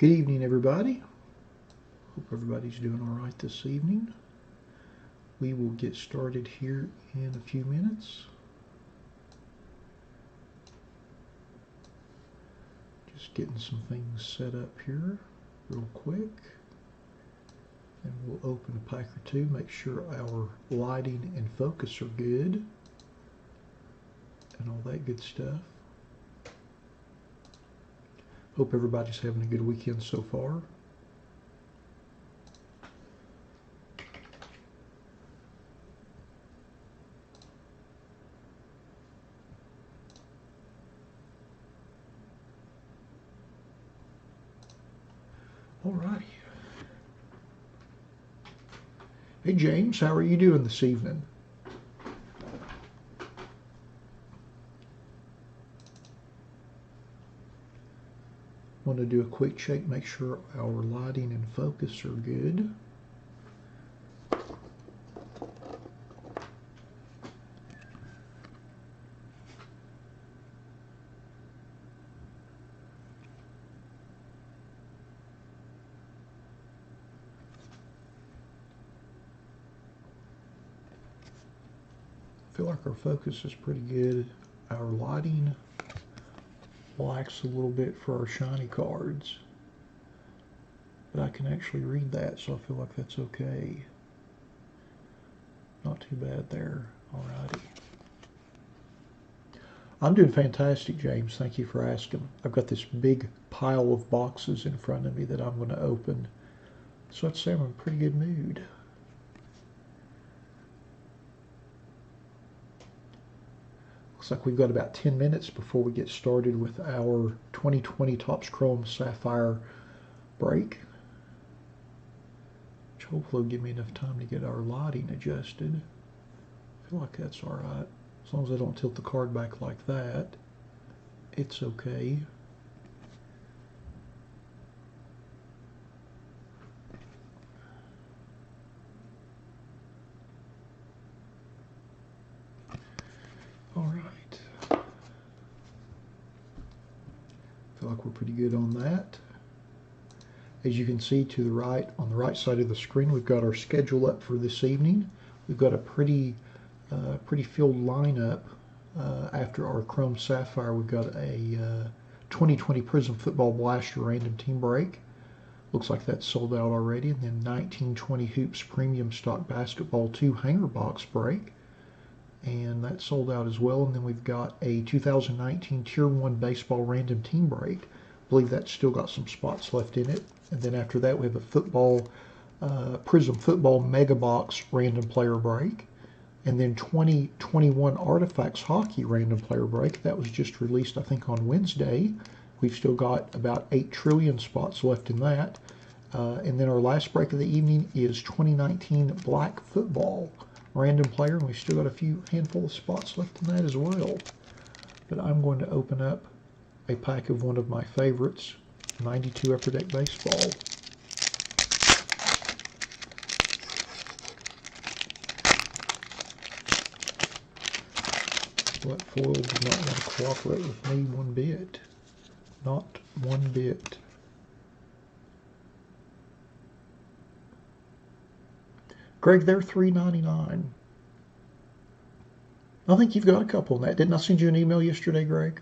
Good evening, everybody. Hope everybody's doing all right this evening. We will get started here in a few minutes. Just getting some things set up here real quick. And we'll open a pack or two, make sure our lighting and focus are good. And all that good stuff. Hope everybody's having a good weekend so far. Alrighty. Hey James, how are you doing this evening? Want to do a quick check, make sure our lighting and focus are good. I feel like our focus is pretty good. Our lighting lacks a little bit for our shiny cards, but I can actually read that, so I feel like that's okay. Not too bad there. Alrighty. I'm doing fantastic, James. Thank you for asking. I've got this big pile of boxes in front of me that I'm going to open, so I'd say I'm in a pretty good mood. Looks like we've got about 10 minutes before we get started with our 2020 Topps Chrome Sapphire break, which hopefully will give me enough time to get our lighting adjusted. I feel like that's all right. As long as I don't tilt the card back like that, it's okay. All right. Feel like we're pretty good on that. As you can see to the right, on the right side of the screen, we've got our schedule up for this evening. We've got a pretty filled lineup. After our Chrome Sapphire, we've got a 2020 Prism Football Blaster random team break. Looks like that's sold out already. And then 1920 Hoops Premium Stock Basketball 2 Hanger Box break. And that's sold out as well. And then we've got a 2019 Tier 1 Baseball random team break. I believe that's still got some spots left in it. And then after that, we have a football, Prism Football Megabox random player break. And then 2021 Artifacts Hockey random player break. That was just released, I think, on Wednesday. We've still got about 8 trillion spots left in that. And then our last break of the evening is 2019 Black Football random player, and we've still got a few handful of spots left in that as well. But I'm going to open up a pack of one of my favorites, 92 Upper Deck Baseball. That foil does not want to cooperate with me one bit. Not one bit. Greg, they're $3.99. I think you've got a couple on that. Didn't I send you an email yesterday, Greg?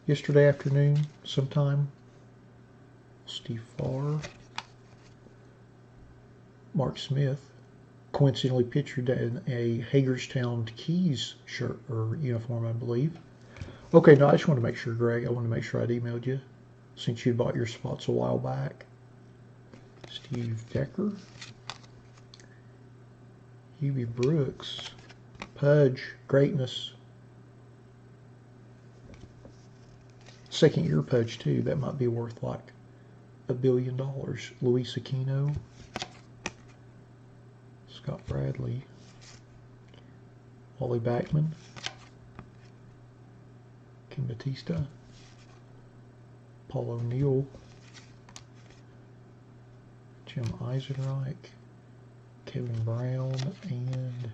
Yesterday afternoon, sometime. Steve Farr. Mark Smith. Coincidentally pictured in a Hagerstown Keys shirt or uniform, I believe. Okay, no, I just want to make sure, Greg. I want to make sure I'd emailed you since you bought your spots a while back. Steve Decker. Hubie Brooks. Pudge. Greatness. Second year Pudge, too. That might be worth like $1 billion. Luis Aquino. Scott Bradley. Wally Backman. Kim Batista. Paul O'Neill. Jim Eisenreich. Kevin Brown, and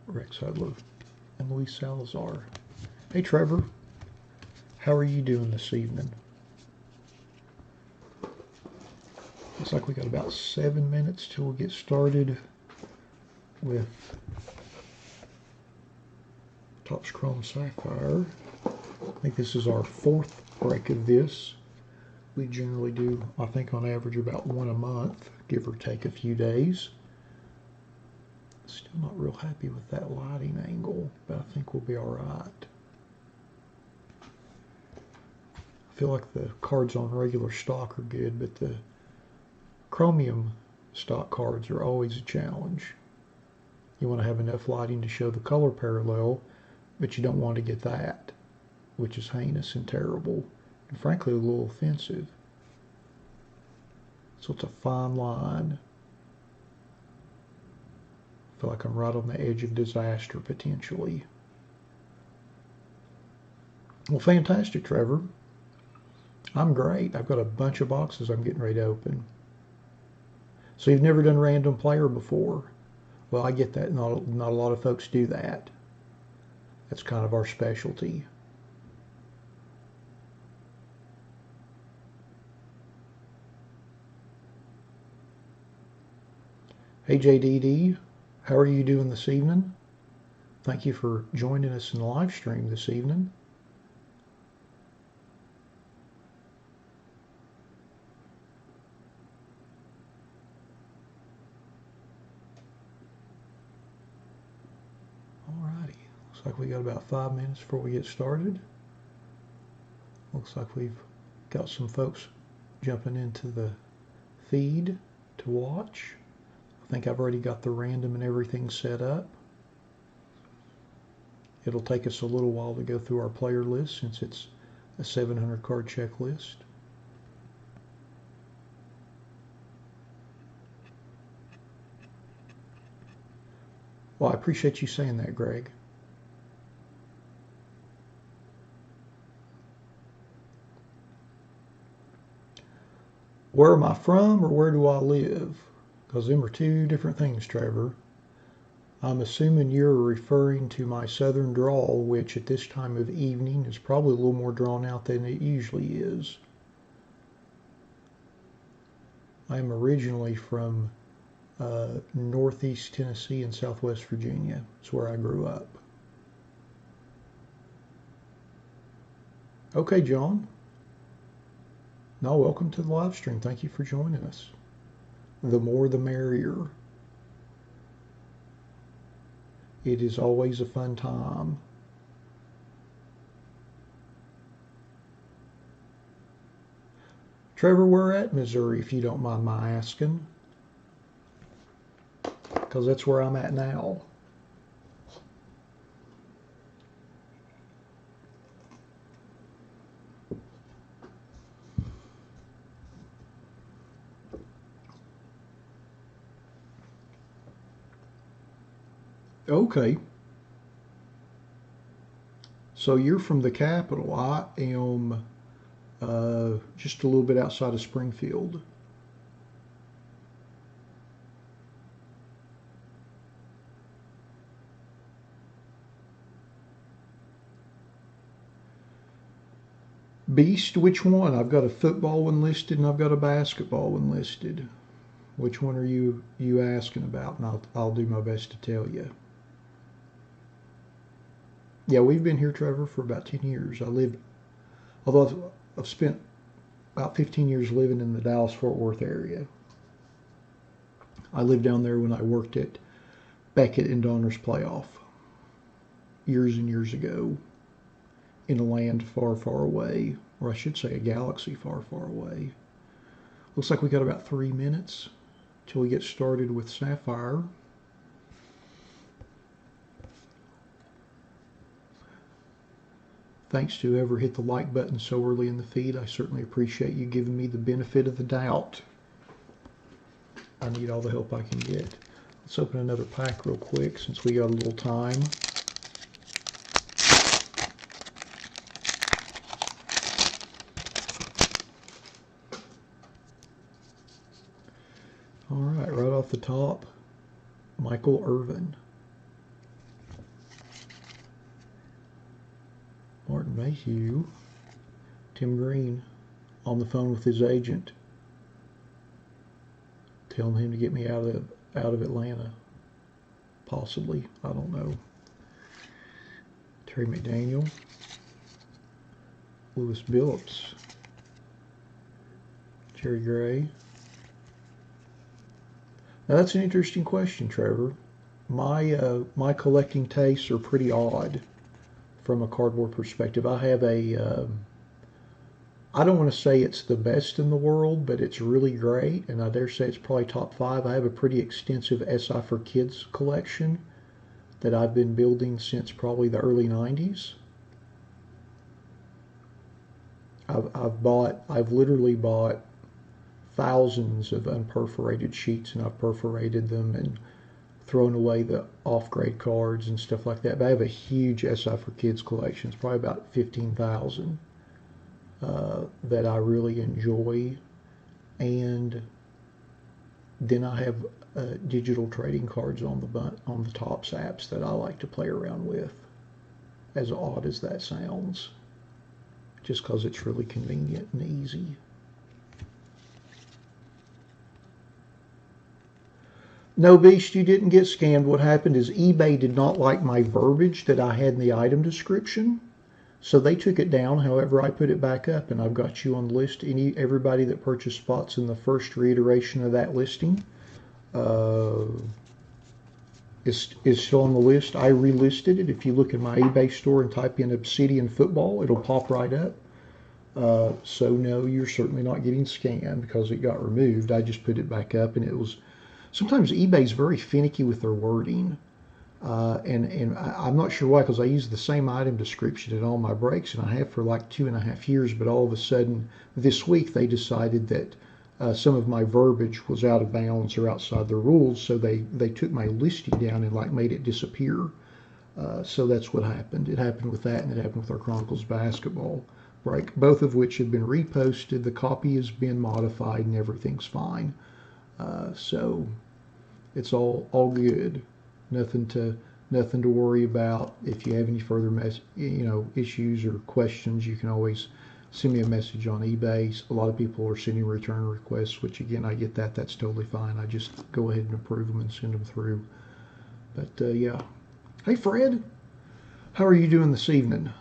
Rex Hudler, and Luis Salazar. Hey Trevor, how are you doing this evening? Looks like we got about 7 minutes till we get started with Topps Chrome Sapphire. I think this is our 4th break of this. We generally do, I think on average, about one a month, give or take a few days. Still not real happy with that lighting angle, but I think we'll be all right. I feel like the cards on regular stock are good, but the chromium stock cards are always a challenge. You want to have enough lighting to show the color parallel, but you don't want to get that, which is heinous and terrible, and frankly a little offensive. So it's a fine line. I feel like I'm right on the edge of disaster potentially. Well, fantastic, Trevor. I'm great. I've got a bunch of boxes I'm getting ready to open. So you've never done random player before? Well, I get that. Not a lot of folks do that. That's kind of our specialty. Hey JDD, how are you doing this evening? Thank you for joining us in the live stream this evening. Alrighty, looks like we got about 5 minutes before we get started. Looks like we've got some folks jumping into the feed to watch. I think I've already got the random and everything set up. It'll take us a little while to go through our player list since it's a 700 card checklist. Well, I appreciate you saying that, Greg. Where am I from or where do I live? Because them are two different things, Trevor. I'm assuming you're referring to my southern drawl, which at this time of evening is probably a little more drawn out than it usually is. I'm originally from northeast Tennessee and southwest Virginia. It's where I grew up. Okay, John. No, welcome to the live stream. Thank you for joining us. The more the merrier. It is always a fun time. Trevor, we're at Missouri, if you don't mind my asking, because that's where I'm at now. Okay. So you're from the capital. I am just a little bit outside of Springfield. Beast, which one? I've got a football one listed and I've got a basketball one listed. Which one are you asking about? And I'll do my best to tell you. Yeah, we've been here, Trevor, for about 10 years. Although I've spent about 15 years living in the Dallas-Fort Worth area. I lived down there when I worked at Beckett and Donner's Playoff years and years ago in a land far, far away, or I should say a galaxy far, far away. Looks like we got about 3 minutes till we get started with Sapphire. Thanks to whoever hit the like button so early in the feed. I certainly appreciate you giving me the benefit of the doubt. I need all the help I can get. Let's open another pack real quick since we got a little time. All right, right off the top, Michael Irvin. Martin Mayhew, Tim Green on the phone with his agent. telling him to get me out of Atlanta. Possibly. I don't know. Terry McDaniel. Lewis Billups. Jerry Gray. Now that's an interesting question, Trevor. My collecting tastes are pretty odd from a cardboard perspective. I have a I don't want to say it's the best in the world, but it's really great, and I dare say it's probably top 5. I have a pretty extensive SI for Kids collection that I've been building since probably the early 90s. I've literally bought thousands of unperforated sheets, and I've perforated them and thrown away the off-grade cards and stuff like that. But I have a huge SI for Kids collection. It's probably about 15,000 that I really enjoy. And then I have digital trading cards on the Topps apps that I like to play around with, as odd as that sounds, just because it's really convenient and easy. No, Beast, you didn't get scammed. What happened is eBay did not like my verbiage that I had in the item description, so they took it down. However, I put it back up, and I've got you on the list. Everybody that purchased spots in the first reiteration of that listing is still on the list. I relisted it. If you look in my eBay store and type in Obsidian Football, it'll pop right up. So no, you're certainly not getting scammed because it got removed. I just put it back up, and it was... Sometimes eBay's very finicky with their wording, and I'm not sure why, because I use the same item description in all my breaks, and I have for like 2.5 years, but all of a sudden this week they decided that some of my verbiage was out of bounds or outside the rules, so they took my listing down and like made it disappear. So that's what happened. It happened with that, and it happened with our Chronicles basketball break, both of which have been reposted. The copy has been modified, and everything's fine. So it's all good. Nothing to worry about. If you have any further issues or questions, you can always send me a message on eBay. A lot of people are sending return requests, which again, I get that. That's totally fine. I just go ahead and approve them and send them through. But yeah. Hey, Fred. How are you doing this evening?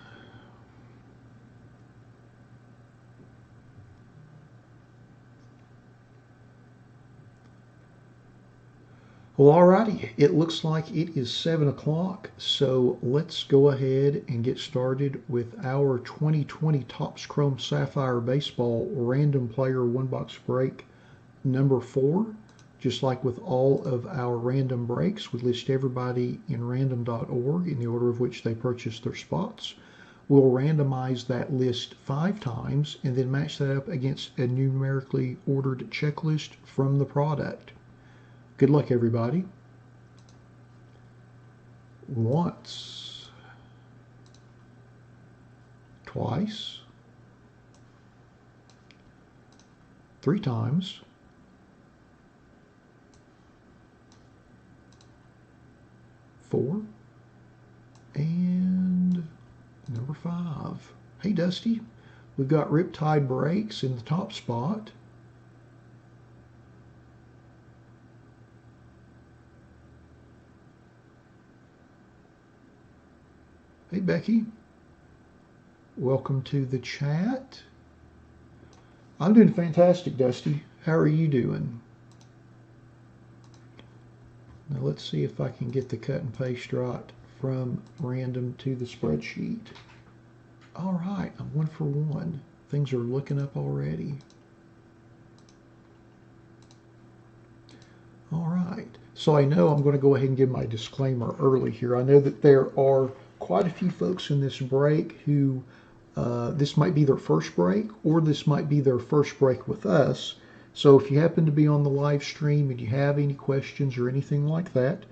Well, alrighty, it looks like it is 7 o'clock, so let's go ahead and get started with our 2020 Topps Chrome Sapphire Baseball Random Player One Box Break number 4. Just like with all of our random breaks, we list everybody in random.org in the order of which they purchased their spots. We'll randomize that list 5 times and then match that up against a numerically ordered checklist from the product. Good luck, everybody. Once, twice, 3 times, 4, and number 5. Hey, Dusty, we've got Riptide Breaks in the top spot. Hey, Becky. Welcome to the chat. I'm doing fantastic, Dusty. How are you doing? Now let's see if I can get the cut and paste right from random to the spreadsheet. All right, I'm 1 for 1. Things are looking up already. All right, so I know I'm going to go ahead and give my disclaimer early here. I know that there are quite a few folks in this break who this might be their first break, or this might be their first break with us. So if you happen to be on the live stream and you have any questions or anything like that,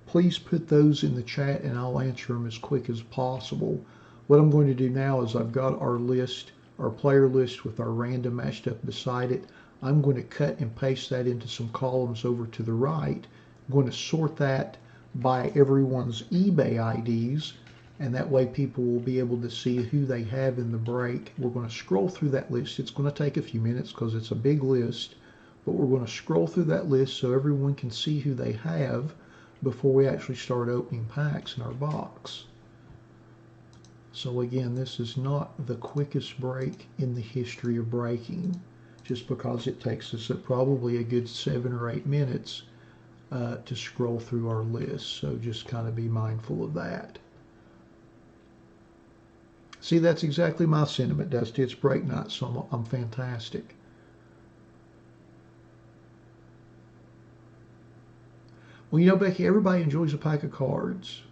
please put those in the chat and I'll answer them as quick as possible. What I'm going to do now is I've got our list, our player list with our random matched up beside it. I'm going to cut and paste that into some columns over to the right. I'm going to sort that by everyone's eBay IDs, and that way people will be able to see who they have in the break. We're going to scroll through that list. It's going to take a few minutes because it's a big list. but we're going to scroll through that list so everyone can see who they have before we actually start opening packs in our box. So again, this is not the quickest break in the history of breaking, just because it takes us probably a good 7 or 8 minutes to scroll through our list. So just kind of be mindful of that. See, that's exactly my sentiment, Dusty. It's break night, so I'm fantastic. Well, you know, Becky, everybody enjoys a pack of cards.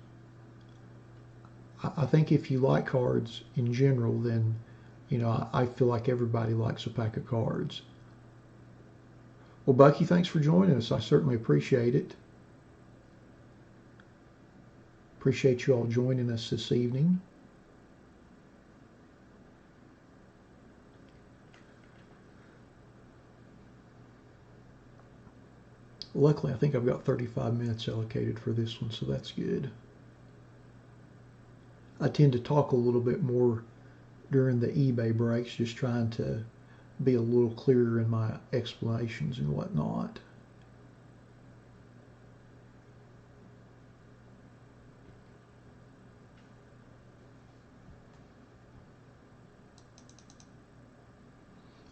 I think if you like cards in general, then, you know, I feel like everybody likes a pack of cards. Well, Bucky, thanks for joining us. I certainly appreciate it. Appreciate you all joining us this evening. Luckily, I think I've got 35 minutes allocated for this one, so that's good. I tend to talk a little bit more during the eBay breaks, just trying to be a little clearer in my explanations and whatnot.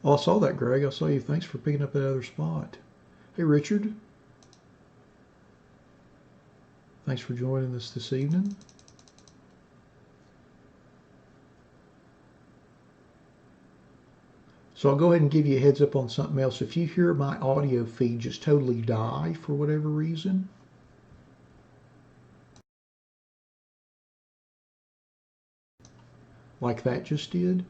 Oh, I saw that, Greg. I saw you. Thanks for picking up that other spot. Hey, Richard. Thanks for joining us this evening. So I'll go ahead and give you a heads up on something else. If you hear my audio feed just totally die for whatever reason, like that just did,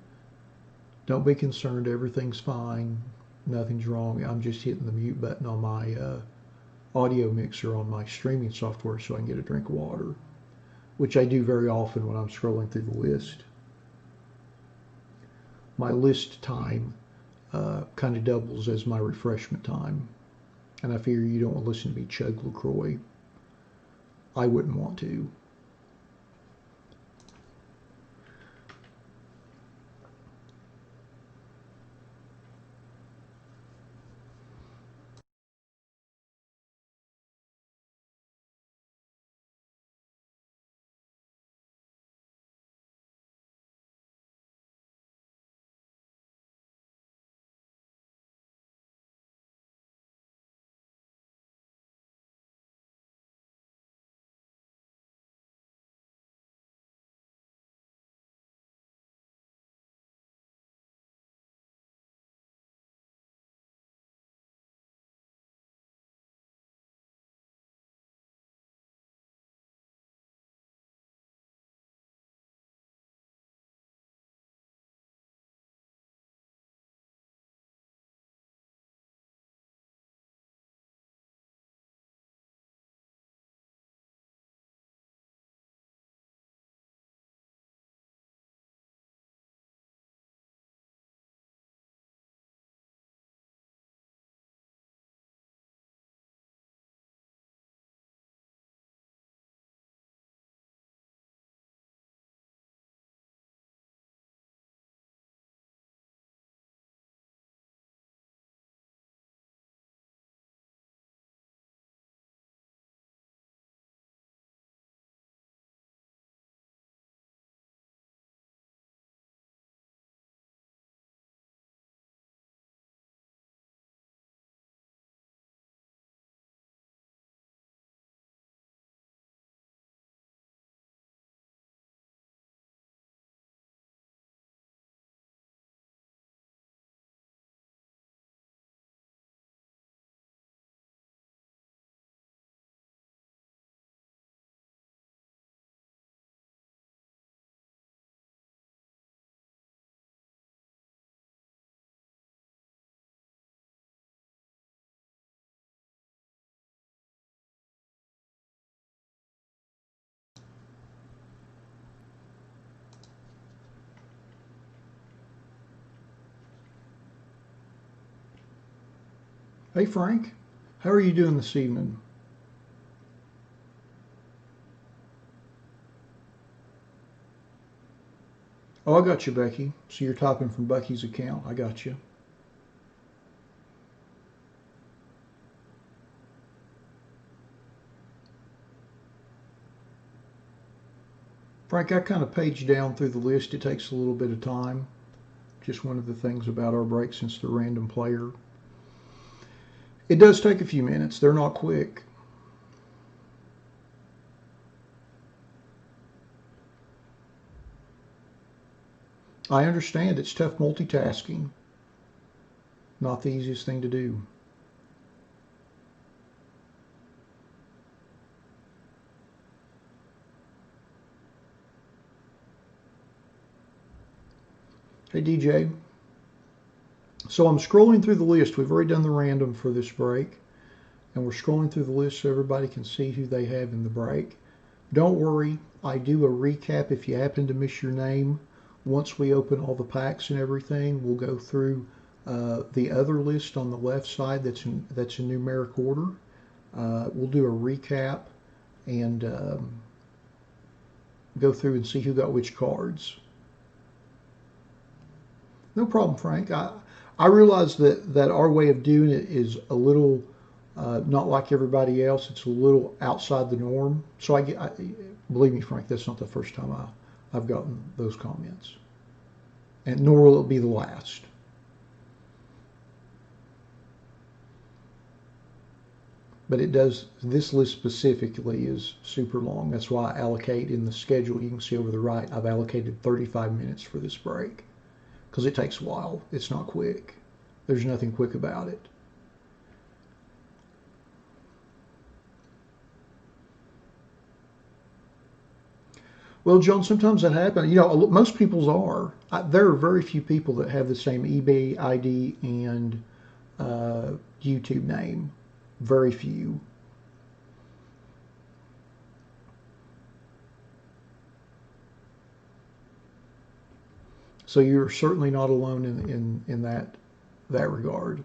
don't be concerned. Everything's fine. Nothing's wrong. I'm just hitting the mute button on my audio mixer on my streaming software so I can get a drink of water, which I do very often when I'm scrolling through the list. My list time kind of doubles as my refreshment time, and I figure you don't want to listen to me chug LaCroix. I wouldn't want to. Hey, Frank. How are you doing this evening? Oh, I got you, Becky. So you're typing from Becky's account. I got you. Frank, I kind of paged down through the list. It takes a little bit of time. Just one of the things about our break, since they're random player. It does take a few minutes. They're not quick. I understand it's tough multitasking. Not the easiest thing to do. Hey DJ. So I'm scrolling through the list. We've already done the random for this break. And we're scrolling through the list so everybody can see who they have in the break. Don't worry, I do a recap if you happen to miss your name. Once we open all the packs and everything, we'll go through the other list on the left side that's in numeric order. We'll do a recap and go through and see who got which cards. No problem, Frank. I realize that our way of doing it is a little not like everybody else. It's a little outside the norm. So believe me, Frank, that's not the first time I've gotten those comments, and nor will it be the last. But it does. This list specifically is super long. That's why I allocate in the schedule. You can see over the right, I've allocated 35 minutes for this break because it takes a while. It's not quick. There's nothing quick about it. Well, John, sometimes that happens. You know, most people's are. There are very few people that have the same eBay ID and YouTube name. Very few. So you're certainly not alone in that regard.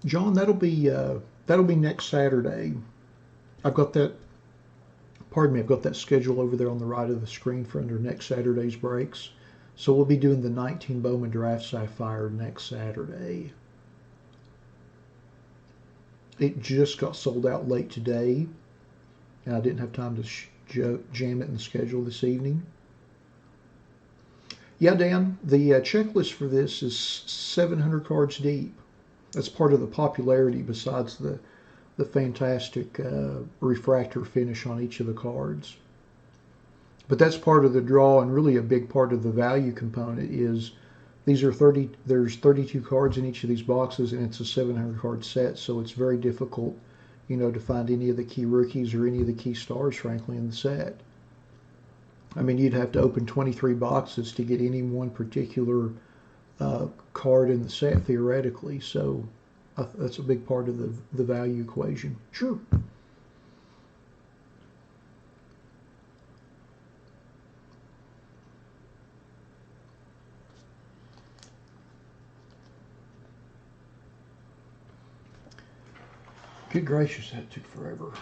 John, that'll be next Saturday. I've got that. Pardon me. I've got that schedule over there on the right of the screen for under next Saturday's breaks. So we'll be doing the 19 Bowman Draft Sapphire next Saturday. It just got sold out late today, and I didn't have time to jam it in the schedule this evening. Yeah, Dan, the checklist for this is 700 cards deep. That's part of the popularity besides the fantastic refractor finish on each of the cards. But that's part of the draw, and really a big part of the value component is there's 32 cards in each of these boxes, and it's a 700 card set, so it's very difficult, to find any of the key rookies or any of the key stars, frankly, in the set. I mean, you'd have to open 23 boxes to get any one particular card in the set, theoretically, so that's a big part of the value equation. Sure. Good gracious, that took forever.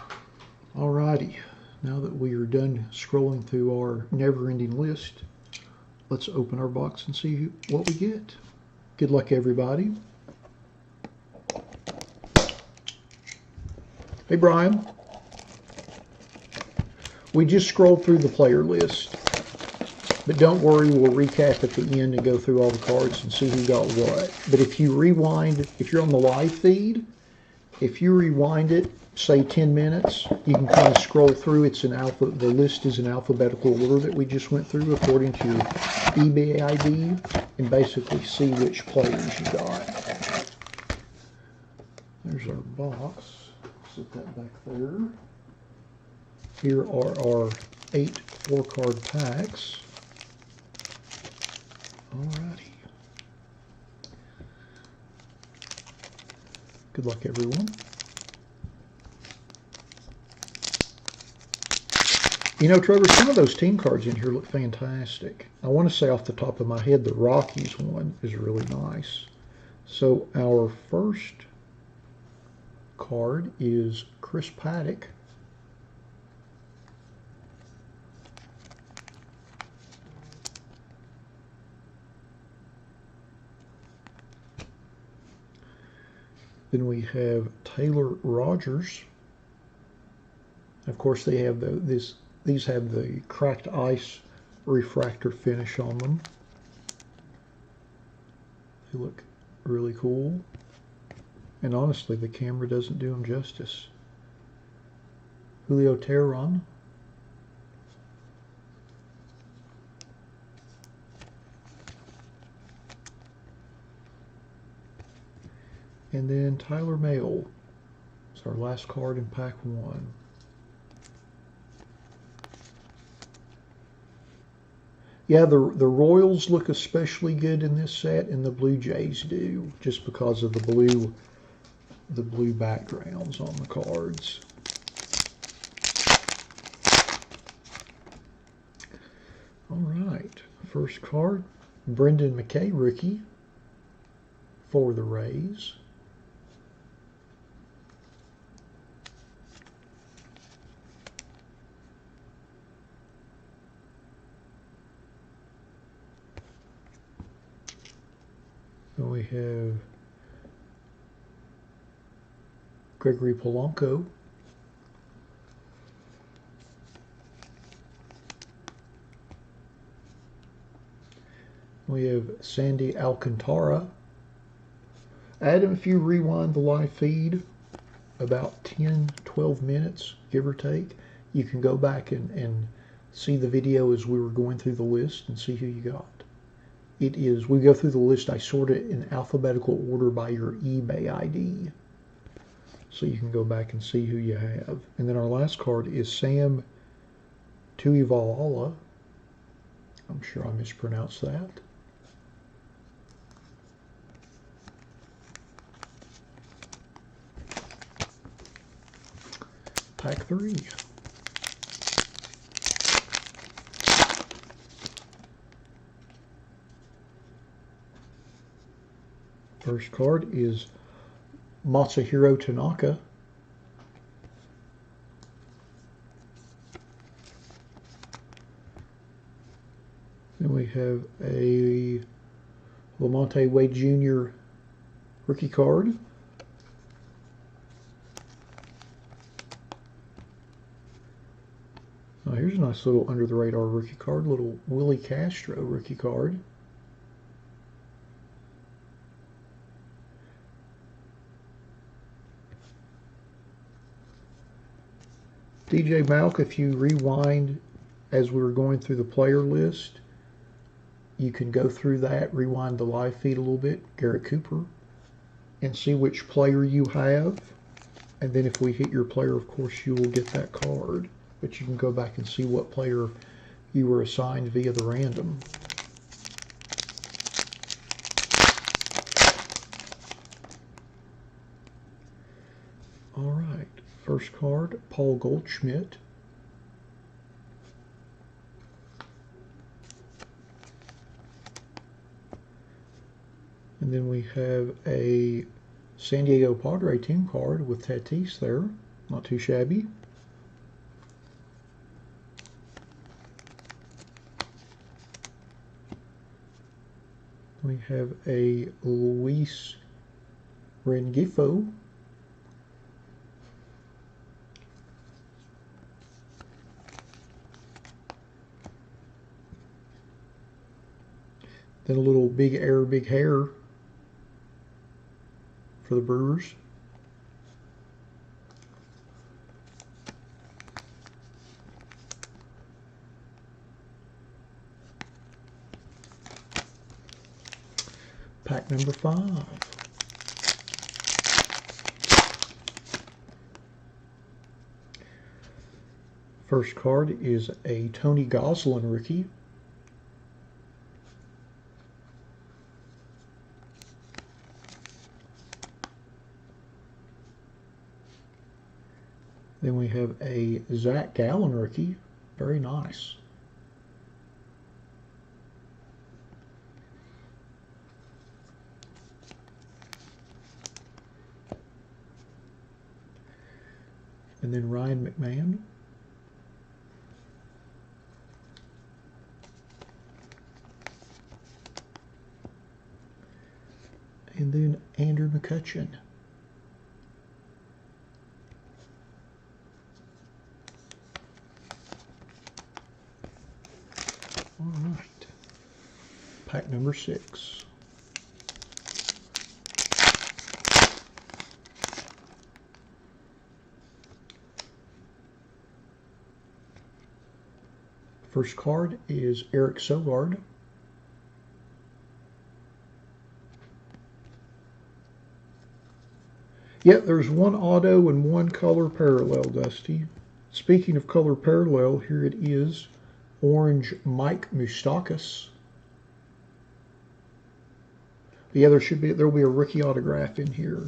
Alrighty, now that we are done scrolling through our never-ending list, let's open our box and see what we get. Good luck, everybody. Hey, Brian. We just scrolled through the player list, but don't worry, we'll recap at the end and go through all the cards and see who got what. But if you rewind, if you're on the live feed, if you rewind it, say 10 minutes, you can kind of scroll through. The list is in alphabetical order that we just went through according to your eBay ID, and basically see which players you got. There's our box. Set that back there. Here are our 8 4-card packs. Alrighty. Good luck, everyone. Trevor, some of those team cards in here look fantastic. I want to say off the top of my head, the Rockies one is really nice. So our first card is Chris Paddock. Then we have Taylor Rogers. Of course, they have these have the cracked ice refractor finish on them. They look really cool. And honestly, the camera doesn't do them justice. Julio Teheran. And then Tyler Mahle. It's our last card in pack 1. Yeah, the Royals look especially good in this set, and the Blue Jays do, just because of the blue backgrounds on the cards. All right, first card, Brendan McKay, rookie for the Rays. Then we have Gregory Polanco. We have Sandy Alcantara. Adam, if you rewind the live feed about 10-12 minutes, give or take, you can go back and see the video as we were going through the list and see who you got. We go through the list, I sort it in alphabetical order by your eBay ID. So you can go back and see who you have. And then our last card is Sam Tuivaala. I'm sure I mispronounced that. Pack 3. First card is Masahiro Tanaka. Then we have a Lamonte Wade Jr. rookie card. Now here's a nice little under the radar rookie card, little Willie Castro rookie card. DJ Malk, if you rewind as we were going through the player list, you can go through that, rewind the live feed a little bit, Garrett Cooper, and see which player you have. And then if we hit your player, of course, you will get that card. But you can go back and see what player you were assigned via the random. All right, first card, Paul Goldschmidt. And then we have a San Diego Padre team card with Tatis there. Not too shabby. We have a Luis Rengifo. Then a little Big Air, Big Hair for the Brewers. Pack number 5. First card is a Tony Gonsolin rookie. Then we have a Zach Gallen rookie. Very nice. And then Ryan McMahon. And then Andrew McCutchen. All right. Pack number 6. First card is Eric Sogard. Yep, there's one auto and one color parallel, Dusty. Speaking of color parallel, here it is. Orange Mike Moustakas. Yeah, there'll be a rookie autograph in here.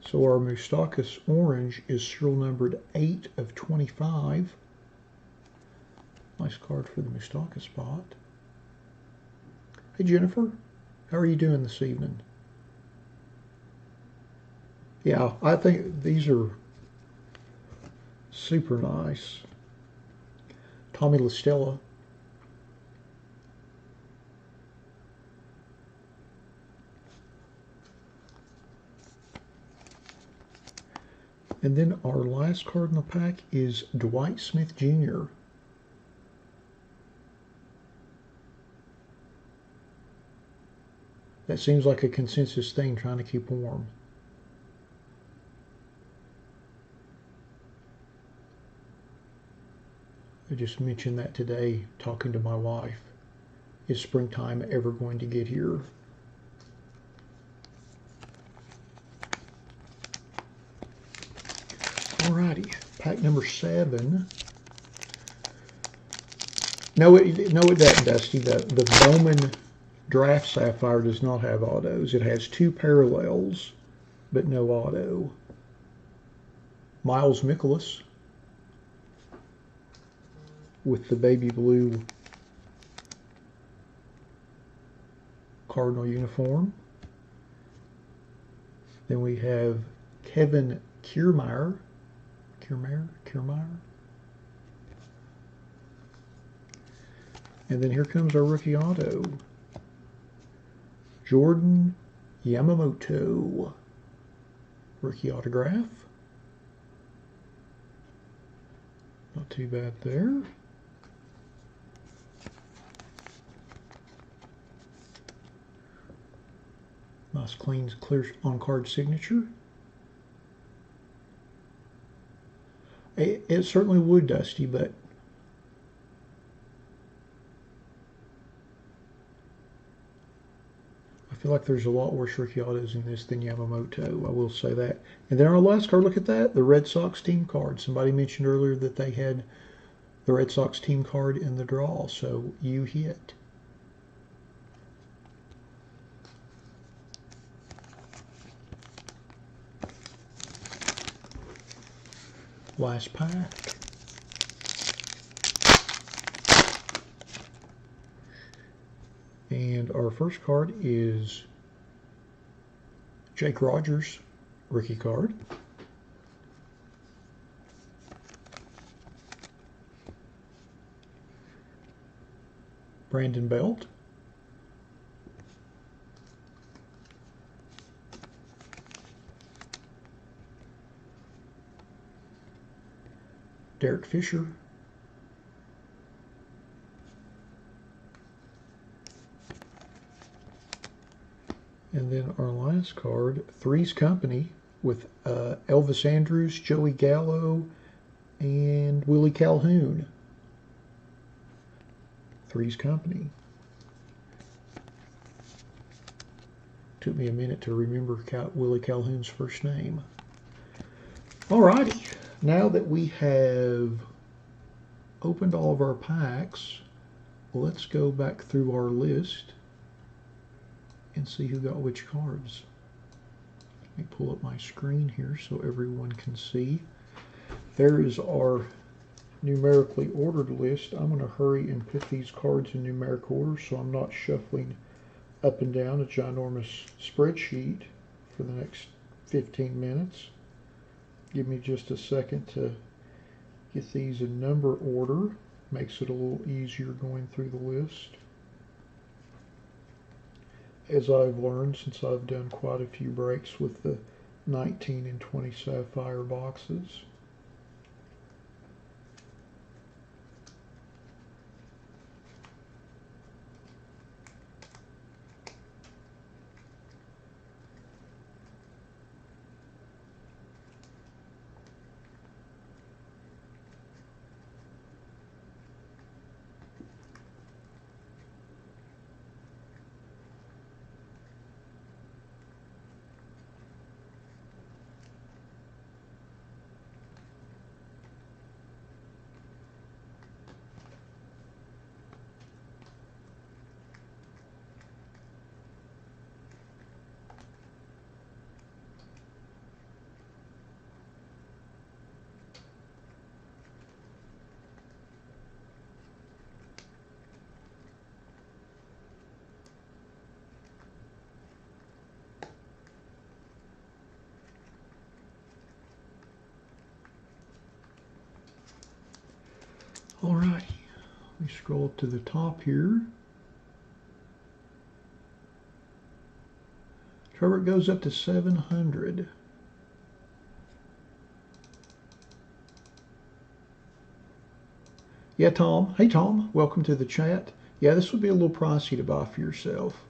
So our Moustakas orange is serial numbered 8 of 25. Nice card for the Moustakas spot. Hey Jennifer, how are you doing this evening? Yeah, I think these are super nice. Tommy La Stella. And then our last card in the pack is Dwight Smith Jr. That seems like a consensus thing, trying to keep warm. I just mentioned that today, talking to my wife. Is springtime ever going to get here? Alrighty, pack number 7. No, it doesn't, Dusty. The Bowman Draft Sapphire does not have autos. It has 2 parallels, but no auto. Miles Mikolas with the baby blue Cardinal uniform. Then we have Kevin Kiermaier. And then here comes our rookie auto. Jordan Yamamoto. Rookie autograph. Not too bad there. Nice clean, clear on-card signature. It certainly would, Dusty, but I feel like there's a lot worse rookie autos in this than Yamamoto. I will say that. And then our last card, look at that, the Red Sox team card. Somebody mentioned earlier that they had the Red Sox team card in the draw, so you hit. Last pack. And our first card is Jake Rogers, rookie card. Brandon Belt. Derek Fisher. And then our last card, Three's Company, with Elvis Andrus, Joey Gallo, and Willie Calhoun. Three's Company. Took me a minute to remember Willie Calhoun's first name. Alrighty, now that we have opened all of our packs, let's go back through our list and see who got which cards. Let me pull up my screen here so everyone can see. There is our numerically ordered list. I'm going to hurry and put these cards in numeric order so I'm not shuffling up and down a ginormous spreadsheet for the next 15 minutes. Give me just a second to get these in number order. Makes it a little easier going through the list. As I've learned since I've done quite a few breaks with the 19 and 20 sapphire boxes. Alrighty, let me scroll up to the top here. Trevor goes up to 700. Yeah, Tom. Hey, Tom. Welcome to the chat. Yeah, this would be a little pricey to buy for yourself.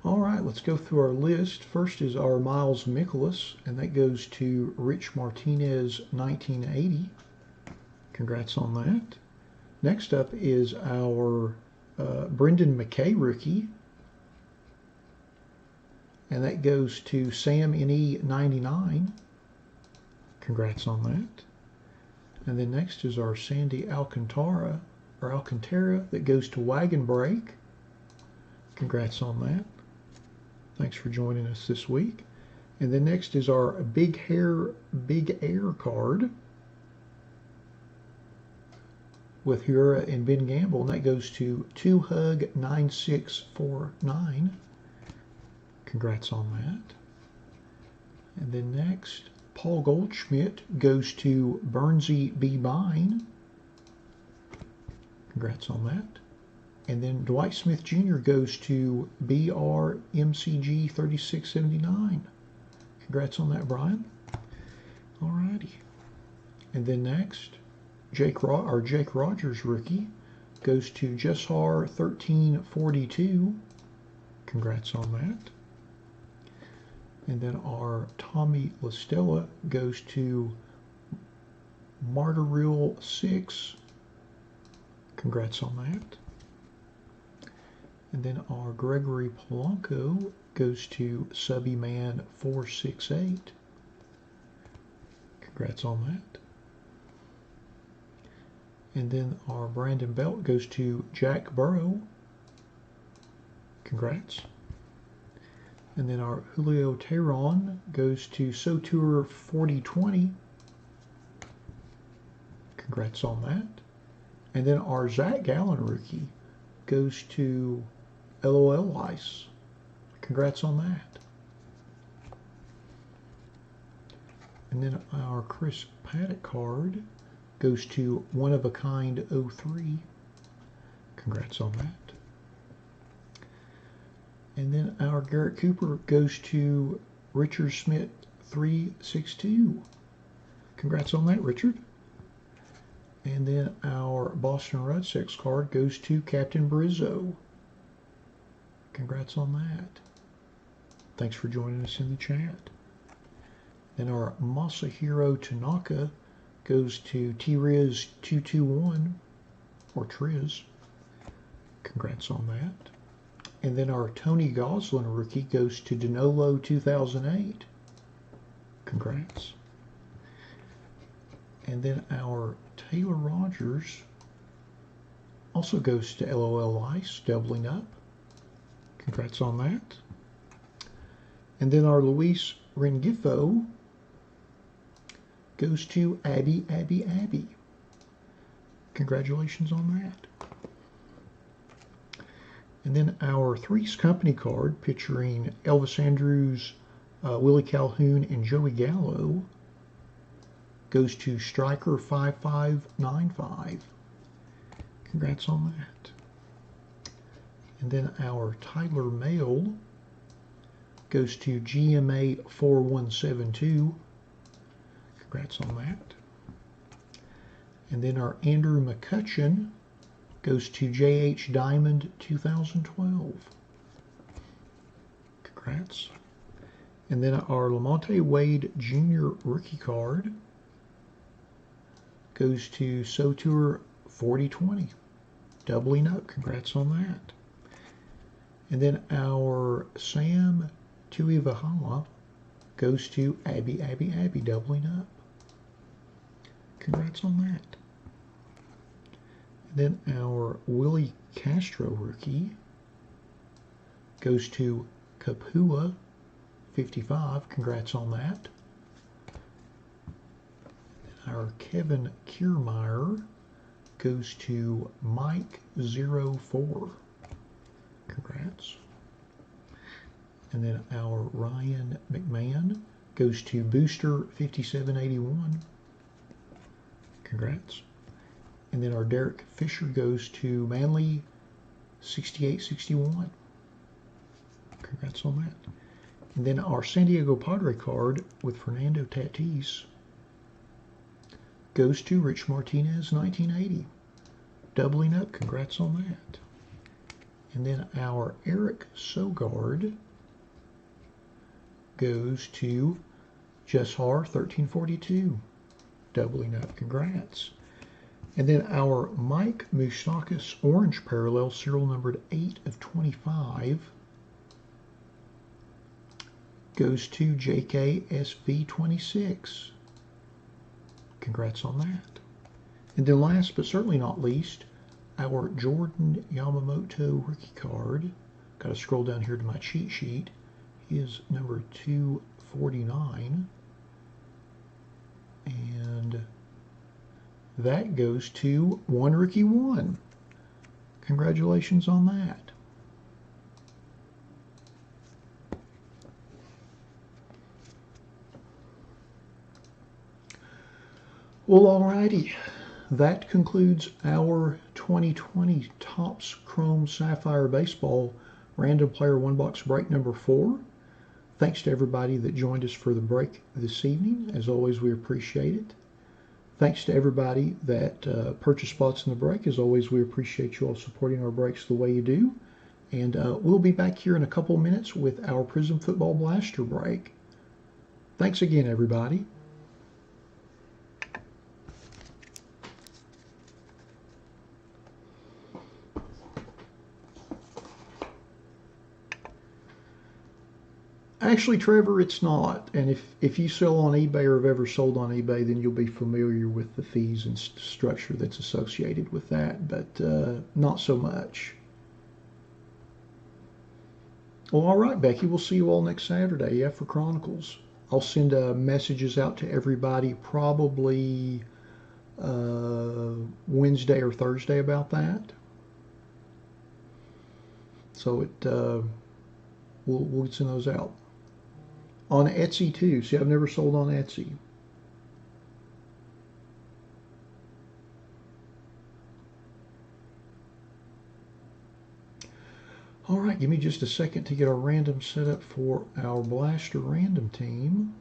All right, let's go through our list. First is our Miles Mikolas, and that goes to Rich Martinez, 1980. Congrats on that. Next up is our Brendan McKay rookie, and that goes to Sam NE, 99. Congrats on that. And then next is our Sandy Alcantara, that goes to Wagon Break. Congrats on that. Thanks for joining us this week. And then next is our Big Air card. with Hura and Ben Gamble, and that goes to 2Hug9649. Congrats on that. And then next, Paul Goldschmidt goes to Bernsey B. Bine. Congrats on that. And then Dwight Smith Jr. goes to BRMCG 3679. Congrats on that, Brian. Alrighty. And then next, Jake Rogers rookie goes to Jessar 1342. Congrats on that. And then our Tommy LaStella goes to Martyrill 6. Congrats on that. And then our Gregory Polanco goes to Subbyman 468. Congrats on that. And then our Brandon Belt goes to Jack Burrow. Congrats. And then our Julio Teheran goes to Sotour 4020. Congrats on that. And then our Zach Gallen rookie goes to LOL Ice. Congrats on that. And then our Chris Paddock card goes to One of a Kind 03. Congrats on that. And then our Garrett Cooper goes to Richard Smith 362. Congrats on that, Richard. And then our Boston Red Sox card goes to Captain Brizzo. Congrats on that. Thanks for joining us in the chat. Then our Masahiro Tanaka goes to T-Riz 221, or Triz. Congrats on that. And then our Tony Goslin rookie goes to Danilo 2008. Congrats. And then our Taylor Rogers also goes to LOL Ice, doubling up. Congrats on that. And then our Luis Rengifo goes to Abby. Congratulations on that. And then our Threes Company card picturing Elvis Andrews, Willie Calhoun, and Joey Gallo goes to Striker 5595. Congrats on that. And then our Tyler Mail goes to GMA 4172. Congrats on that. And then our Andrew McCutcheon goes to JH Diamond 2012. Congrats. And then our Lamonte Wade Jr. rookie card goes to Sotour 4020. Doubling up. Congrats on that. And then our Sam Tuivahala goes to Abby, doubling up. Congrats on that. And then our Willie Castro rookie goes to Kapua 55. Congrats on that. And our Kevin Kiermaier goes to Mike 04. Congrats. And then our Ryan McMahon goes to Booster 5781. Congrats. And then our Derek Fisher goes to Manly 6861. Congrats on that. And then our San Diego Padre card with Fernando Tatis goes to Rich Martinez 1980. Doubling up. Congrats on that. And then our Eric Sogard goes to Jessar 1342. Doubling up. Congrats. And then our Mike Moustakas Orange Parallel, serial numbered 8 of 25, goes to JKSV26. Congrats on that. And then last but certainly not least, our Jordan Yamamoto rookie card. Got to scroll down here to my cheat sheet. He is number 249. And that goes to One Rookie One. Congratulations on that. Well, alrighty. That concludes our 2020 Topps Chrome Sapphire Baseball Random Player One Box break number 4. Thanks to everybody that joined us for the break this evening. As always, we appreciate it. Thanks to everybody that purchased spots in the break. As always, we appreciate you all supporting our breaks the way you do. And we'll be back here in a couple minutes with our Prism Football Blaster break. Thanks again, everybody. Actually, Trevor, it's not. And if you sell on eBay or have ever sold on eBay, then you'll be familiar with the fees and structure that's associated with that, but not so much. Well, all right, Becky, we'll see you all next Saturday, yeah, for Chronicles. I'll send messages out to everybody probably Wednesday or Thursday about that. So we'll send those out. On Etsy too. See, I've never sold on Etsy. All right, give me just a second to get our random set up for our Blaster random team.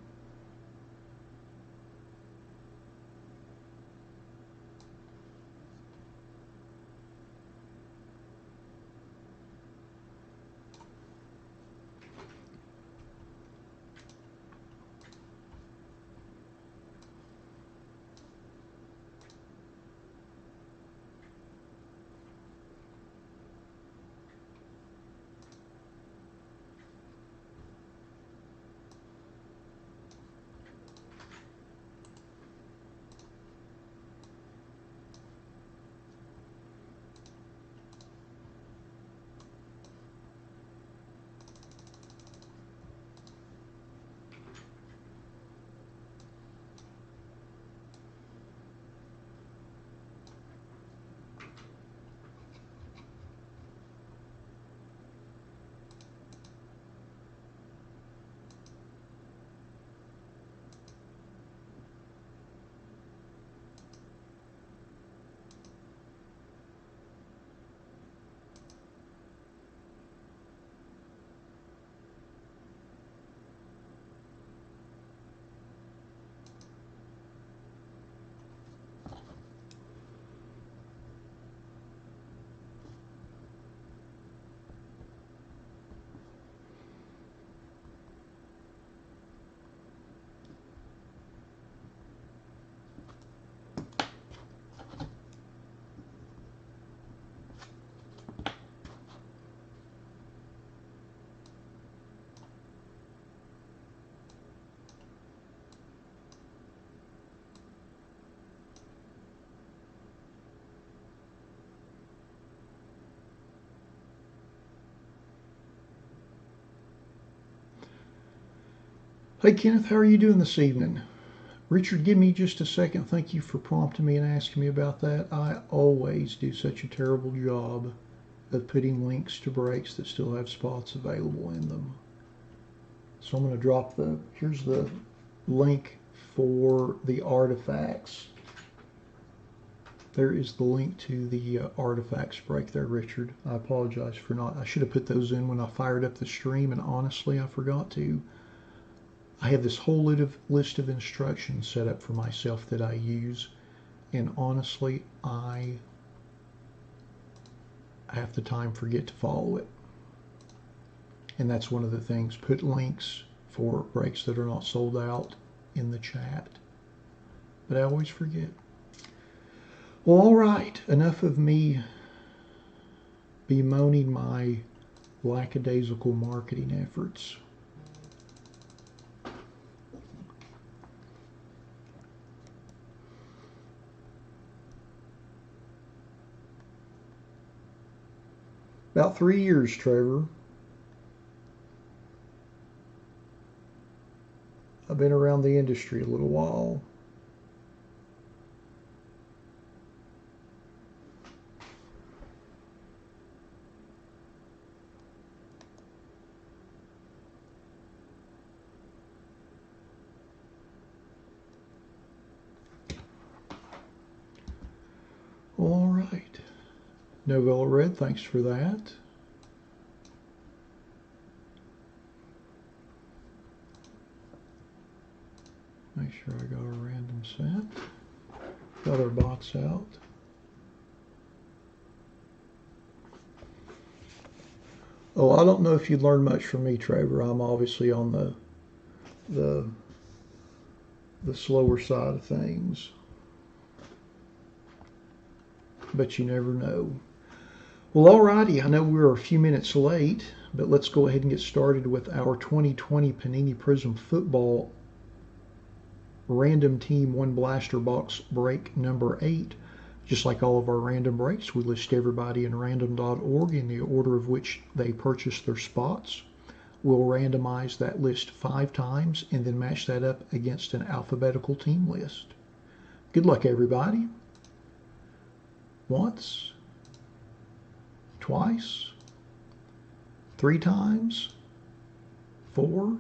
Hey Kenneth, how are you doing this evening? Richard, give me just a second. Thank you for prompting me and asking me about that. I always do such a terrible job of putting links to breaks that still have spots available in them. So I'm going to drop here's the link for the artifacts. There is the link to the artifacts break there, Richard. I apologize for not, I should have put those in when I fired up the stream, and honestly, I forgot to. I have this whole list of instructions set up for myself that I use, and honestly, I half the time forget to follow it. And that's one of the things. Put links for breaks that are not sold out in the chat. But I always forget. Well, all right. Enough of me bemoaning my lackadaisical marketing efforts. About 3 years, Trevor. I've been around the industry a little while. Novella Red, thanks for that. Make sure I got our random set. Got our box out. Oh, I don't know if you'd learn much from me, Trevor. I'm obviously on the slower side of things. But you never know. Well, alrighty, I know we're a few minutes late, but let's go ahead and get started with our 2020 Panini Prism Football Random Team 1 Blaster Box break number 8. Just like all of our random breaks, we list everybody in random.org in the order of which they purchased their spots. We'll randomize that list 5 times and then match that up against an alphabetical team list. Good luck, everybody. Once, twice, 3 times, 4,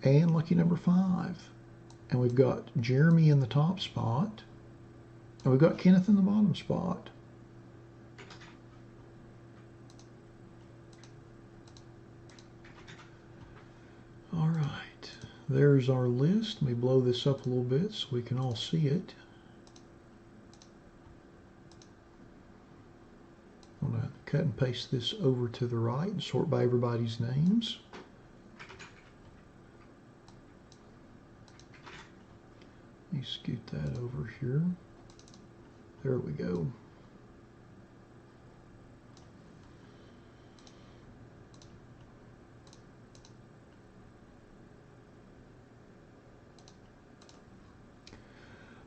and lucky number 5. And we've got Jeremy in the top spot, and we've got Kenneth in the bottom spot. All right, there's our list. Let me blow this up a little bit so we can all see it. I'm going to cut and paste this over to the right and sort by everybody's names. Let me scoot that over here. There we go.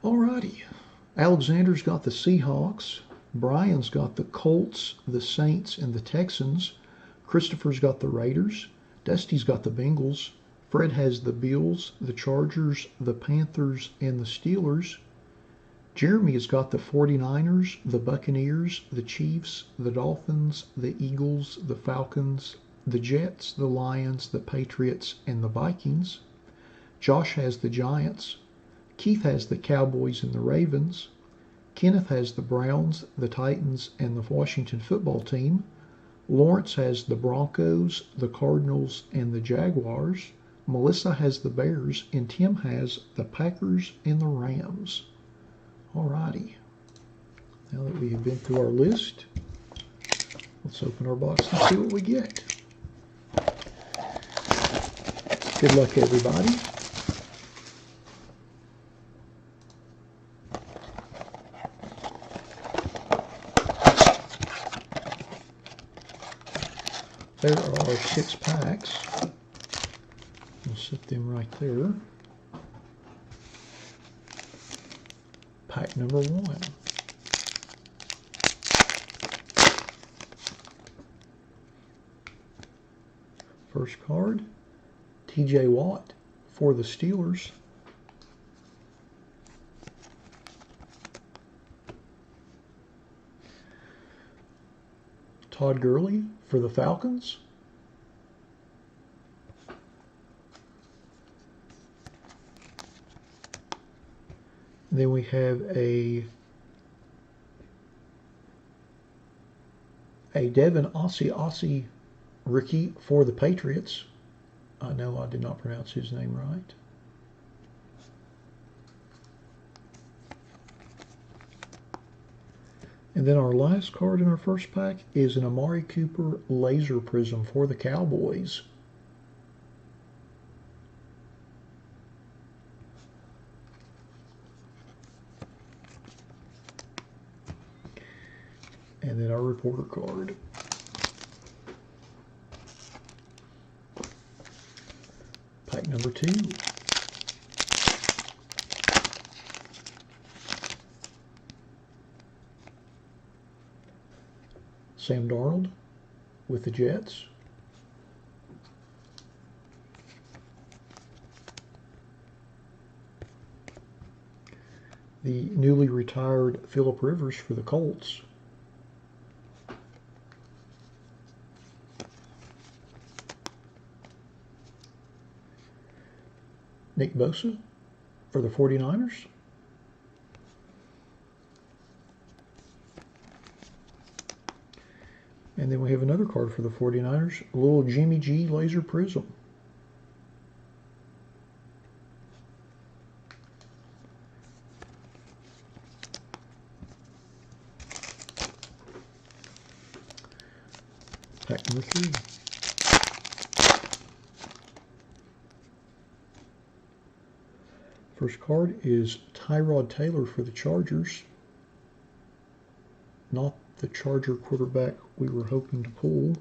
Alrighty. Alexander's got the Seahawks. Brian's got the Colts, the Saints, and the Texans. Christopher's got the Raiders. Dusty's got the Bengals. Fred has the Bills, the Chargers, the Panthers, and the Steelers. Jeremy has got the 49ers, the Buccaneers, the Chiefs, the Dolphins, the Eagles, the Falcons, the Jets, the Lions, the Patriots, and the Vikings. Josh has the Giants. Keith has the Cowboys and the Ravens. Kenneth has the Browns, the Titans, and the Washington football team. Lawrence has the Broncos, the Cardinals, and the Jaguars. Melissa has the Bears, and Tim has the Packers and the Rams. Alrighty. Now that we have been through our list, let's open our box and see what we get. Good luck, everybody. There are 6 packs. We'll set them right there. Pack number 1. First card, TJ Watt for the Steelers. Todd Gurley for the Falcons. Then we have a Devin Ossie rookie for the Patriots. I know I did not pronounce his name right. And then our last card in our first pack is an Amari Cooper Laser Prism for the Cowboys. And then our reporter card. Pack number 2. Sam Darnold with the Jets. The newly retired Phillip Rivers for the Colts. Nick Bosa for the 49ers. And then we have another card for the 49ers, a little Jimmy G Laser Prism. Pack number 3. First card is Tyrod Taylor for the Chargers. Not the Charger quarterback we were hoping to pull.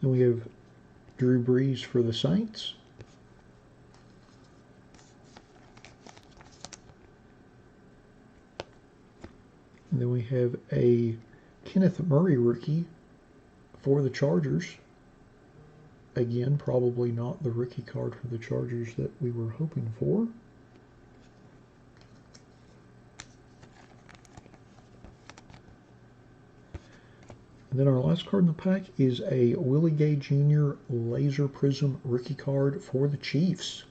Then we have Drew Brees for the Saints. And then we have a Kenneth Murray rookie for the Chargers. Again, probably not the rookie card for the Chargers that we were hoping for. And then our last card in the pack is a Willie Gay Jr. Laser Prism rookie card for the Chiefs.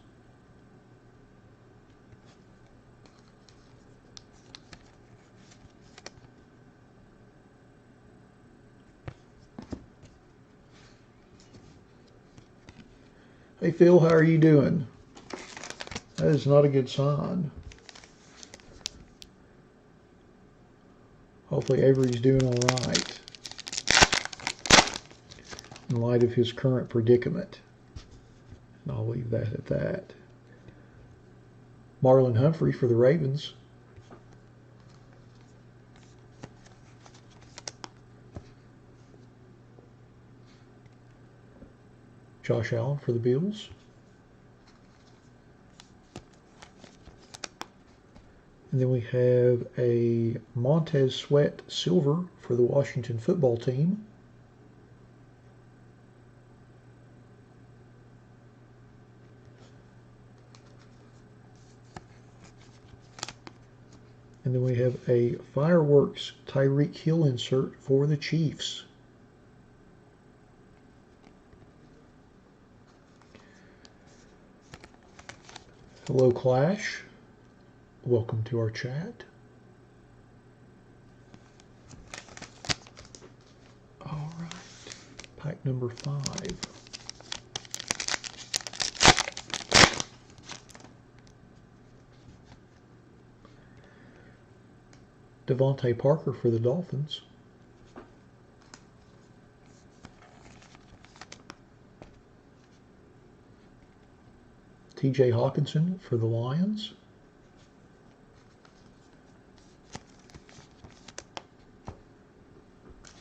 Hey Phil, how are you doing? That is not a good sign. Hopefully Avery's doing all right in light of his current predicament. And I'll leave that at that. Marlon Humphrey for the Ravens. Josh Allen for the Bills. And then we have a Montez Sweat Silver for the Washington football team. And then we have a Fireworks Tyreek Hill insert for the Chiefs. Hello, Clash. Welcome to our chat. All right, pack number 5. Devontae Parker for the Dolphins. TJ Hawkinson for the Lions.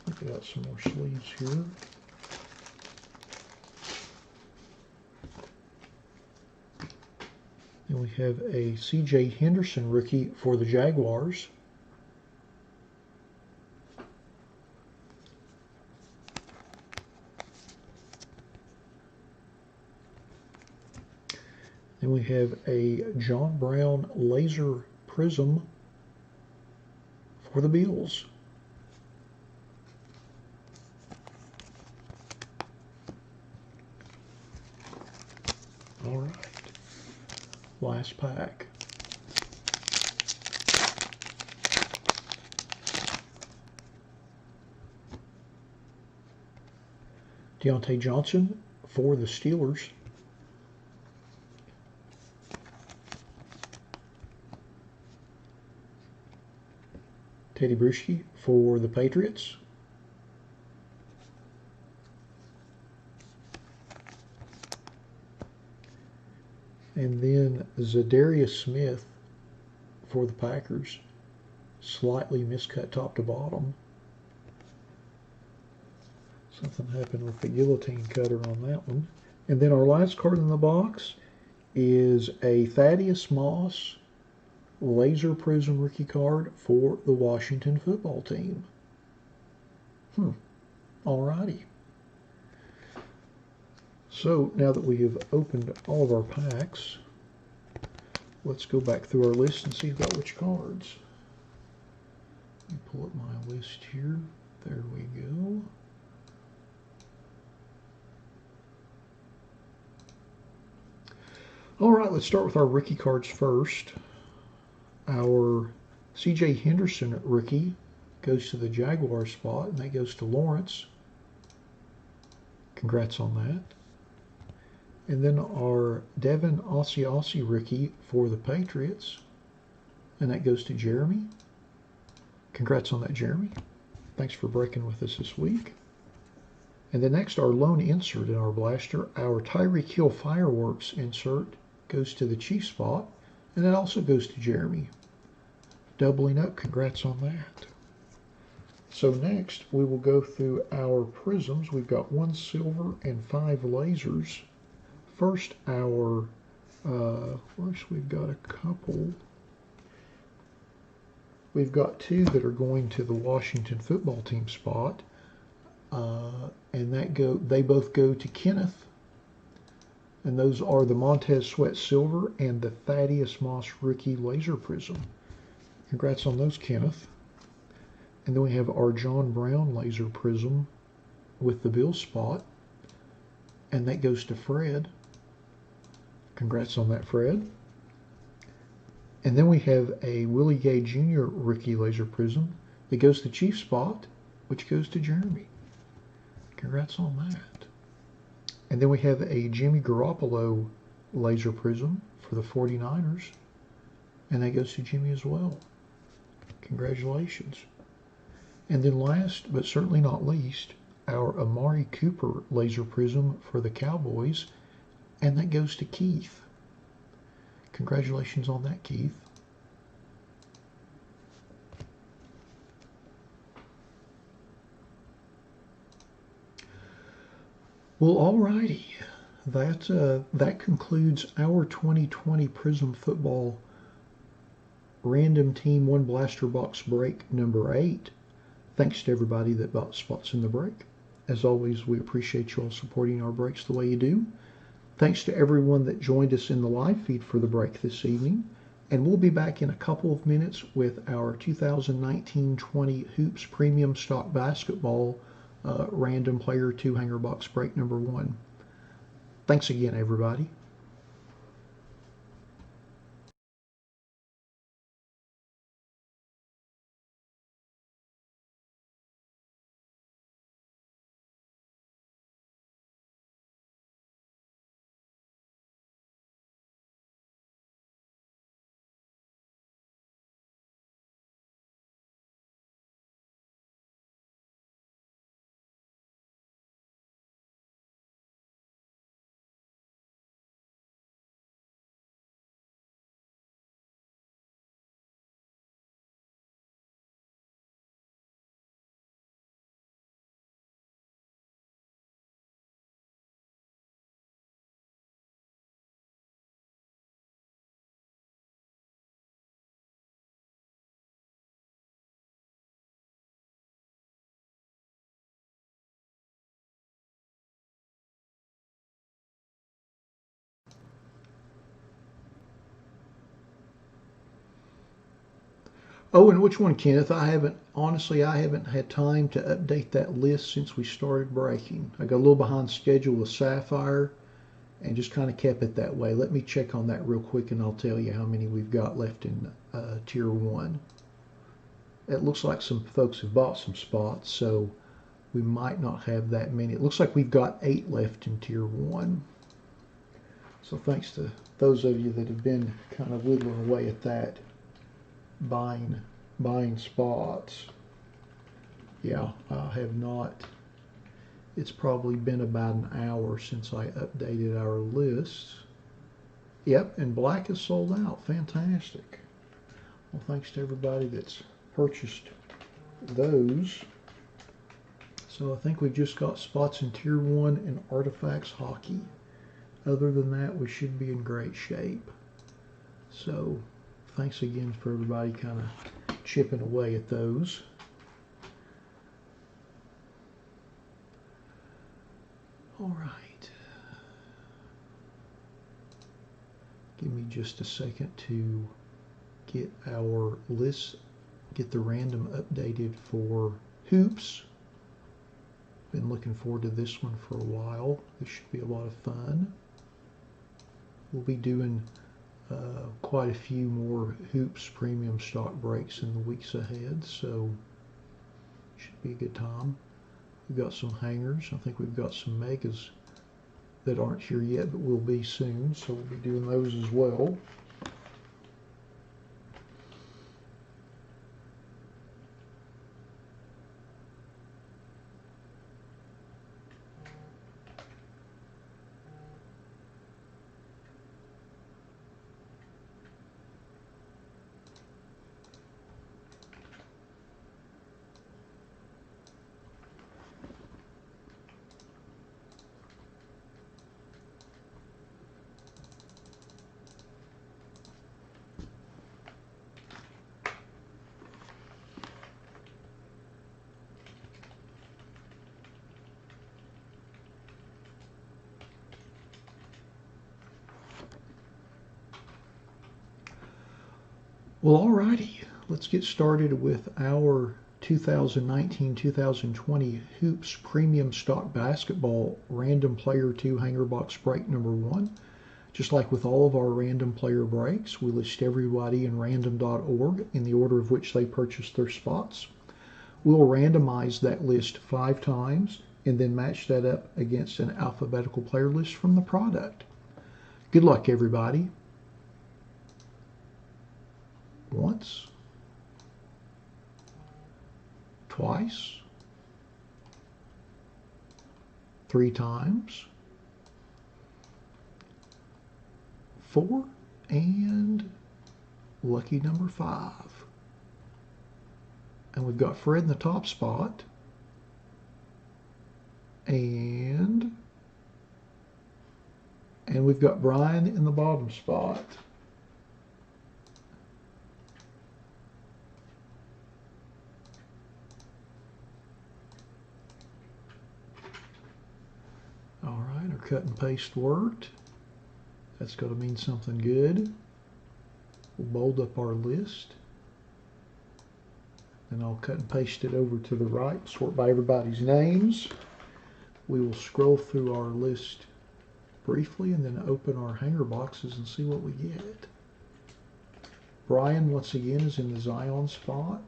We got some more sleeves here. And we have a CJ Henderson rookie for the Jaguars. Then we have a John Brown Laser Prism for the Bills. All right, last pack. Deontay Johnson for the Steelers. Teddy Bruschi for the Patriots. And then Zadarius Smith for the Packers. Slightly miscut top to bottom. Something happened with the guillotine cutter on that one. And then our last card in the box is a Thaddeus Moss Laser Prism rookie card for the Washington football team. Alrighty. So now that we have opened all of our packs, let's go back through our list and see about which cards. Let me pull up my list here. There we go. All right, let's start with our rookie cards first. Our C.J. Henderson rookie goes to the Jaguar spot, and that goes to Lawrence. Congrats on that. And then our Devin Aussie rookie for the Patriots, and that goes to Jeremy. Congrats on that, Jeremy. Thanks for breaking with us this week. And then next, our lone insert in our blaster, our Tyreek Hill Fireworks insert goes to the Chief spot, and it also goes to Jeremy. Doubling up, congrats on that. So next, we will go through our prisms. We've got 1 silver and 5 lasers. First, we've got a couple. We've got 2 that are going to the Washington football team spot, and they both go to Kenneth. And those are the Montez Sweat Silver and the Thaddeus Moss Rookie Laser Prism. Congrats on those, Kenneth. And then we have our John Brown Laser Prism with the Bill spot, and that goes to Fred. Congrats on that, Fred. And then we have a Willie Gay Jr. Rookie Laser Prism that goes to Chief spot, which goes to Jeremy. Congrats on that. And then we have a Jimmy Garoppolo Laser Prism for the 49ers, and that goes to Jimmy as well. Congratulations. And then last, but certainly not least, our Amari Cooper Laser Prism for the Cowboys, and that goes to Keith. Congratulations on that, Keith. Well, alrighty. That concludes our 2020 Prism Football Random Team 1 Blaster Box Break number 8. Thanks to everybody that bought spots in the break. As always, we appreciate you all supporting our breaks the way you do. Thanks to everyone that joined us in the live feed for the break this evening. And we'll be back in a couple of minutes with our 2019-20 Hoops Premium Stock Basketball Random Player 2 Hanger Box Break number 1. Thanks again, everybody. Oh, and which one, Kenneth? Honestly, I haven't had time to update that list since we started breaking. I got a little behind schedule with Sapphire and just kind of kept it that way. Let me check on that real quick and I'll tell you how many we've got left in Tier 1. It looks like some folks have bought some spots, so we might not have that many. It looks like we've got 8 left in Tier 1. So thanks to those of you that have been kind of whittling away at that, buying spots. Yeah, I have not. It's probably been about an hour since I updated our list. Yep, and black is sold out. Fantastic. Well, thanks to everybody that's purchased those. So I think we've just got spots in Tier 1 and Artifacts Hockey. Other than that, we should be in great shape. So thanks again for everybody kind of chipping away at those. All right. Give me just a second to get our list, get the random updated for Hoops. Been looking forward to this one for a while. This should be a lot of fun. We'll be doing quite a few more Hoops premium stock breaks in the weeks ahead, so should be a good time. We've got some hangers. I think we've got some Megas that aren't here yet, but will be soon, so we'll be doing those as well. Well, alrighty, let's get started with our 2019-2020 Hoops Premium Stock Basketball Random Player 2 Hanger Box Break number 1. Just like with all of our random player breaks, we list everybody in random.org in the order of which they purchased their spots. We'll randomize that list 5 times and then match that up against an alphabetical player list from the product. Good luck, everybody. Once, twice, 3 times, 4, and lucky number 5. And we've got Fred in the top spot, and we've got Brian in the bottom spot. All right, our cut and paste worked. That's going to mean something good. We'll bold up our list. Then I'll cut and paste it over to the right, sort by everybody's names. We will scroll through our list briefly and then open our hanger boxes and see what we get. Brian, once again, is in the Zion spot.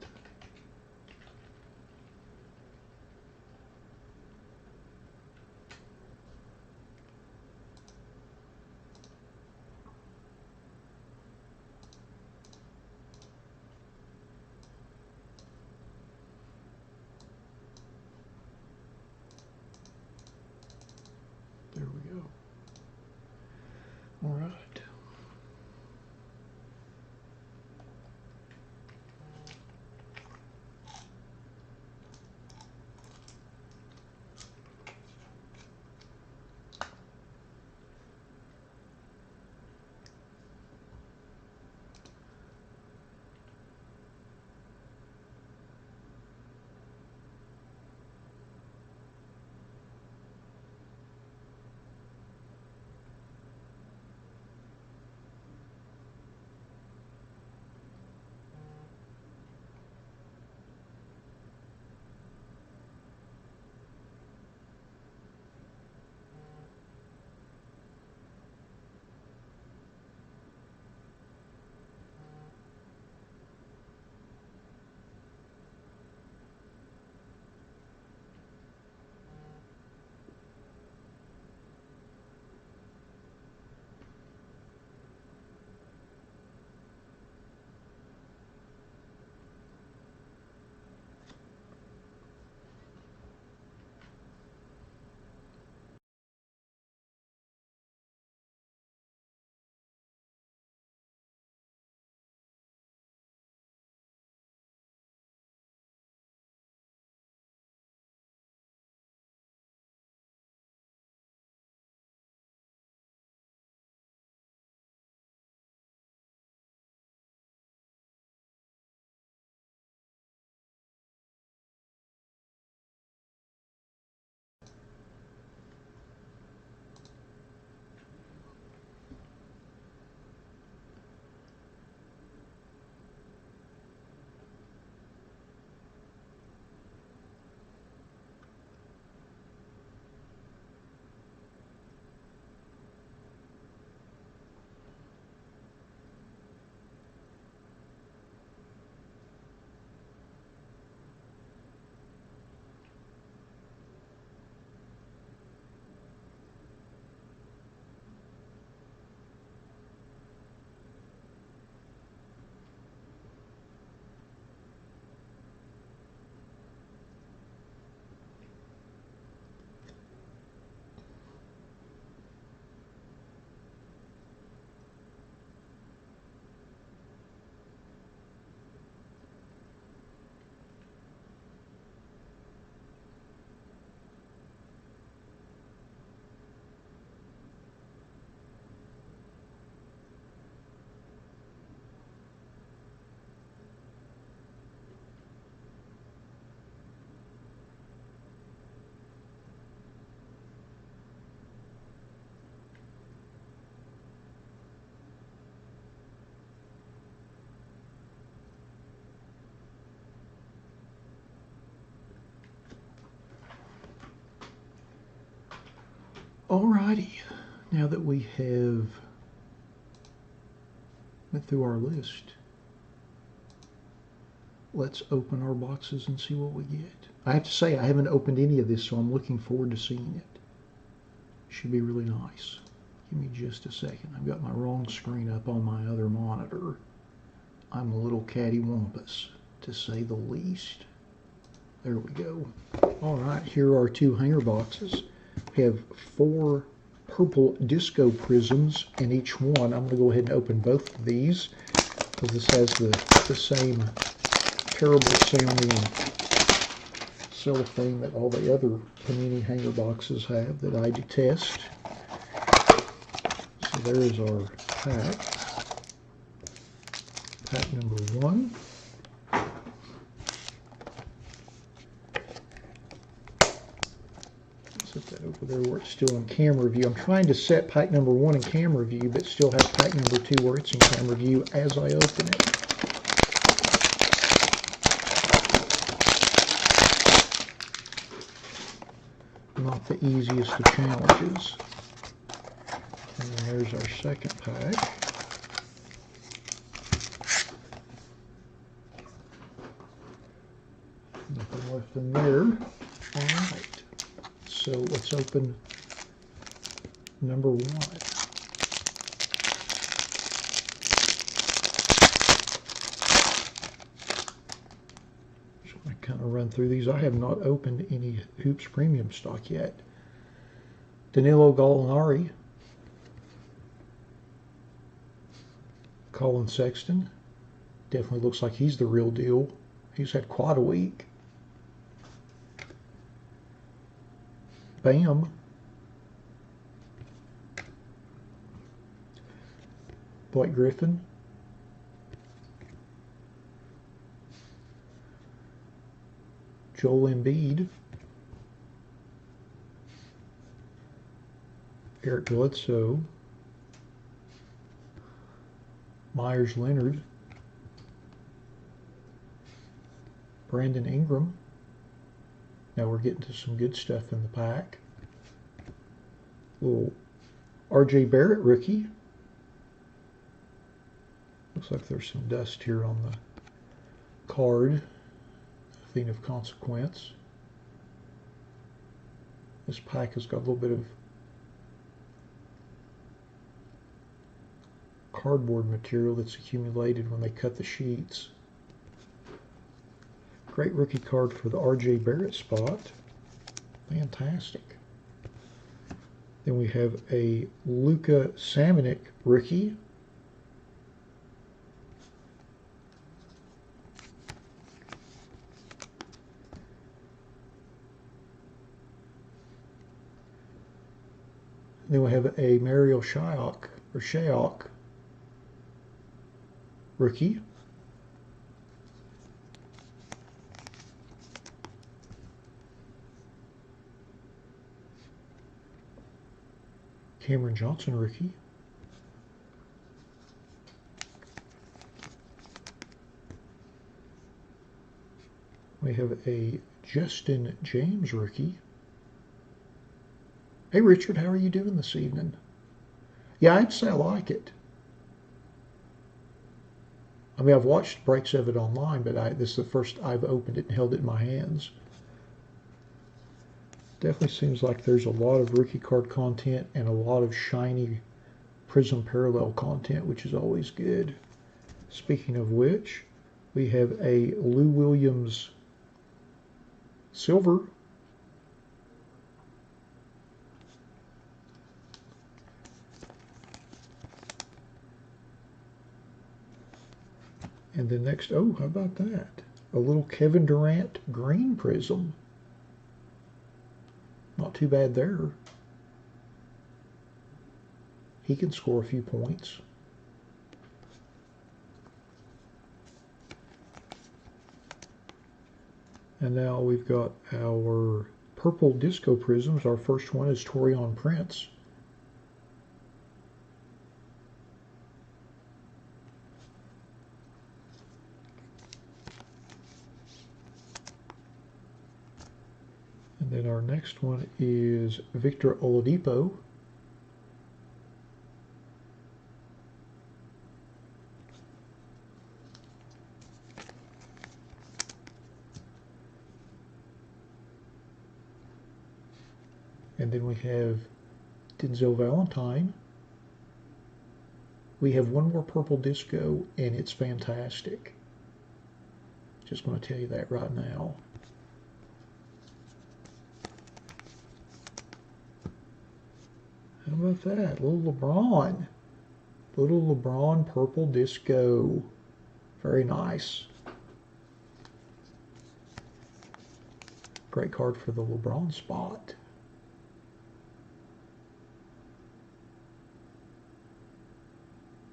There we go. All right. Alrighty, now that we have went through our list, let's open our boxes and see what we get. I have to say, I haven't opened any of this, so I'm looking forward to seeing it. Should be really nice. Give me just a second. I've got my wrong screen up on my other monitor. I'm a little cattywampus, to say the least. There we go. Alright, here are two hanger boxes. We have 4 purple disco prisms in each one. I'm going to go ahead and open both of these because this has the same terrible sounding cellophane that all the other Panini hanger boxes have that I detest. So there is our pack. Pack number 1. Set that over there where it's still in camera view. I'm trying to set pack number 1 in camera view, but still have pack number 2 where it's in camera view as I open it. Not the easiest of challenges. And then there's our second pack. Nothing left in there. All right. So let's open number 1. Just want to kind of run through these. I have not opened any Hoops Premium stock yet. Danilo Gallinari, Colin Sexton. Definitely looks like he's the real deal. He's had quite a week. Bam. Blake Griffin. Joel Embiid. Eric Bledsoe. Myers Leonard. Brandon Ingram. Now we're getting to some good stuff in the pack. Little RJ Barrett rookie. Looks like there's some dust here on the card. A thing of consequence. This pack has got a little bit of cardboard material that's accumulated when they cut the sheets. Great rookie card for the RJ Barrett spot. Fantastic. Then we have a Luka Samanic rookie. Then we have a Mario Shayok rookie. Cameron Johnson rookie. We have a Justin James rookie. Hey Richard, how are you doing this evening? Yeah, I'd say I like it. I mean, I've watched breaks of it online, but this is the first I've opened it and held it in my hands. Definitely seems like there's a lot of rookie card content and a lot of shiny Prism Parallel content, which is always good. Speaking of which, we have a Lou Williams silver. And then next, oh, how about that? A little Kevin Durant green prism. Not too bad there. He can score a few points. And now we've got our purple disco prisms. Our first one is Taurean Prince. And Then our next one is Victor Oladipo. And then we have Denzel Valentine. We have one more purple disco, and it's fantastic. Just going to tell you that right now. How about that? Little LeBron. Little LeBron purple disco. Very nice. Great card for the LeBron spot.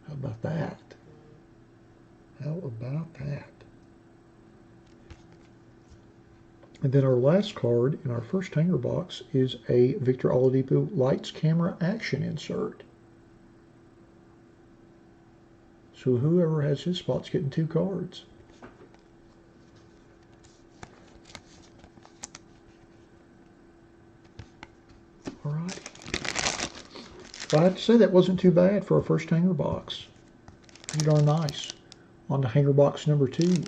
How about that? How about that? And then our last card in our first hanger box is a Victor Oladipo Lights Camera Action insert. So whoever has his spot's getting 2 cards. All right. Well, I have to say that wasn't too bad for a first hanger box. Pretty darn nice. On to hanger box number 2.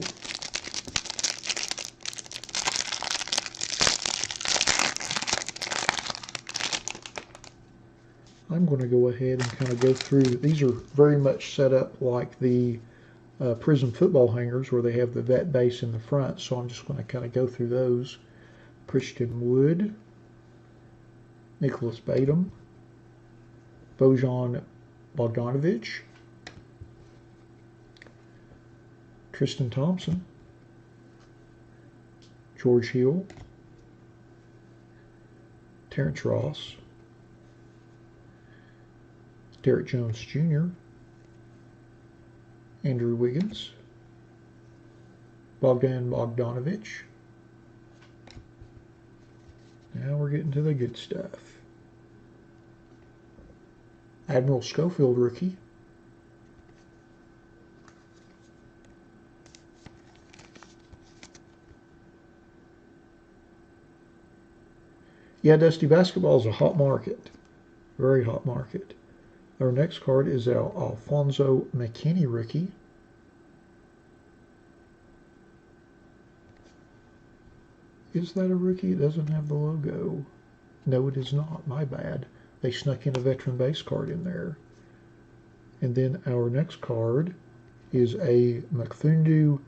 I'm going to go ahead and kind of go through. These are very much set up like the Prism football hangers where they have the vet base in the front. So I'm just going to kind of go through those. Christian Wood, Nicholas Batum, Bojan Bogdanovic, Tristan Thompson, George Hill, Terrence Ross, Derek Jones Jr., Andrew Wiggins, Bogdan Bogdanovic. Now we're getting to the good stuff. Admiral Schofield rookie. Yeah, Dusty, basketball is a hot market. Very hot market. Our next card is our Alfonso McKinney rookie. Is that a rookie? It doesn't have the logo. No, it is not. My bad. They snuck in a veteran base card in there. And then our next card is a Mfiondu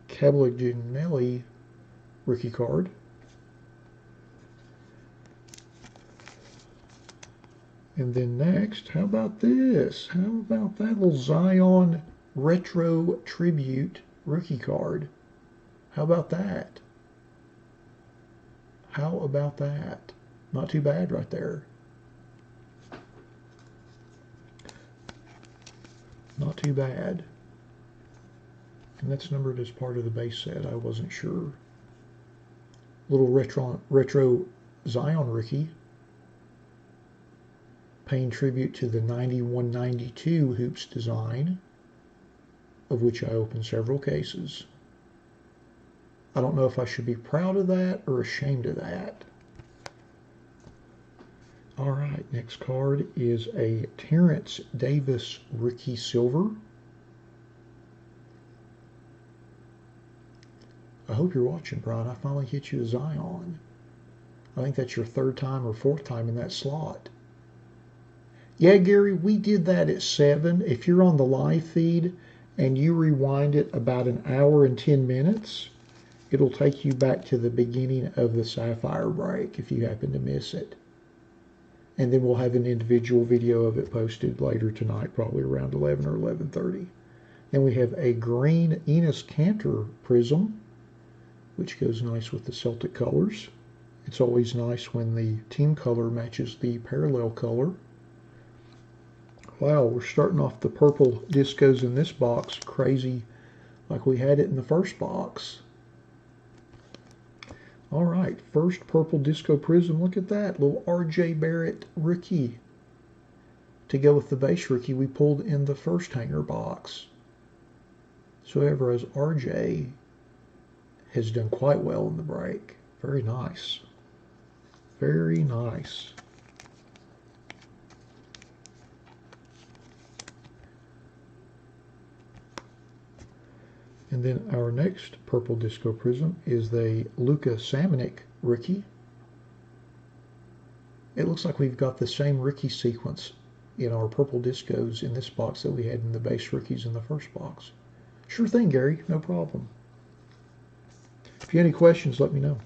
Kabengele rookie card. And then next, how about this? How about that little Zion Retro Tribute rookie card? How about that? How about that? Not too bad right there. Not too bad. And that's numbered as part of the base set. I wasn't sure. Little retro Zion rookie. Paying tribute to the 91-92 Hoops design, of which I opened several cases. I don't know if I should be proud of that or ashamed of that. All right, next card is a Terrence Davis rookie silver. I hope you're watching, Brian. I finally hit you a Zion. I think that's your 3rd time or 4th time in that slot. Yeah, Gary, we did that at 7. If you're on the live feed and you rewind it about an hour and 10 minutes, it'll take you back to the beginning of the Sapphire break if you happen to miss it. And then we'll have an individual video of it posted later tonight, probably around 11 or 11:30. Then we have a green Enes Kanter Prism, which goes nice with the Celtic colors. It's always nice when the team color matches the parallel color. Wow, we're starting off the purple discos in this box crazy like we had it in the first box. All right, first purple disco prism. Look at that, little R.J. Barrett rookie. To go with the base rookie we pulled in the first hanger box. So whoever has R.J. has done quite well in the break. Very nice. Very nice. And then our next purple disco prism is the Luka Samanic rookie. It looks like we've got the same rookie sequence in our purple discos in this box that we had in the base rookies in the first box. Sure thing, Gary, no problem. If you have any questions, let me know.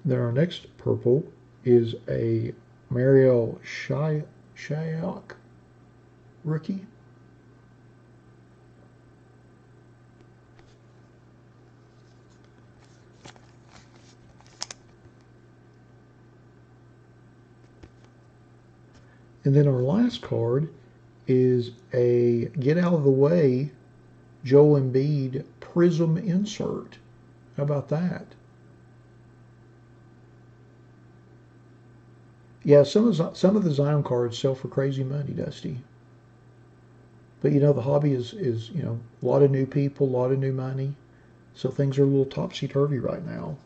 Then our next purple is a Mariano Rivera rookie. And then our last card is a Get Out of the Way Joel Embiid Prism insert. How about that? Yeah, some of the Zion cards sell for crazy money, Dusty. But you know, the hobby is you know, a lot of new people, a lot of new money. So things are a little topsy-turvy right now.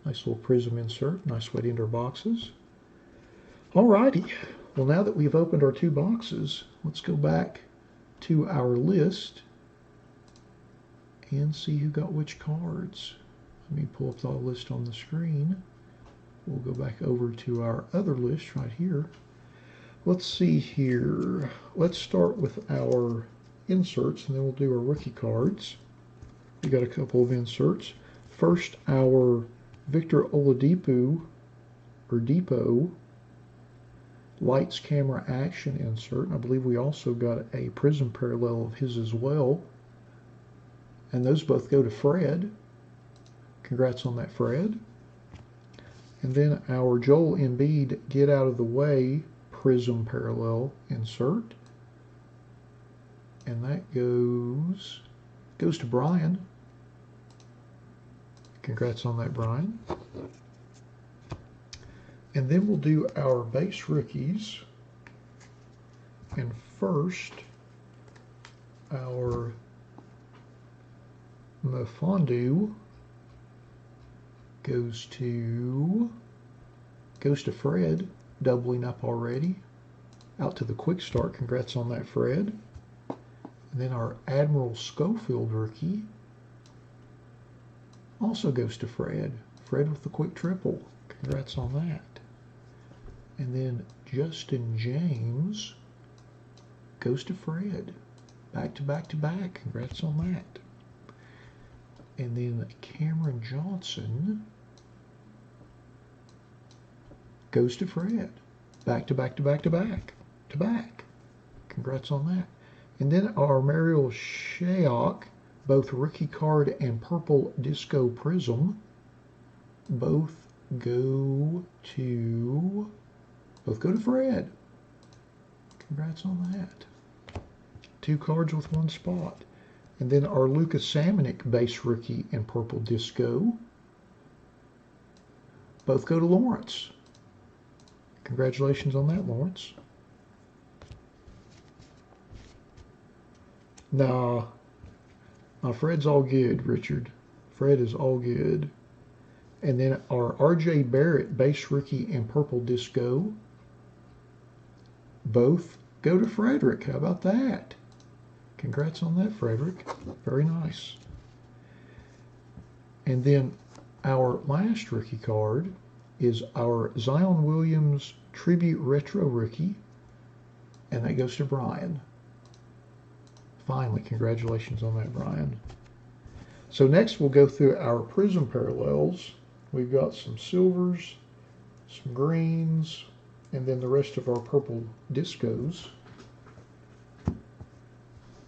Nice little Prism insert. Nice way to enter boxes. Alrighty, well now that we've opened our two boxes, let's go back to our list and see who got which cards. Let me pull up the list on the screen. We'll go back over to our other list right here. Let's see here. Let's start with our inserts and then we'll do our rookie cards. We got a couple of inserts. First, our Victor Oladipo, or Depot, Lights, Camera, Action insert. And I believe we also got a Prism Parallel of his as well. And those both go to Fred. Congrats on that, Fred. And then our Joel Embiid Get Out of the Way Prism Parallel insert. And that goes to Brian. Congrats on that, Brian. And then we'll do our base rookies. And first, our Mfondu goes to Fred, doubling up already. Out to the quick start. Congrats on that, Fred. And then our Admiral Schofield rookie also goes to Fred. Fred with the quick triple. Congrats on that. And then Justin James goes to Fred. Back to back to back. Congrats on that. And then Cameron Johnson goes to Fred. Back to back to back to back to back. Congrats on that. And then our Mariel Shayok, both rookie card and purple disco prism, both go to Fred. Congrats on that. 2 cards with 1 spot. And then our Luka Samanic base rookie and purple disco, both go to Lawrence. Congratulations on that, Lawrence. Nah, Fred's all good, Richard. Fred is all good. And then our RJ Barrett base rookie and purple disco, both go to Frederick. How about that? Congrats on that, Frederick. Very nice. And then our last rookie card is our Zion Williams Tribute Retro rookie, and that goes to Brian. Finally, congratulations on that, Brian. So next we'll go through our Prism Parallels. We've got some silvers, some greens, and then the rest of our purple discos.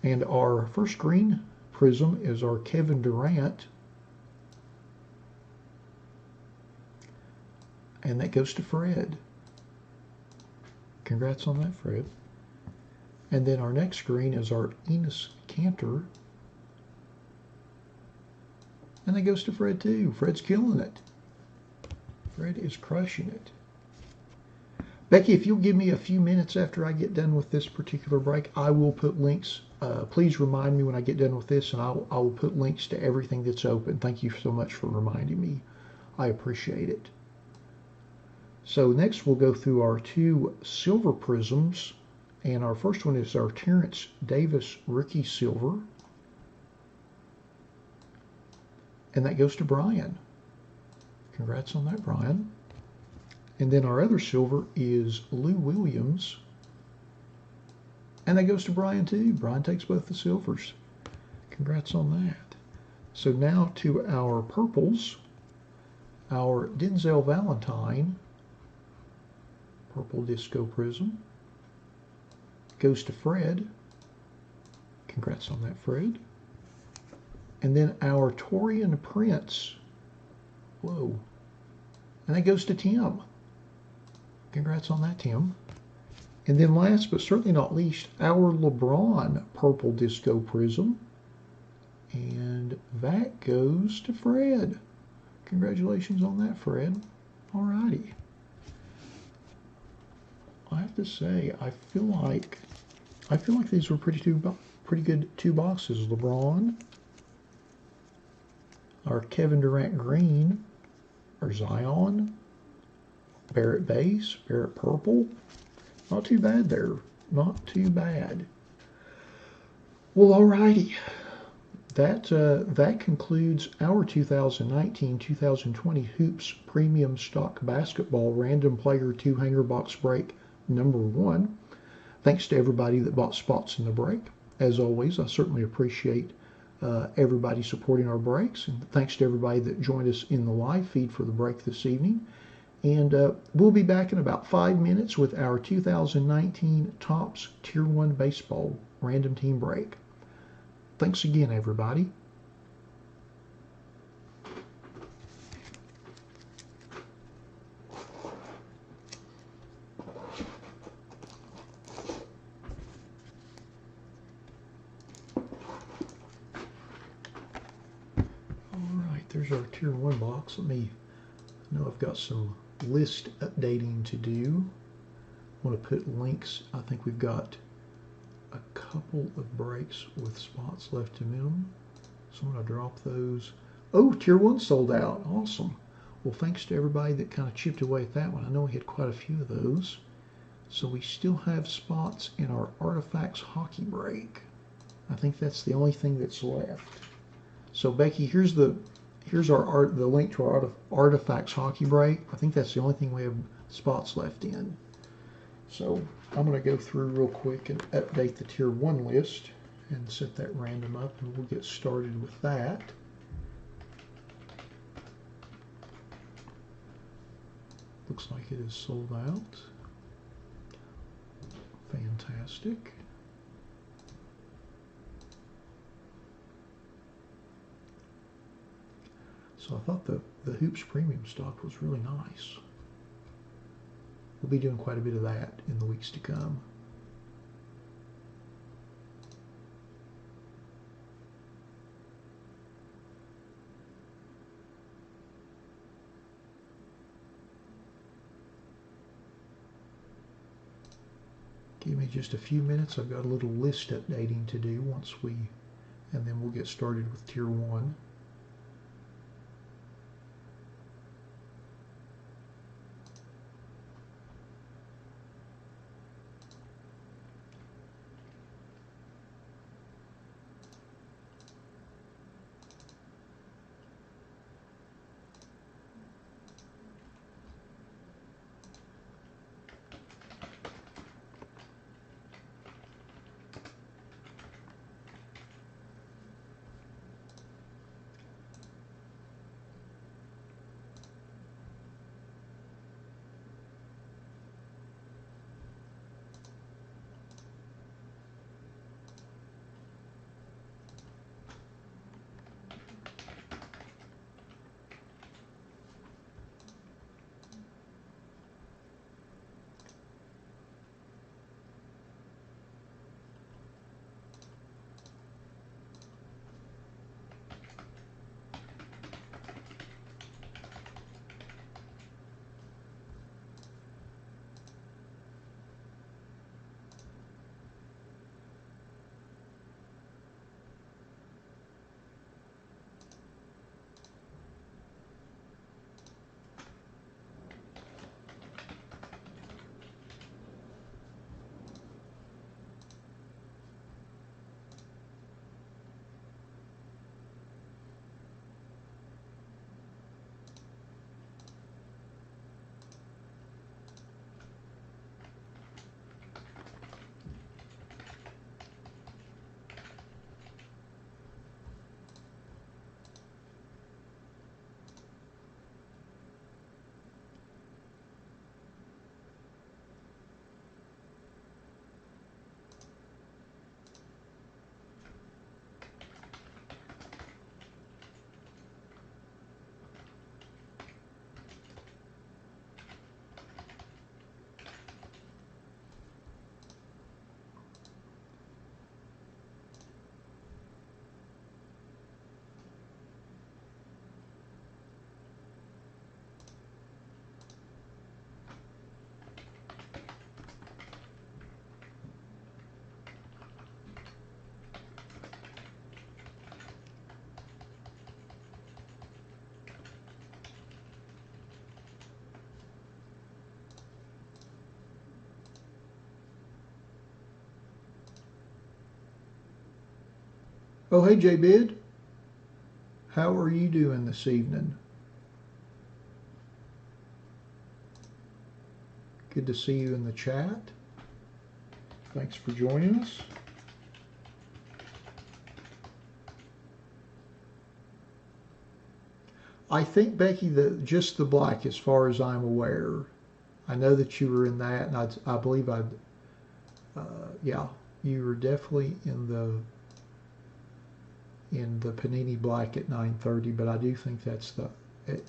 And our first green prism is our Kevin Durant. And that goes to Fred. Congrats on that, Fred. And then our next green is our Enes Kanter. And that goes to Fred too. Fred's killing it. Fred is crushing it. Becky, if you'll give me a few minutes after I get done with this particular break, I will put links please remind me when I get done with this, and I will put links to everything that's open. Thank you so much for reminding me. I appreciate it. So next we'll go through our 2 silver prisms, and our first one is our Terrence Davis Rookie Silver, and that goes to Brian. Congrats on that, Brian. And then our other silver is Lou Williams, and that goes to Brian too. Brian takes both the silvers. Congrats on that. So now to our purples. Our Denzel Valentine Purple Disco Prism goes to Fred. Congrats on that, Fred. And then our Torian Prince. Whoa. And that goes to Tim. Congrats on that, Tim. And then last but certainly not least, our LeBron Purple Disco Prism. And that goes to Fred. Congratulations on that, Fred. All righty. I have to say, I feel like these were pretty good 2 boxes. LeBron, our Kevin Durant green, our Zion, Barrett base, Barrett purple. Not too bad there. Not too bad. Well, alrighty. That concludes our 2019-2020 Hoops Premium Stock Basketball Random Player 2 Hanger Box Break number 1. Thanks to everybody that bought spots in the break. As always, I certainly appreciate everybody supporting our breaks, and thanks to everybody that joined us in the live feed for the break this evening. And we'll be back in about 5 minutes with our 2019 Topps Tier 1 Baseball Random Team Break. Thanks again, everybody. All right, there's our Tier 1 box. I know I've got some list updating to do. I want to put links. I think we've got a couple of breaks with spots left in them, so I'm going to drop those. Oh, Tier 1 sold out. Awesome. Well, thanks to everybody that kind of chipped away at that one. I know we had quite a few of those. So we still have spots in our Artifacts hockey break. I think that's the only thing that's left. So Becky, here's the link to our Artifacts hockey break. I think that's the only thing we have spots left in. So I'm going to go through real quick and update the Tier 1 list and set that random up, and we'll get started with that. Looks like it is sold out. Fantastic. So I thought the Hoops Premium stock was really nice. We'll be doing quite a bit of that in the weeks to come. Give me just a few minutes. I've got a little list updating to do and then we'll get started with Tier 1. Oh, hey, J-Bid. How are you doing this evening? Good to see you in the chat. Thanks for joining us. I think, Becky, that just the black, as far as I'm aware. I know that you were in that, and I believe yeah, you were definitely in the Panini black at 9:30. But I do think that's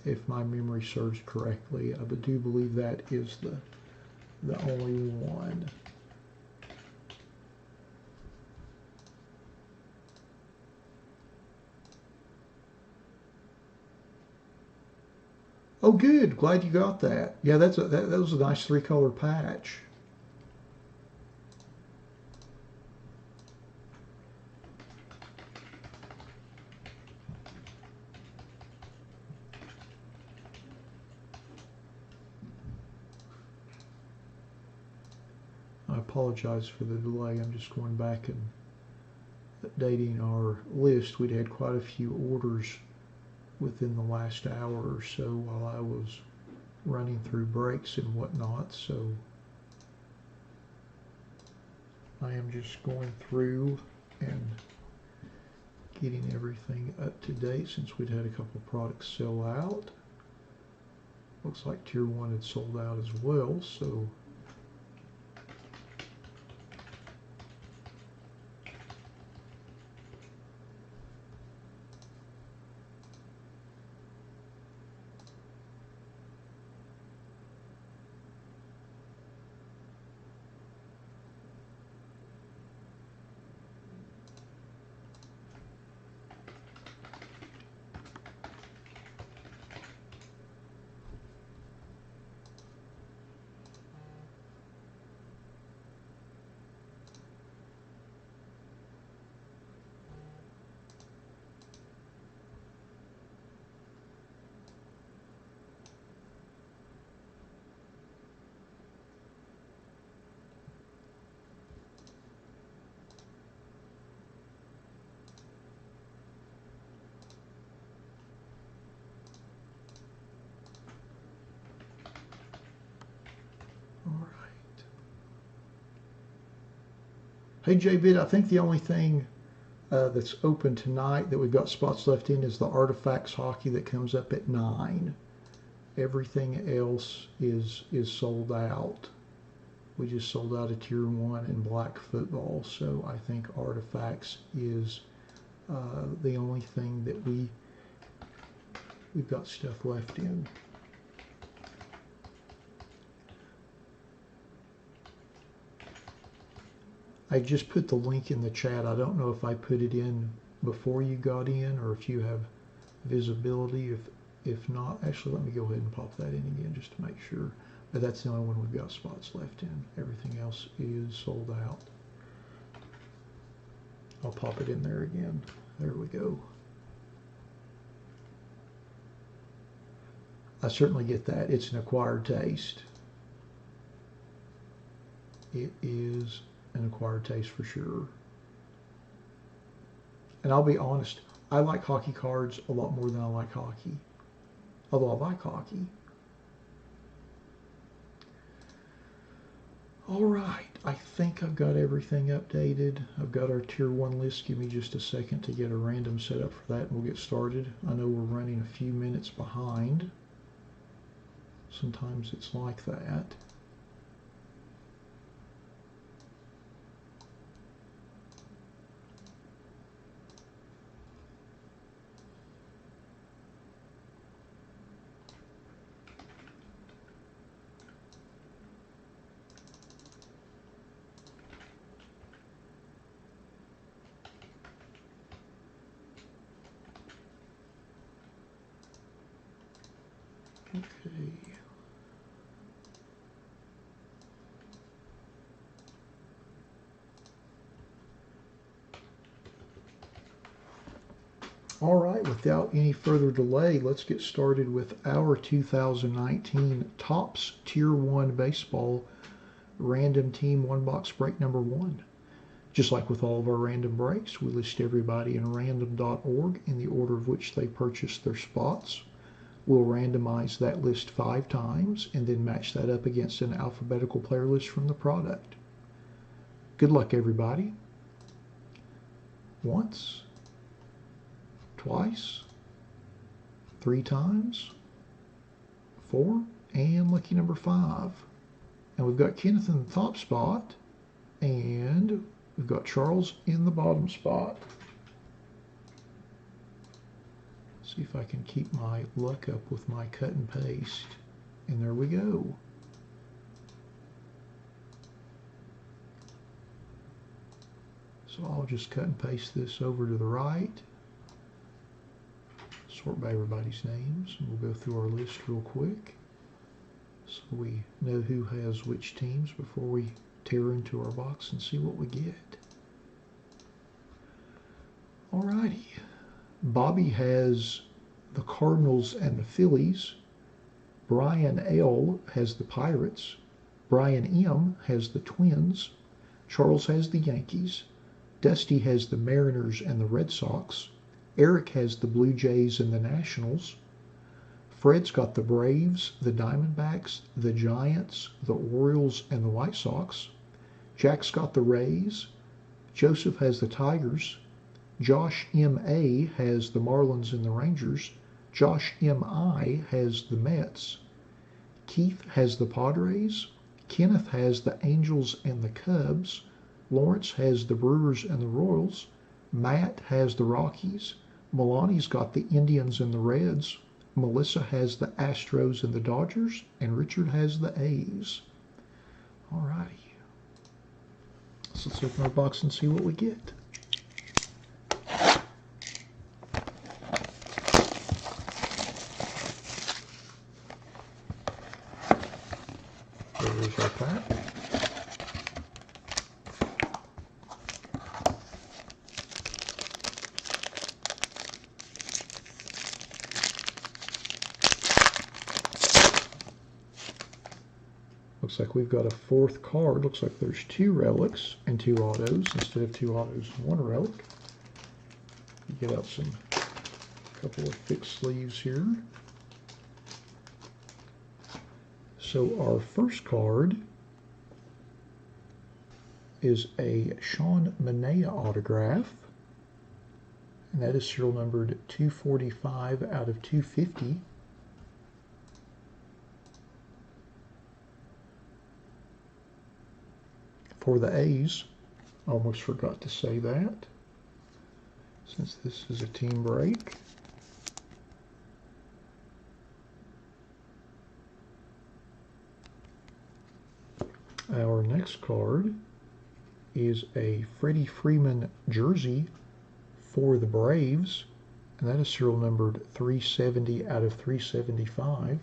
if my memory serves correctly, I do believe that is the only one. Oh, good. Glad you got that. Yeah, that was a nice 3-color patch. I apologize for the delay. I'm just going back and updating our list. We'd had quite a few orders within the last hour or so while I was running through breaks and whatnot, so I am just going through and getting everything up to date since we'd had a couple products sell out. Looks like Tier 1 had sold out as well, so hey, J-Bid, I think the only thing that's open tonight that we've got spots left in is the Artifacts hockey that comes up at 9. Everything else is sold out. We just sold out a Tier 1 in black football, so I think Artifacts is the only thing that we've got stuff left in. I just put the link in the chat. I don't know if I put it in before you got in or if you have visibility. If not, actually, let me go ahead and pop that in again just to make sure. But that's the only one we've got spots left in. Everything else is sold out. I'll pop it in there again. There we go. I certainly get that. It's an acquired taste. It is an acquired taste for sure. And I'll be honest, I like hockey cards a lot more than I like hockey. Although I like hockey. All right, I think I've got everything updated. I've got our Tier 1 list. Give me just a second to get a random setup for that and we'll get started. I know we're running a few minutes behind. Sometimes it's like that. Okay. All right, without any further delay, let's get started with our 2019 Topps Tier 1 Baseball Random Team 1 box break number 1. Just like with all of our random breaks, we list everybody in random.org in the order of which they purchased their spots. We'll randomize that list 5 times and then match that up against an alphabetical player list from the product. Good luck, everybody. Once, twice, 3 times, 4, and lucky number 5. And we've got Kenneth in the top spot, and we've got Charles in the bottom spot. See if I can keep my luck up with my cut and paste. And there we go. So I'll just cut and paste this over to the right. Sort by everybody's names, and we'll go through our list real quick so we know who has which teams before we tear into our box and see what we get. Alrighty. Bobby has the Cardinals and the Phillies. Brian L. has the Pirates. Brian M. has the Twins. Charles has the Yankees. Dusty has the Mariners and the Red Sox. Eric has the Blue Jays and the Nationals. Fred's got the Braves, the Diamondbacks, the Giants, the Orioles, and the White Sox. Jack's got the Rays. Joseph has the Tigers. Josh M.A. has the Marlins and the Rangers. Josh M.I. has the Mets. Keith has the Padres. Kenneth has the Angels and the Cubs. Lawrence has the Brewers and the Royals. Matt has the Rockies. Milani's got the Indians and the Reds. Melissa has the Astros and the Dodgers. And Richard has the A's. Alrighty. So let's open our box and see what we get. There's our pack. Looks like we've got a 4th card. Looks like there's 2 relics and 2 autos instead of 2 autos and 1 relic. Get out some couple of thick sleeves here. So our first card is a Sean Minnea autograph, and that is serial numbered 245 out of 250. For the A's. Almost forgot to say that, since this is a team break. Our next card is a Freddie Freeman jersey for the Braves, and that is serial numbered 370 out of 375.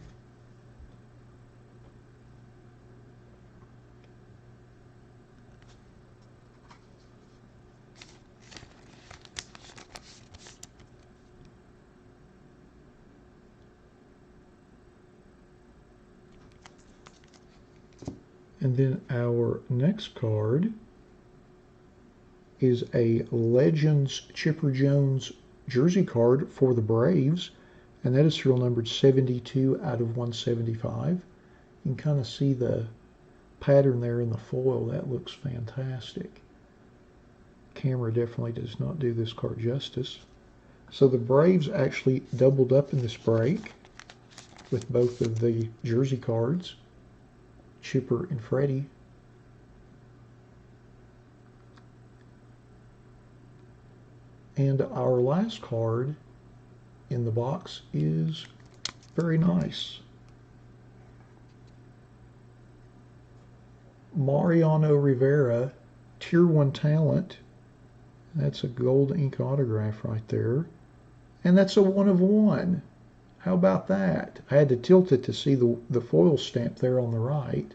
And then our next card is a Legends Chipper Jones jersey card for the Braves, and that is serial numbered 72 out of 175. You can kind of see the pattern there in the foil. That looks fantastic. Camera definitely does not do this card justice. So the Braves actually doubled up in this break with both of the jersey cards, Chipper and Freddie. And our last card in the box is very nice. Mariano Rivera, Tier 1 talent. That's a gold ink autograph right there. And that's a 1 of 1. How about that? I had to tilt it to see the foil stamp there on the right.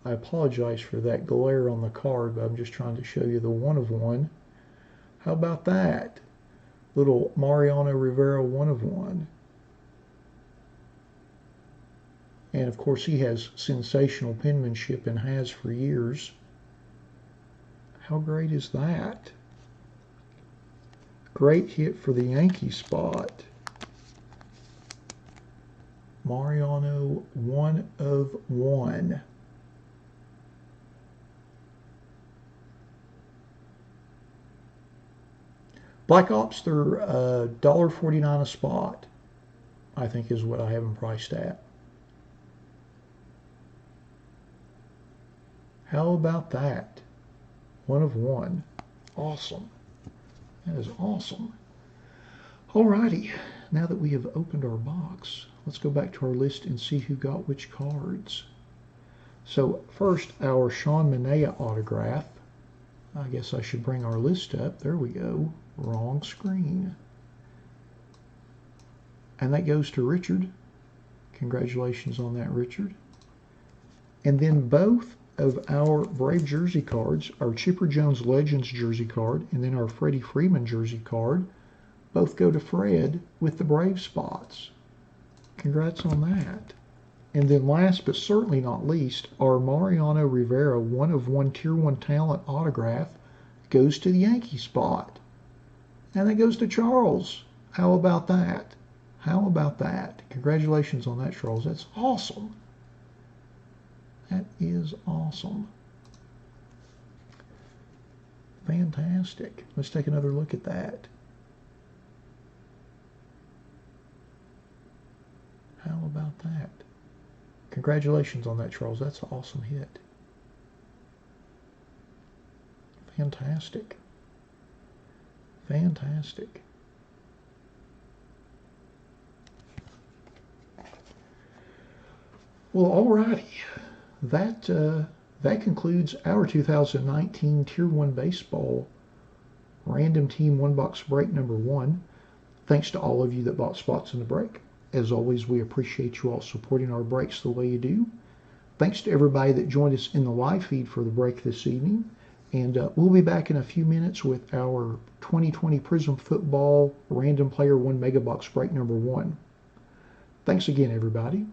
I apologize for that glare on the card, but I'm just trying to show you the 1 of 1. How about that? Little Mariano Rivera 1 of 1. And of course he has sensational penmanship and has for years. How great is that? Great hit for the Yankee spot. Mariano, 1/1. Black Ops, they're $1.49 a spot, I think is what I have them priced at. How about that? 1/1. Awesome. That is awesome. Alrighty, now that we have opened our box, let's go back to our list and see who got which cards. So first, our Sean Minnea autograph. I guess I should bring our list up. There we go. Wrong screen. And that goes to Richard. Congratulations on that, Richard. And then both of our Brave jersey cards, our Chipper Jones Legends jersey card, and then our Freddie Freeman jersey card, both go to Fred with the Brave spots. Congrats on that. And then last but certainly not least, our Mariano Rivera 1/1 Tier 1 Talent autograph goes to the Yankee spot. And that goes to Charles. How about that? How about that? Congratulations on that, Charles. That's awesome. That is awesome. Fantastic. Let's take another look at that. How about that? Congratulations on that, Charles. That's an awesome hit. Fantastic. Fantastic. Well, alrighty. That concludes our 2019 Tier 1 Baseball Random Team 1-Box Break number 1. Thanks to all of you that bought spots in the break. As always, we appreciate you all supporting our breaks the way you do. Thanks to everybody that joined us in the live feed for the break this evening. And we'll be back in a few minutes with our 2020 Prism Football Random Player 1 Megabox Break number 1. Thanks again, everybody.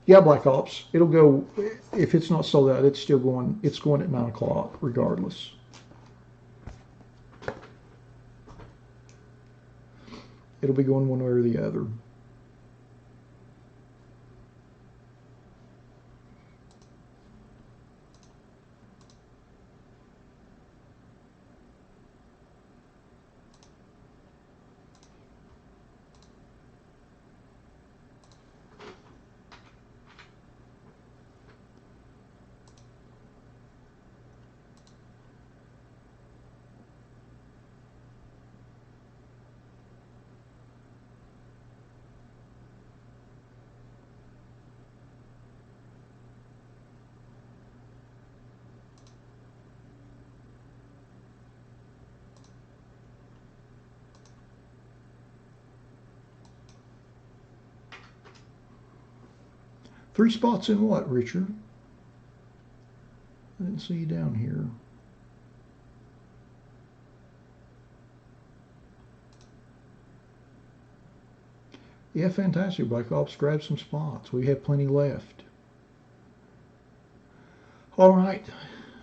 Yeah, Black Ops. It'll go, if it's not sold out, it's still going, it's going at 9 o'clock regardless. It'll be going one way or the other. Three spots in what, Richard? I didn't see you down here. Yeah, fantastic, Black Ops. Grab some spots. We have plenty left. All right.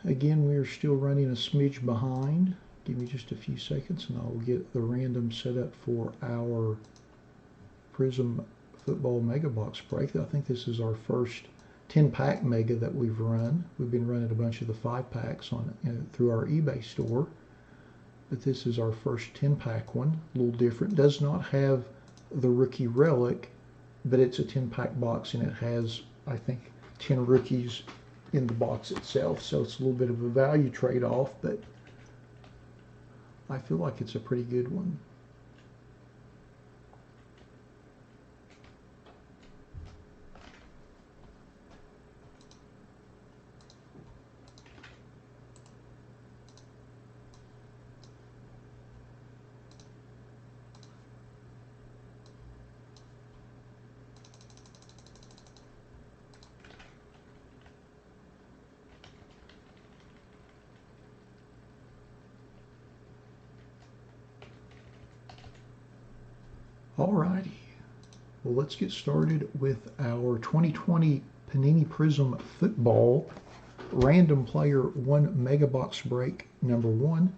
Again, we are still running a smidge behind. Give me just a few seconds and I'll get the random set up for our Prism Football Mega Box break. I think this is our first 10-pack Mega that we've run. We've been running a bunch of the 5-packs on through our eBay store, but this is our first 10-pack one. A little different. Does not have the rookie relic, but it's a 10-pack box and it has, I think, 10 rookies in the box itself. So it's a little bit of a value trade-off, but I feel like it's a pretty good one. Alrighty, well, let's get started with our 2020 Panini Prism Football Random Player 1 Megabox break number 1.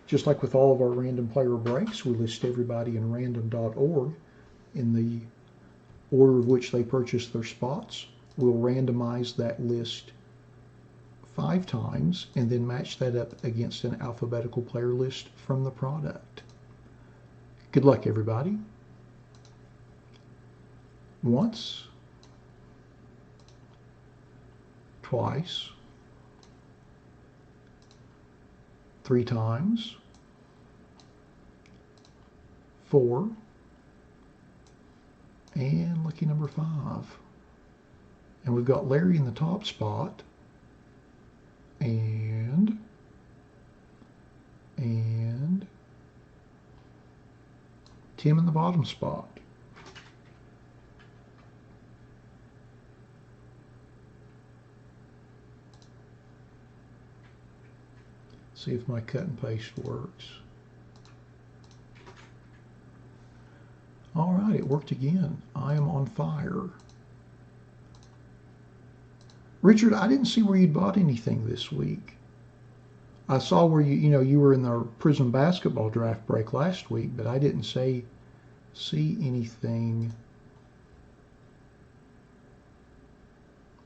Just like with all of our random player breaks, we list everybody in random.org in the order of which they purchased their spots. We'll randomize that list 5 times and then match that up against an alphabetical player list from the product. Good luck, everybody. Once, twice, 3 times, 4, and lucky number 5. And we've got Larry in the top spot, and Tim in the bottom spot. See if my cut and paste works. All right, it worked again. I am on fire. Richard, I didn't see where you'd bought anything this week. I saw where you were in the Prism basketball draft break last week, but I didn't see anything.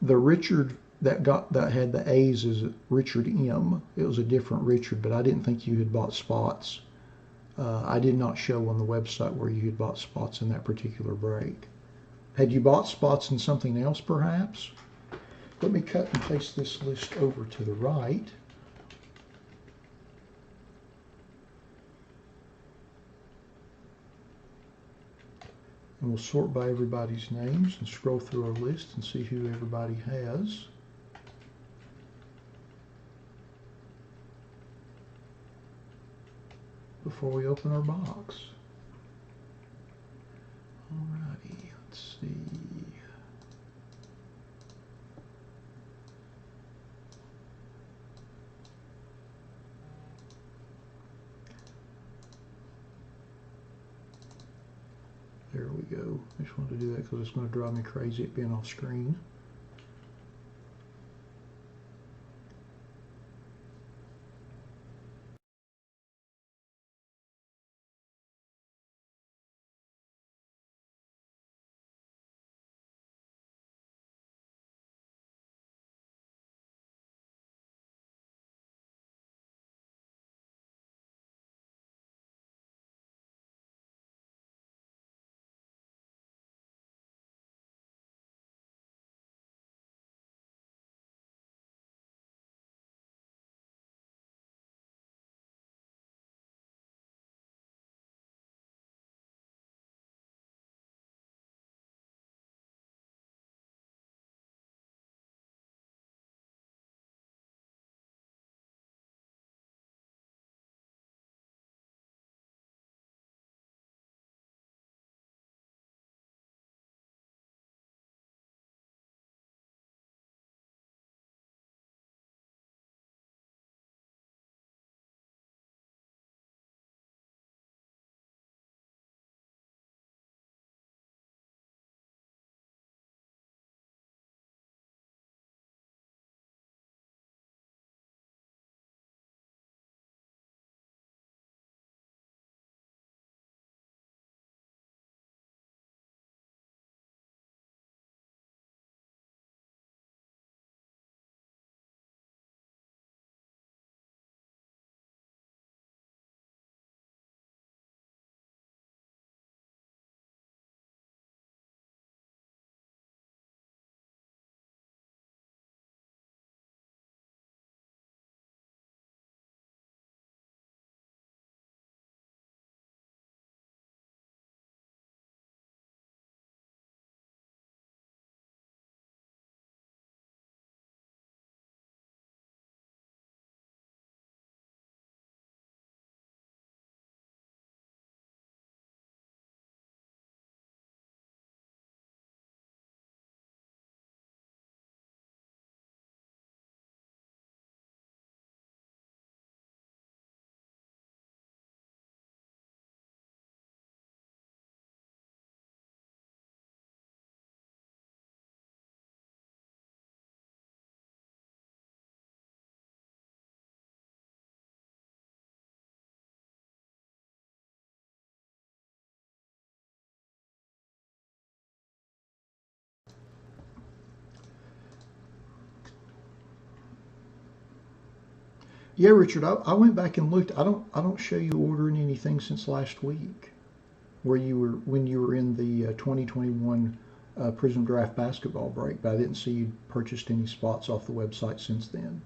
The Richard that had the A's is Richard M. It was a different Richard, but I didn't think you had bought spots. I did not show on the website where you had bought spots in that particular break. Had you bought spots in something else, perhaps? Let me cut and paste this list over to the right. And we'll sort by everybody's names and scroll through our list and see who everybody has. Before we open our box. Alrighty, let's see. There we go. I just wanted to do that because it's going to drive me crazy it being off screen. Yeah, Richard, I went back and looked. I don't show you ordering anything since last week, where you were when you were in the 2021 Prism Draft basketball break, but I didn't see you purchased any spots off the website since then.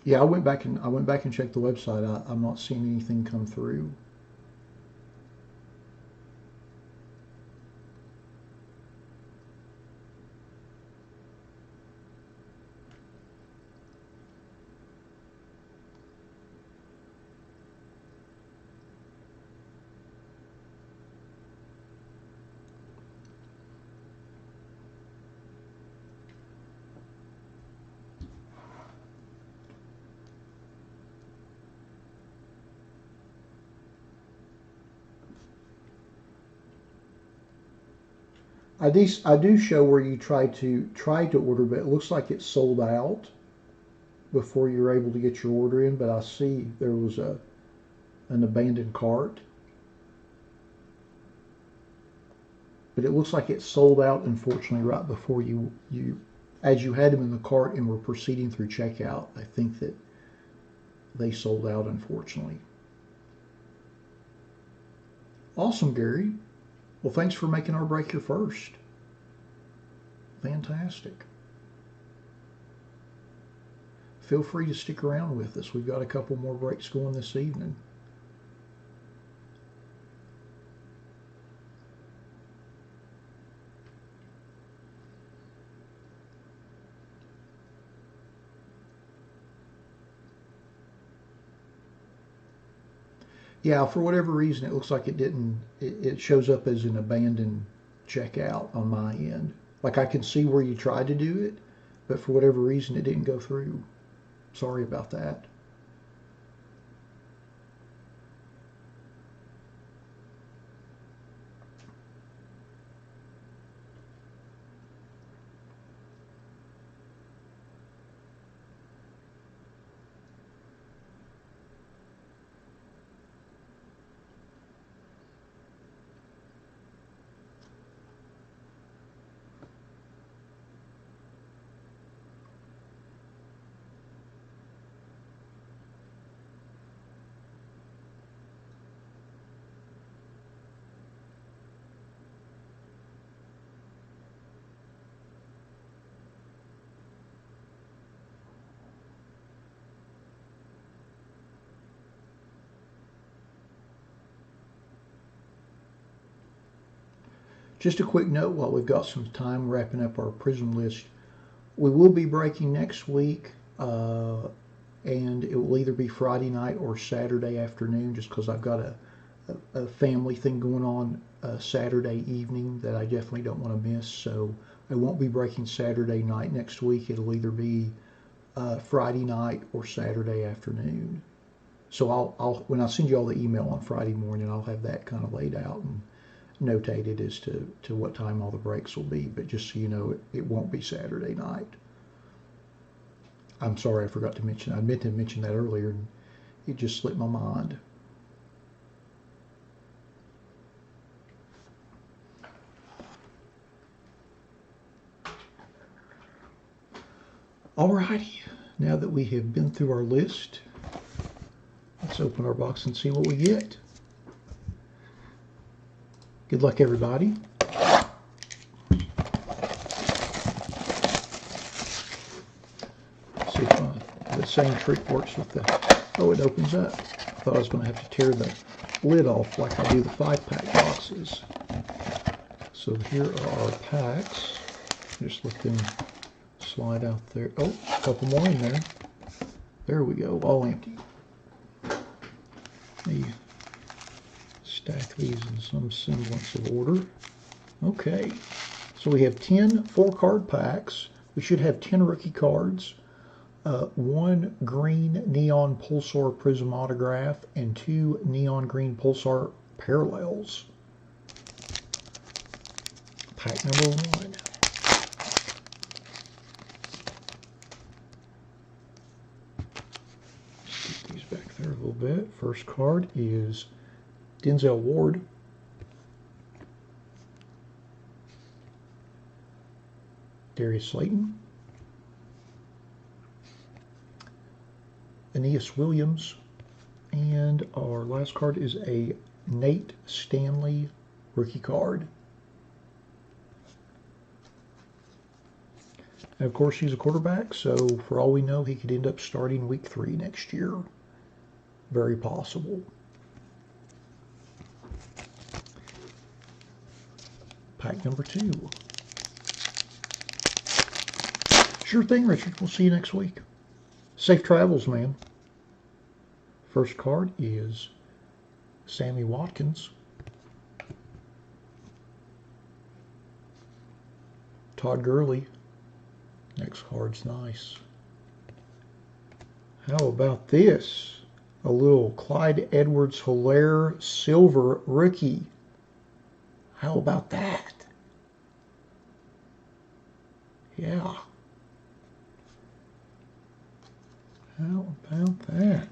Yeah, I went back and checked the website. I'm not seeing anything come through. I do show where you try to order, but it looks like it's sold out before you're able to get your order in. But I see there was an abandoned cart, but it looks like it's sold out. Unfortunately, right before you as you had them in the cart and were proceeding through checkout, I think that they sold out. Unfortunately. Awesome, Gary. Well, thanks for making our break your first. Fantastic. Feel free to stick around with us. We've got a couple more breaks going this evening. Yeah, for whatever reason, it looks like it didn't. It shows up as an abandoned checkout on my end. Like I can see where you tried to do it, but for whatever reason, it didn't go through. Sorry about that. Just a quick note while we've got some time wrapping up our Prism list. We will be breaking next week, and it will either be Friday night or Saturday afternoon, just because I've got a family thing going on Saturday evening that I definitely don't want to miss. So I won't be breaking Saturday night next week. It'll either be Friday night or Saturday afternoon. So I'll when I send you all the email on Friday morning, I'll have that kind of laid out and notated as to what time all the breaks will be. But just so you know, it won't be Saturday night. I'm sorry, I forgot to mention. I meant to mention that earlier, and it just slipped my mind. Alrighty, now that we have been through our list, let's open our box and see what we get. Good luck, everybody. See if the same trick works with the... Oh, it opens up. I thought I was going to have to tear the lid off like I do the 5-pack boxes. So here are our packs. Just let them slide out there. Oh, a couple more in there. There we go, all empty. Let me stack these in some semblance of order. Okay, so we have 10 4-card packs. We should have 10 rookie cards, 1 green neon pulsar prism autograph, and 2 neon green pulsar parallels. Pack number 1. Get these back there a little bit. First card is Denzel Ward. Darius Slayton. Aeneas Williams. And our last card is a Nate Stanley rookie card. And of course, he's a quarterback, so for all we know, he could end up starting week 3 next year. Very possible. Pack number 2. Sure thing, Richard. We'll see you next week. Safe travels, man. First card is Sammy Watkins. Todd Gurley. Next card's nice. How about this? A little Clyde Edwards-Helaire silver rookie. How about that? Yeah. How about that?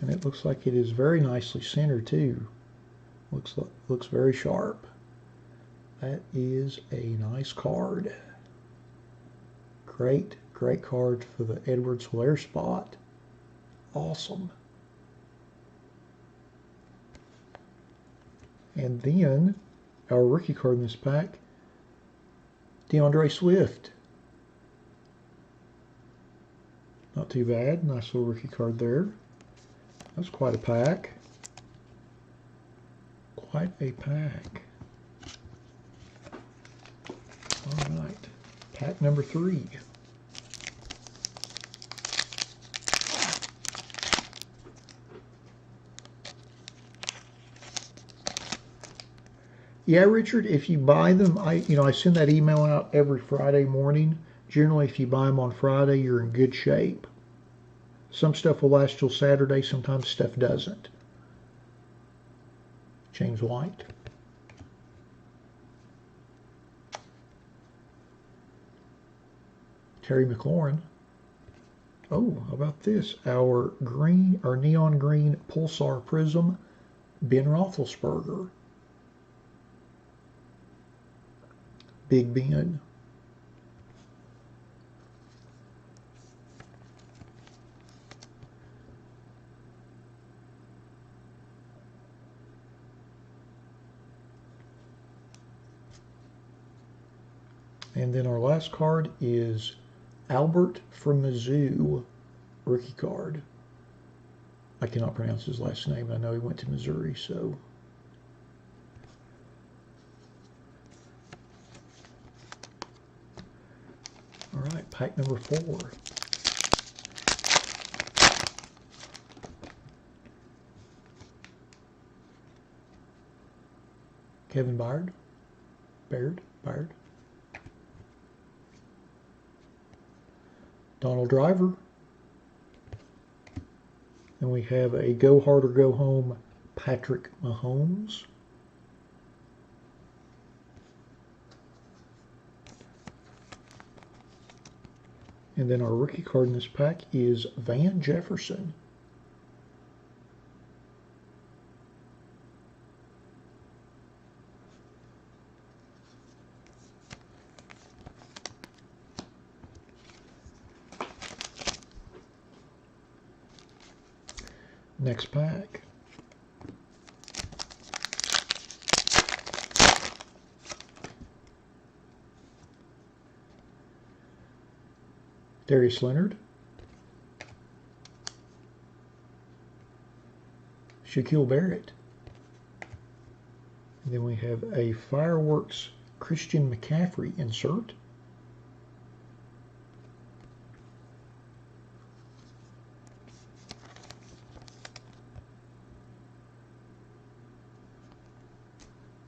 And it looks like it is very nicely centered too. Looks very sharp. That is a nice card. Great card for the Edwards-Helaire spot. Awesome. And then our rookie card in this pack, DeAndre Swift. Not too bad. Nice little rookie card there. That's quite a pack. Quite a pack. All right. Pack number 3. Yeah, Richard, if you buy them, I send that email out every Friday morning. Generally, if you buy them on Friday, you're in good shape. Some stuff will last till Saturday, sometimes stuff doesn't. James White. Terry McLaurin. Oh, how about this? Our neon green Pulsar Prism, Ben Roethlisberger. Big Ben. And then our last card is Albert from Mizzou, rookie card. I cannot pronounce his last name. I know he went to Missouri, so. All right, pack number 4. Kevin Byard. Byard. Donald Driver. And we have a Go Hard or Go Home Patrick Mahomes. And then our rookie card in this pack is Van Jefferson. Next pack. Darius Leonard. Shaquille Barrett. And then we have a Fireworks Christian McCaffrey insert.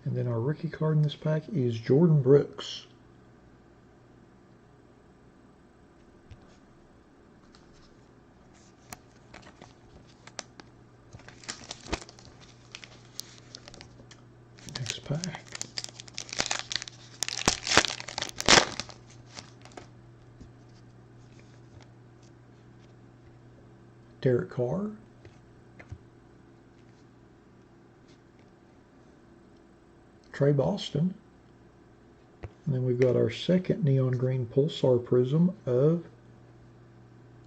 And then our rookie card in this pack is Jordan Brooks. Next pack. Derek Carr. Trey Boston. And then we've got our second neon green pulsar prism of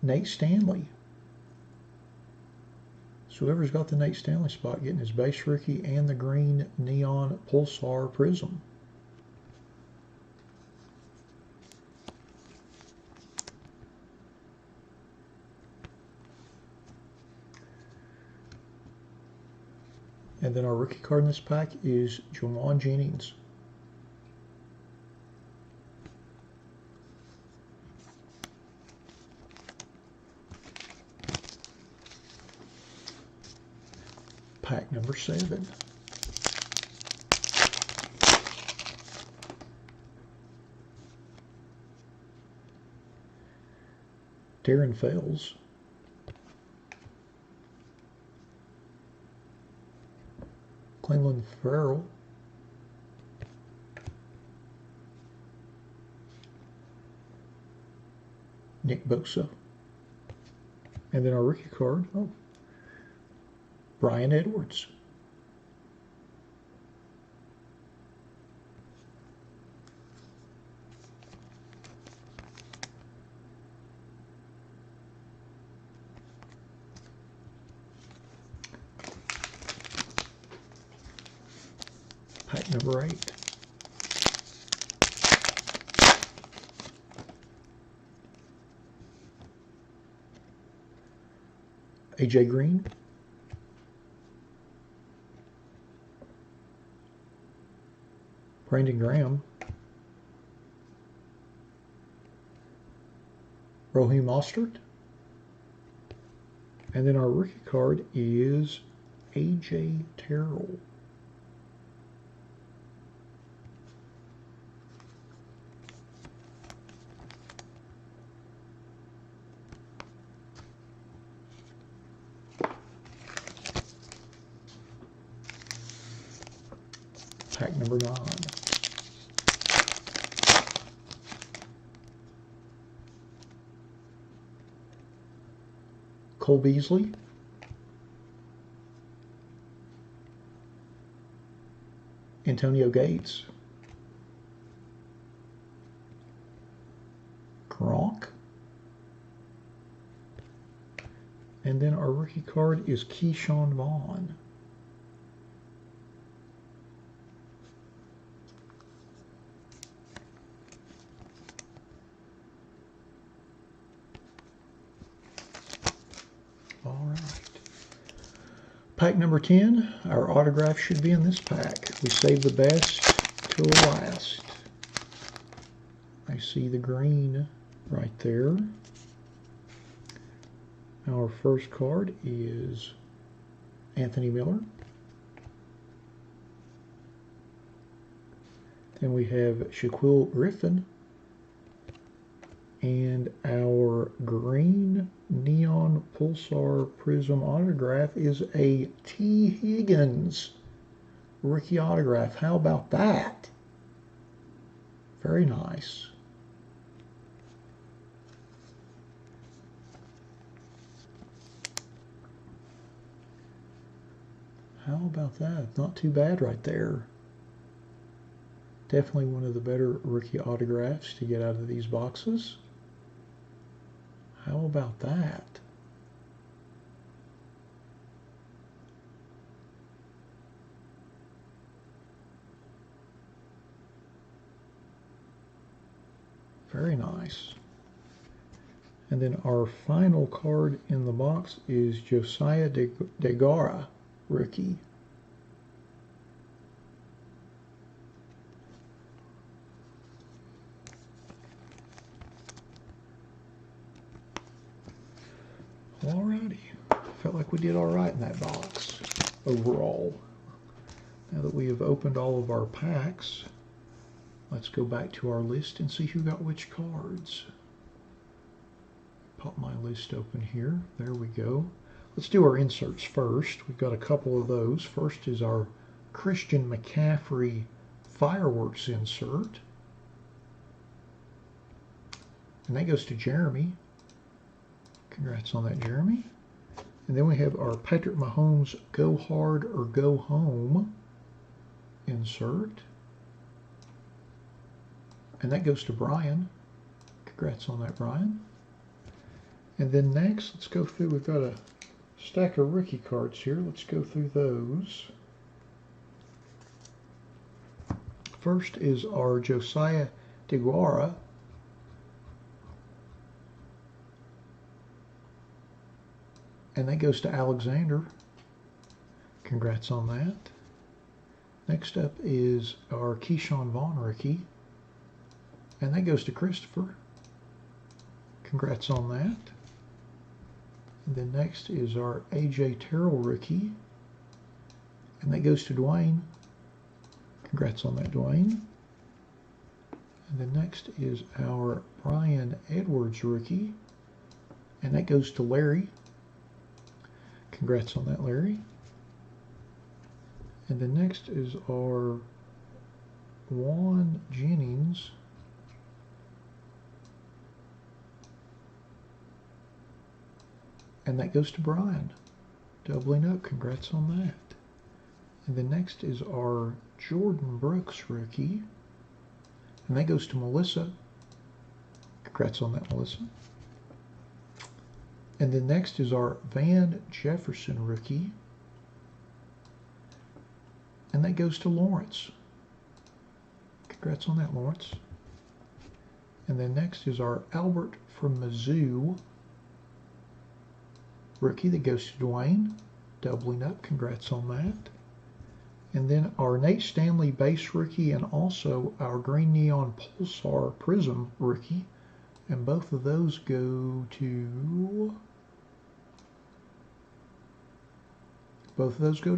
Nate Stanley. So whoever's got the Nate Stanley spot getting his base rookie and the green neon pulsar prism. And then our rookie card in this pack is Juwan Jennings. Pack number 7. Darren Fells. Cleveland Farrell. Nick Bosa. And then our rookie card, Brian Edwards. Pack number 8. AJ Green. Brandon Graham. Raheem Mostert. And then our rookie card is AJ Terrell. Pack number 9. Cole Beasley. Antonio Gates. Gronk. And then our rookie card is Keyshawn Vaughn. All right. Pack number 10. Our autograph should be in this pack. We saved the best till last. I see the green right there. Our first card is Anthony Miller. Then we have Shaquille Griffin. And our green neon pulsar prism autograph is a T. Higgins rookie autograph. How about that? Very nice. How about that? Not too bad right there. Definitely one of the better rookie autographs to get out of these boxes. How about that? Very nice. And then our final card in the box is Josiah DeGara, rookie. Alrighty, felt like we did all right in that box overall. Now that we have opened all of our packs, let's go back to our list and see who got which cards. Pop my list open here. There we go. Let's do our inserts first. We've got a couple of those. First is our Christian McCaffrey fireworks insert. And that goes to Jeremy. Congrats on that, Jeremy. And then we have our Patrick Mahomes Go Hard or Go Home insert. And that goes to Brian. Congrats on that, Brian. And then next, let's go through. We've got a stack of rookie cards here. Let's go through those. First is our Josiah DeGuara. And that goes to Alexander. Congrats on that. Next up is our Keyshawn Vaughn rookie. And that goes to Christopher. Congrats on that. And then next is our AJ Terrell rookie. And that goes to Dwayne. Congrats on that, Dwayne. And then next is our Brian Edwards rookie. And that goes to Larry. Congrats on that, Larry. And then next is our Juan Jennings. And that goes to Brian. Doubling up. Congrats on that. And then next is our Jordan Brooks rookie. And that goes to Melissa. Congrats on that, Melissa. And then next is our Van Jefferson rookie. And that goes to Lawrence. Congrats on that, Lawrence. And then next is our Albert from Mizzou rookie that goes to Dwayne. Doubling up. Congrats on that. And then our Nate Stanley base rookie and also our Green Neon Pulsar Prism rookie. And both of those go to...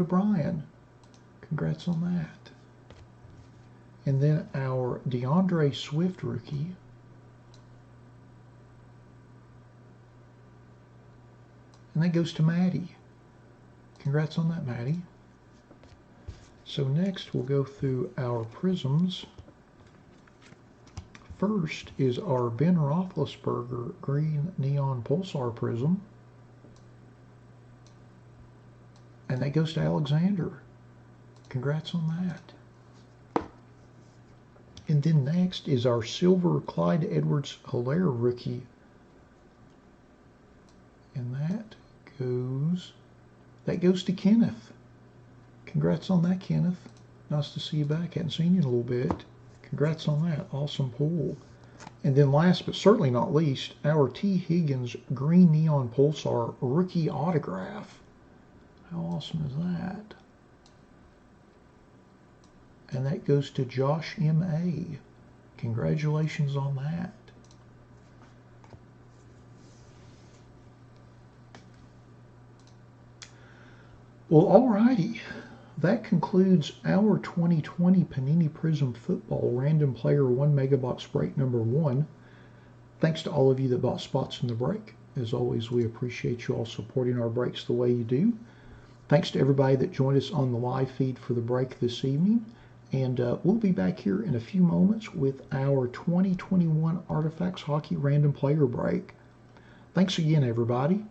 Brian. Congrats on that. And then our DeAndre Swift rookie. And that goes to Maddie. Congrats on that, Maddie. So next we'll go through our prisms. First is our Ben Roethlisberger Green Neon Pulsar Prism. And that goes to Alexander. Congrats on that. And then next is our Silver Clyde Edwards-Helaire rookie. And that goes to Kenneth. Congrats on that, Kenneth. Nice to see you back. Hadn't seen you in a little bit. Congrats on that. Awesome pull. And then last but certainly not least, our T. Higgins Green Neon Pulsar rookie autograph. How awesome is that? And that goes to Josh M.A. Congratulations on that. Well, alrighty. That concludes our 2020 Panini Prism Football Random Player 1 Megabox break number 1. Thanks to all of you that bought spots in the break. As always, we appreciate you all supporting our breaks the way you do. Thanks to everybody that joined us on the live feed for the break this evening. And we'll be back here in a few moments with our 2021 Artifacts Hockey Random Player break. Thanks again, everybody.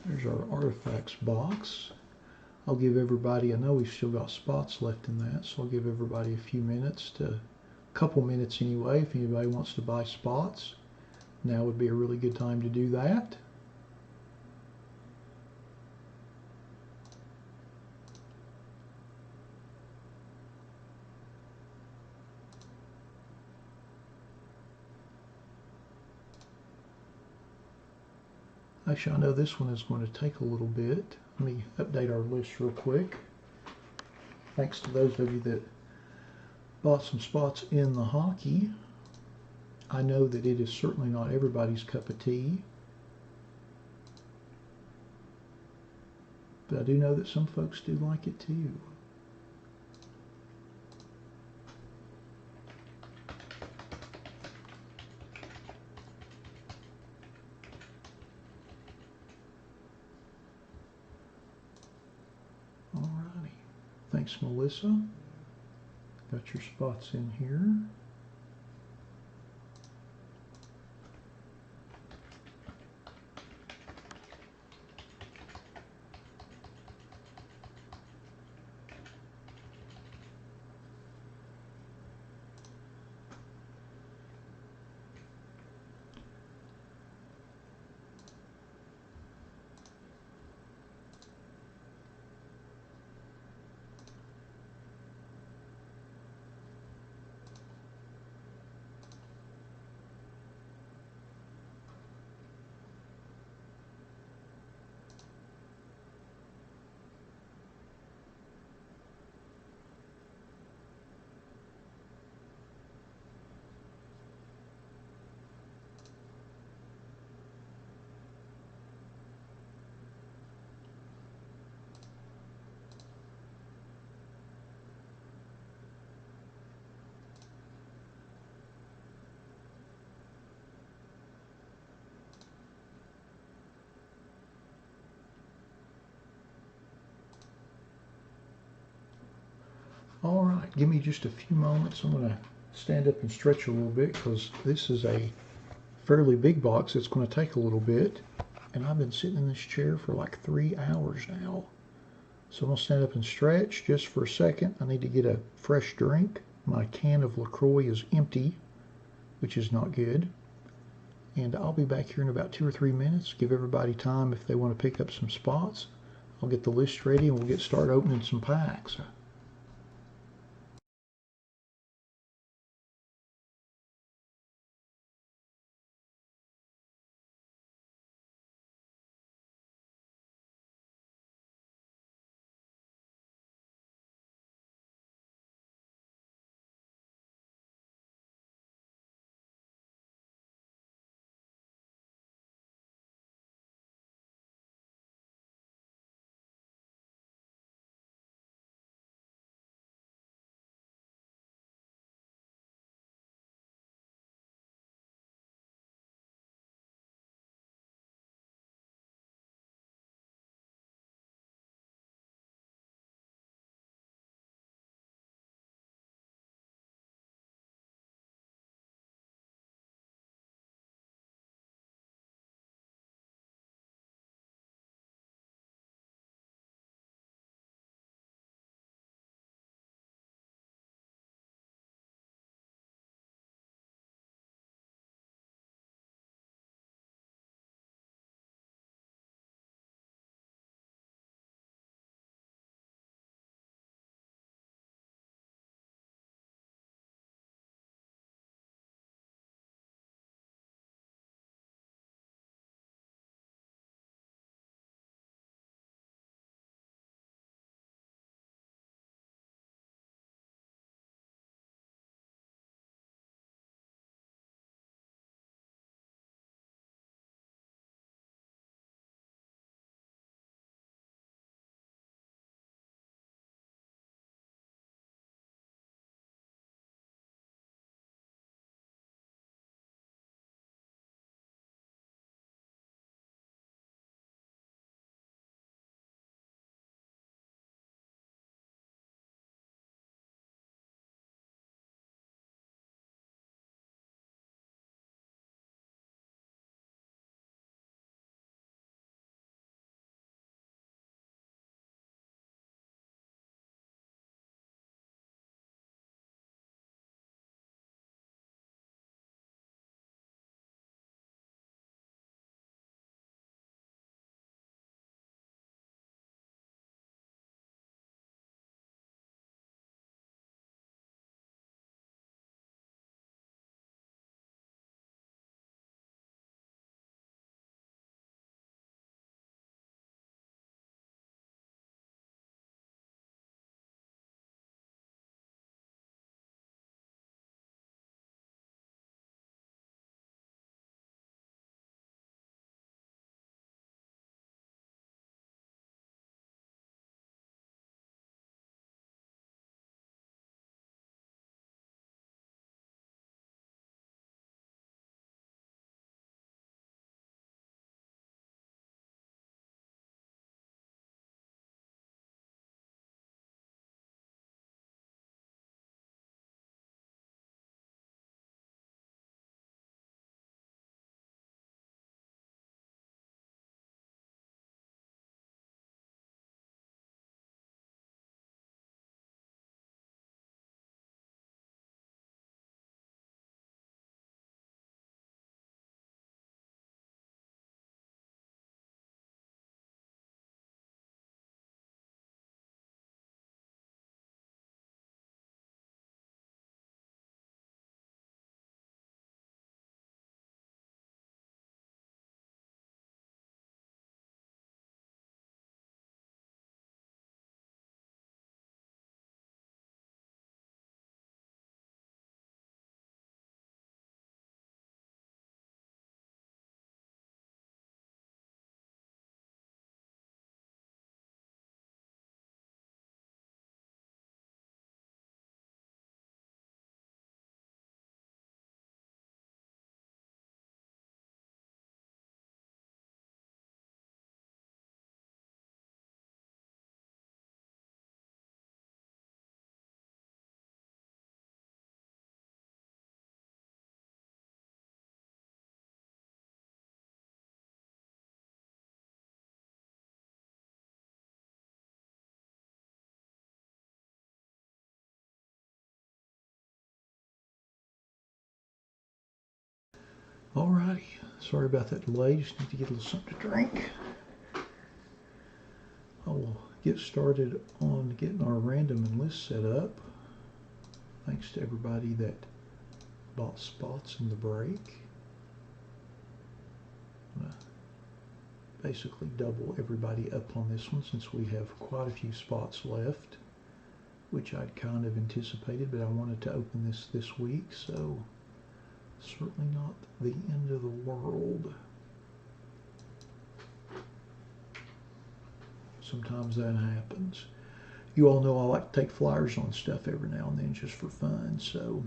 There's our Artifacts box. I'll give everybody, I know we've still got spots left in that, so I'll give everybody a few minutes, a couple minutes anyway, if anybody wants to buy spots. Now would be a really good time to do that. Actually, I know this one is going to take a little bit. Let me update our list real quick. Thanks to those of you that bought some spots in the hockey. I know that it is certainly not everybody's cup of tea. But I do know that some folks do like it too. Thanks, Melissa. Got your spots in here. All right, give me just a few moments. I'm going to stand up and stretch a little bit because this is a fairly big box. It's going to take a little bit. And I've been sitting in this chair for like 3 hours now. So I'm going to stand up and stretch just for a second. I need to get a fresh drink. My can of LaCroix is empty, which is not good. And I'll be back here in about 2 or 3 minutes. Give everybody time if they want to pick up some spots. I'll get the list ready and we'll get started opening some packs. Alrighty, sorry about that delay, just need to get a little something to drink. I will get started on getting our random and list set up. Thanks to everybody that bought spots in the break. I'm gonna basically double everybody up on this one since we have quite a few spots left, which I'd kind of anticipated, but I wanted to open this week, so certainly not the end of the world. Sometimes that happens. You all know I like to take flyers on stuff every now and then just for fun, so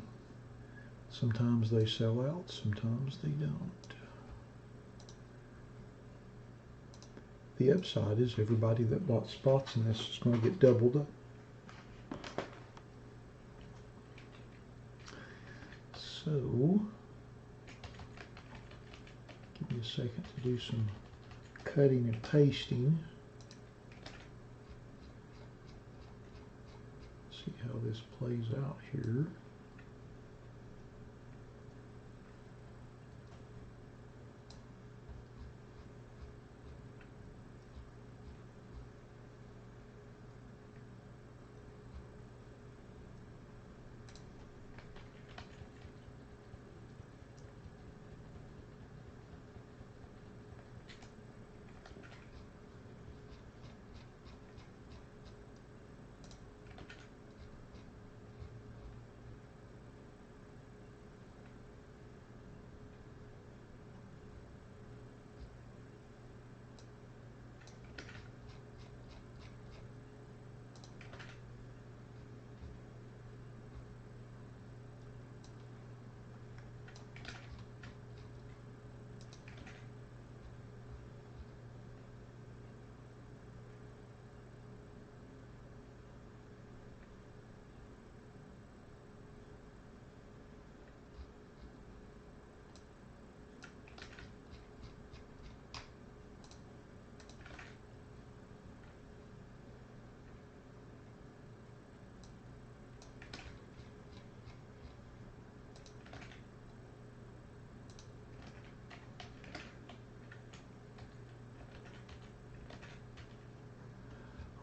sometimes they sell out, sometimes they don't. The upside is everybody that bought spots in this is going to get doubled up. So, give me a second to do some cutting and pasting. See how this plays out here.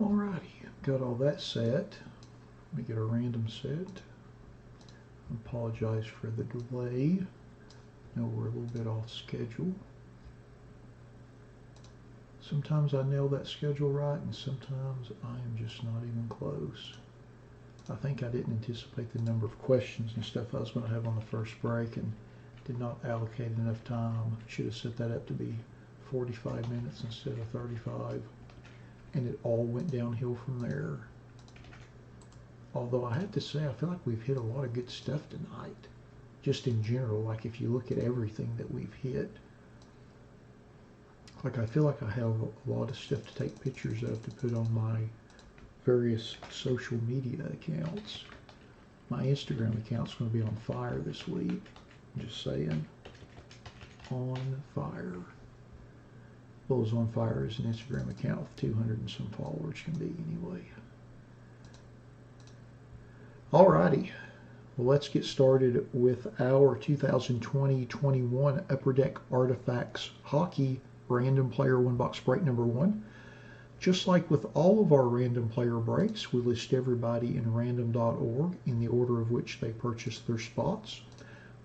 Alrighty, got all that set. Let me get a random set. Apologize for the delay. Know we're a little bit off schedule. Sometimes I nail that schedule right, and sometimes I am just not even close. I think I didn't anticipate the number of questions and stuff I was going to have on the first break and did not allocate enough time. Should have set that up to be 45 minutes instead of 35. And it all went downhill from there. Although I have to say, I feel like we've hit a lot of good stuff tonight. Just in general, like if you look at everything that we've hit. Like I feel like I have a lot of stuff to take pictures of to put on my various social media accounts. My Instagram account's going to be on fire this week. I'm just saying. On fire. Well, as on fire as an Instagram account with 200 and some followers can be anyway. Alrighty, well, let's get started with our 2020-21 Upper Deck Artifacts Hockey Random Player One Box Break number 1. Just like with all of our random player breaks, we list everybody in random.org in the order of which they purchased their spots.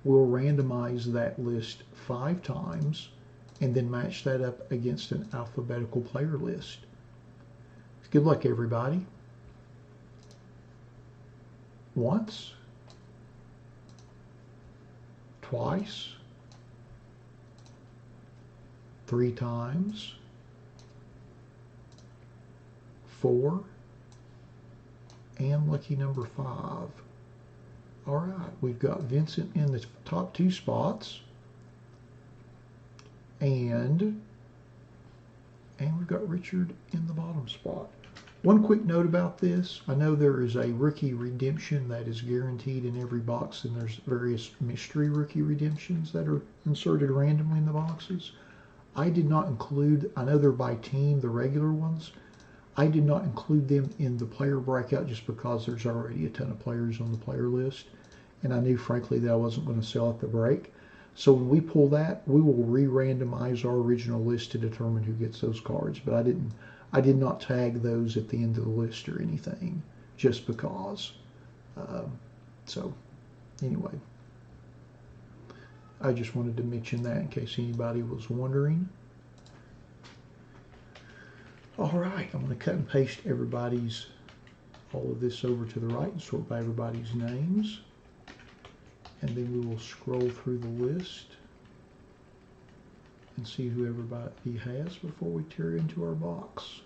We'll randomize that list 5 times and then match that up against an alphabetical player list. Good luck, everybody. Once, twice, 3 times, 4, and lucky number 5. All right, we've got Vincent in the top 2 spots. And we've got Richard in the bottom spot. One quick note about this. I know there is a rookie redemption that is guaranteed in every box, and there's various mystery rookie redemptions that are inserted randomly in the boxes. I did not include, I know they're by team, the regular ones. I did not include them in the player breakout just because there's already a ton of players on the player list. And I knew, frankly, that I wasn't going to sell at the break. So when we pull that, we will re-randomize our original list to determine who gets those cards. But I did not tag those at the end of the list or anything, just because. So anyway, I just wanted to mention that in case anybody was wondering. All right, I'm going to cut and paste all of this over to the right and sort by everybody's names. And then we will scroll through the list and see who everybody has before we tear into our box.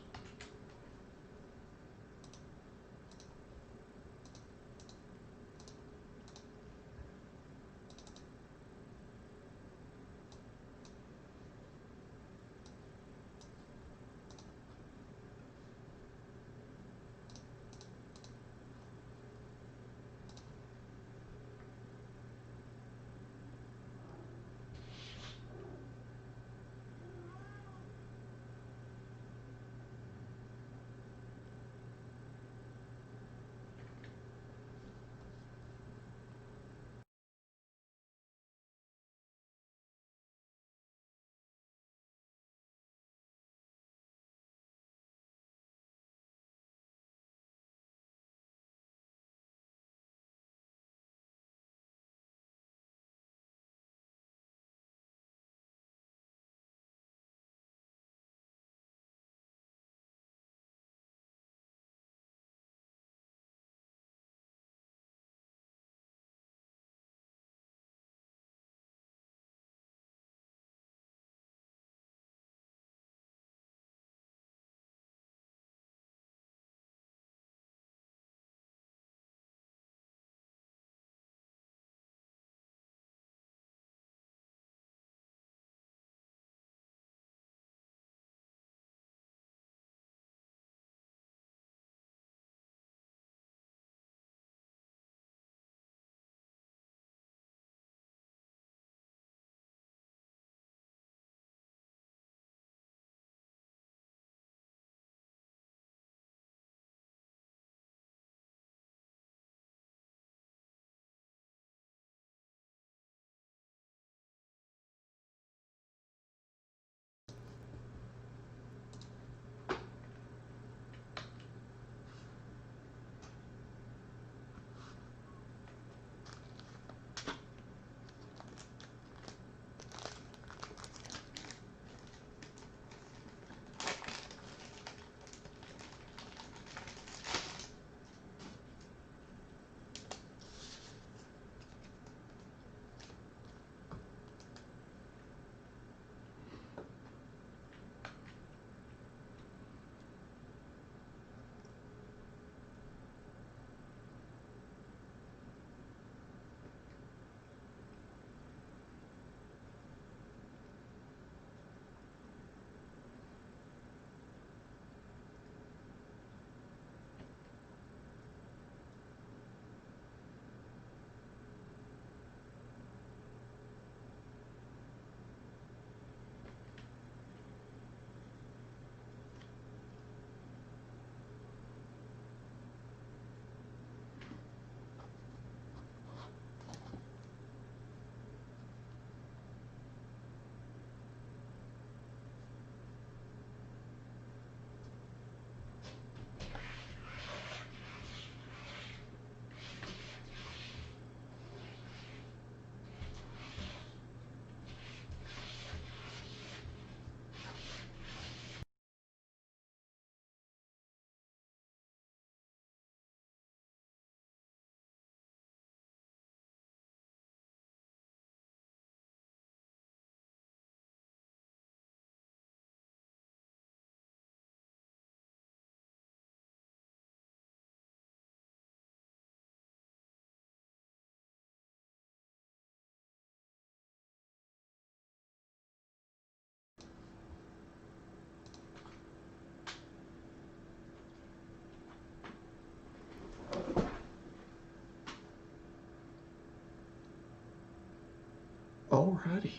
Alrighty,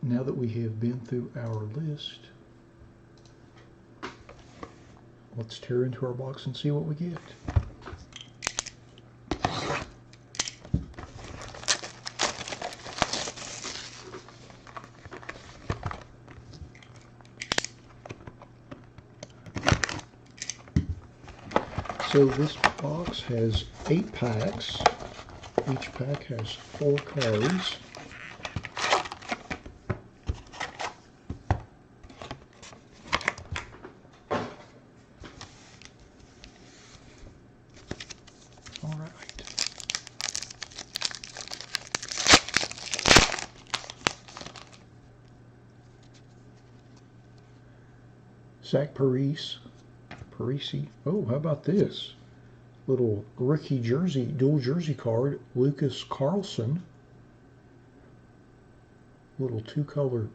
now that we have been through our list, let's tear into our box and see what we get. So this box has 8 packs. Each pack has 4 cards. All right. Zach Parisi. Oh, how about this? Little rookie jersey, dual jersey card, Lucas Carlson. Little 2-color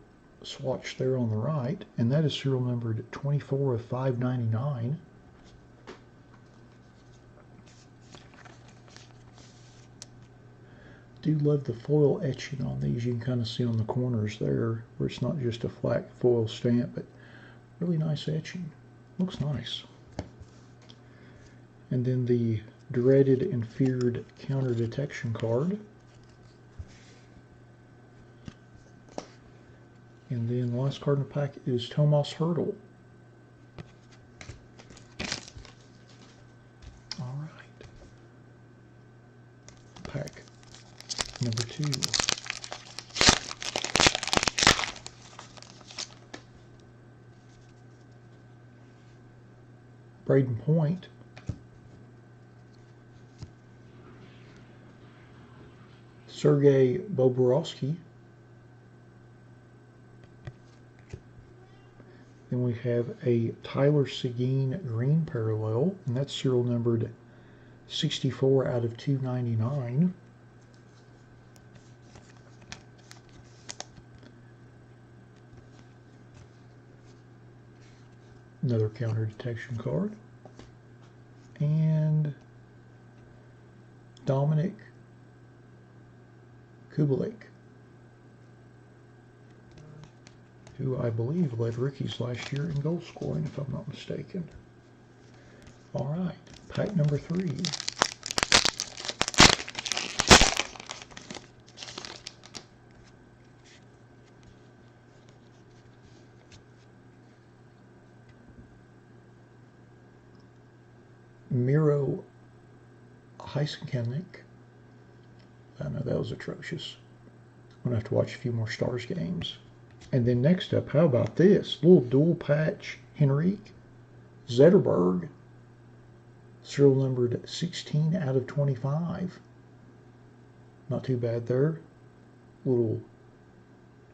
swatch there on the right, and that is serial numbered 24 of 599. Do love the foil etching on these. You can kind of see on the corners there where it's not just a flat foil stamp, but really nice etching. Looks nice. And then the dreaded and feared counter detection card. And then the last card in the pack is Tomas Hertl. All right. Pack number 2. Braden Point. Sergei Bobrovsky. Then we have a Tyler Seguin green parallel, and that's serial numbered 64 out of 299. Another counter detection card. And Dominic Kubalik, who I believe led rookies last year in goal scoring, if I'm not mistaken. All right, pack number 3. Miro Heiskanen. I know that was atrocious. I'm going to have to watch a few more Stars games. And then next up, how about this? Little dual patch Henrik Zetterberg. Serial numbered 16 out of 25. Not too bad there. Little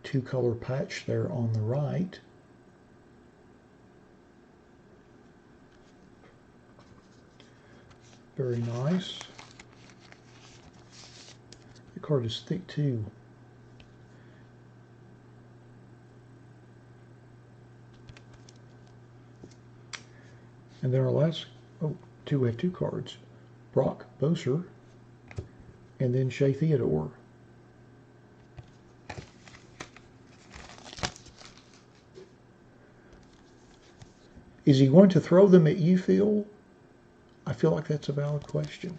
2-color patch there on the right. Very nice. The card is thick too. And then our last, we have 2 cards. Brock Boeser and then Shea Theodore. Is he going to throw them at you, Phil? I feel like that's a valid question.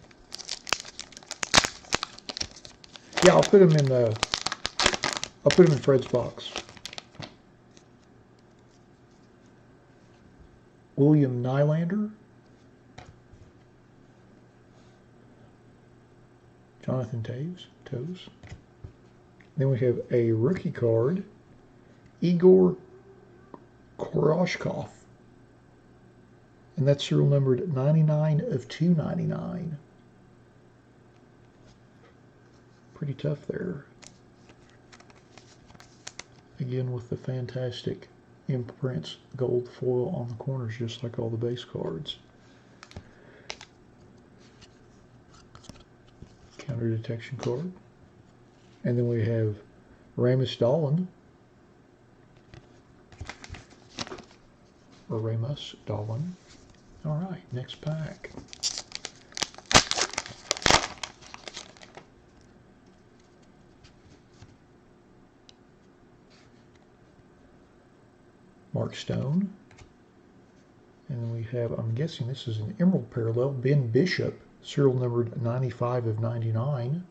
Yeah, I'll put him in Fred's box. William Nylander. Jonathan Toews. Then we have a rookie card, Igor Koroshkov. And that's serial numbered 99 of 299. Pretty tough there. Again with the fantastic imprints, gold foil on the corners, just like all the base cards. Counter detection card. And then we have Ramus Dahlin. Or Ramus Dahlin. All right, next pack. Mark Stone. And then we have, I'm guessing this is an Emerald Parallel, Ben Bishop, serial numbered 95 of 99.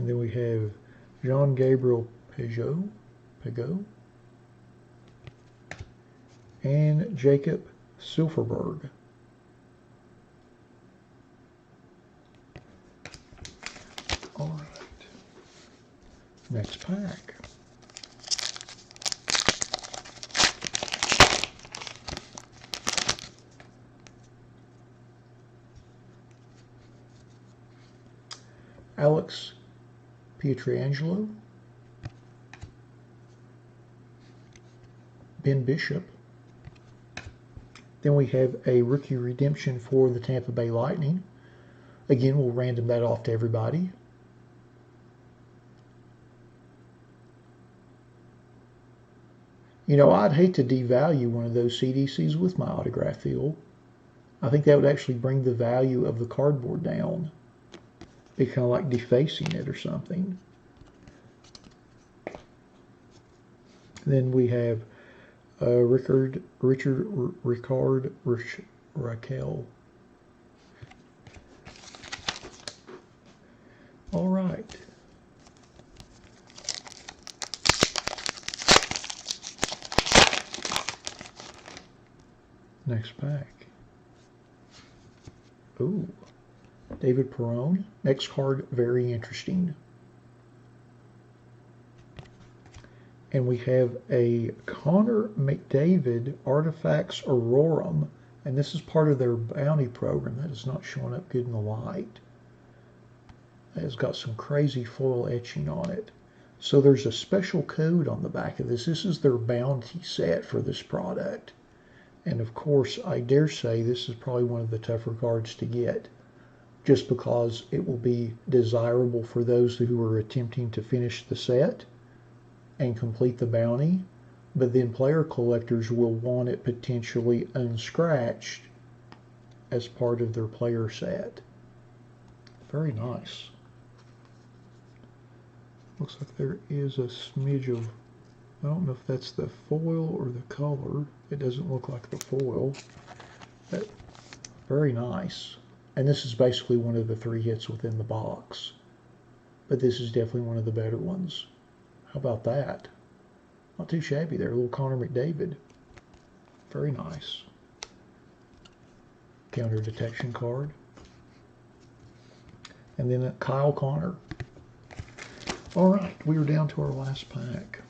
And then we have Jean-Gabriel Peugeot, and Jacob Silverberg. All right, next pack. Alex Pietrangelo, Ben Bishop. Then we have a rookie redemption for the Tampa Bay Lightning. Again, we'll random that off to everybody. You know, I'd hate to devalue one of those CDCs with my autograph field. I think that would actually bring the value of the cardboard down. Be kind of like defacing it or something. Then we have Ricard Raquel. All right. Next pack. Ooh. David Perron. Next card, very interesting. And we have a Connor McDavid Artifacts Aurorum. And this is part of their bounty program. That is not showing up good in the light. That has got some crazy foil etching on it. So there's a special code on the back of this. This is their bounty set for this product. And of course, I dare say this is probably one of the tougher cards to get, just because it will be desirable for those who are attempting to finish the set and complete the bounty, but then player collectors will want it potentially unscratched as part of their player set. Very nice. Looks like there is a smidge of, I don't know if that's the foil or the color. It doesn't look like the foil. But very nice. And this is basically one of the 3 hits within the box. But this is definitely one of the better ones. How about that? Not too shabby there. A little Connor McDavid. Very nice. Counter detection card. And then a Kyle Connor. All right, we are down to our last pack.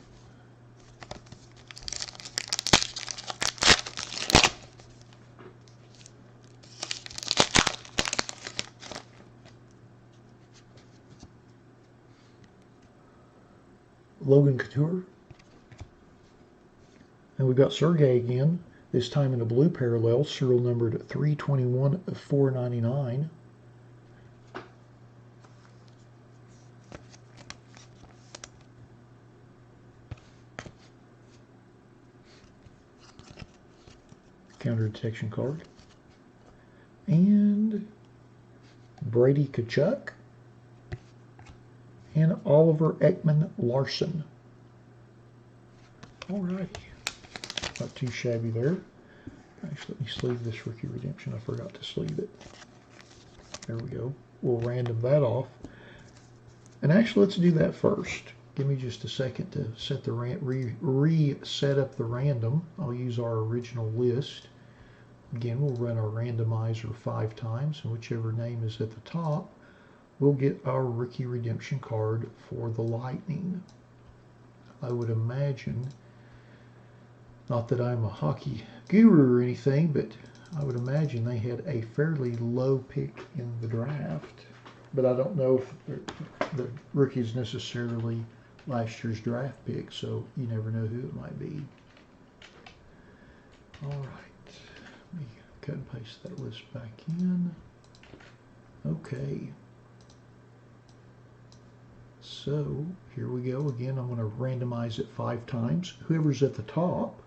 Logan Couture. And we've got Sergey again, this time in a blue parallel, serial numbered 321 of 499. Counter detection card. And Brady Tkachuk. And Oliver Ekman Larson. Alrighty. Not too shabby there. Actually, let me sleeve this rookie redemption. I forgot to sleeve it. There we go. We'll random that off. And actually, let's do that first. Give me just a second to set the reset up the random. I'll use our original list. Again, we'll run our randomizer 5 times, and whichever name is at the top, we'll get our rookie redemption card for the Lightning. I would imagine, not that I'm a hockey guru or anything, but I would imagine they had a fairly low pick in the draft. But I don't know if the rookie is necessarily last year's draft pick, so you never know who it might be. All right, let me cut and paste that list back in. Okay. So here we go. Again, I'm going to randomize it 5 times. Whoever's at the top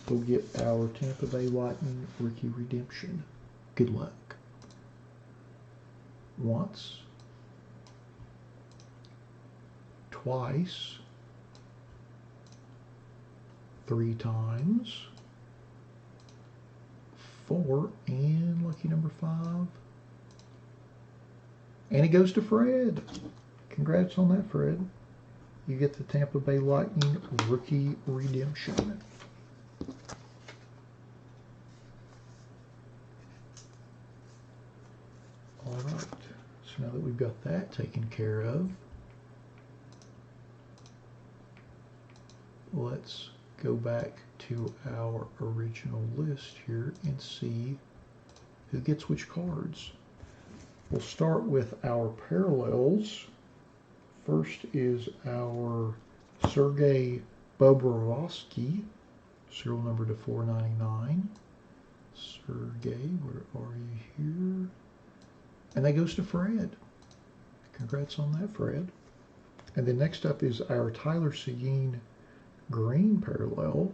will get our Tampa Bay Lightning rookie redemption. Good luck. Once, twice, 3 times, 4, and lucky number 5. And it goes to Fred. Congrats on that, Fred. You get the Tampa Bay Lightning Rookie Redemption. All right. So now that we've got that taken care of, let's go back to our original list here and see who gets which cards. We'll start with our parallels. First is our Sergei Bobrovsky, serial number to 499. Sergei, where are you here? And that goes to Fred. Congrats on that, Fred. And then next up is our Tyler Seguin green parallel,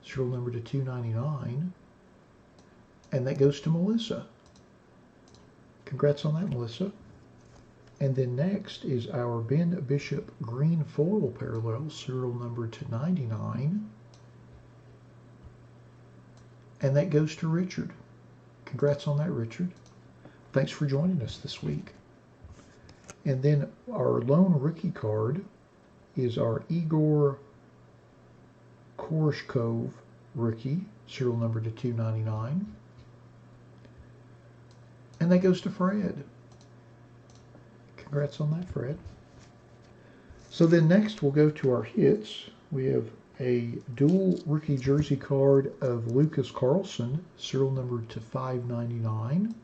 serial number to 299. And that goes to Melissa. Congrats on that, Melissa. And then next is our Ben Bishop green foil parallel, serial number to 99. And that goes to Richard. Congrats on that, Richard. Thanks for joining us this week. And then our lone rookie card is our Igor Korshkov rookie, serial number to 299. And that goes to Fred. Congrats on that, Fred. So then next we'll go to our hits. We have a dual rookie jersey card of Lucas Carlson, serial number to 599.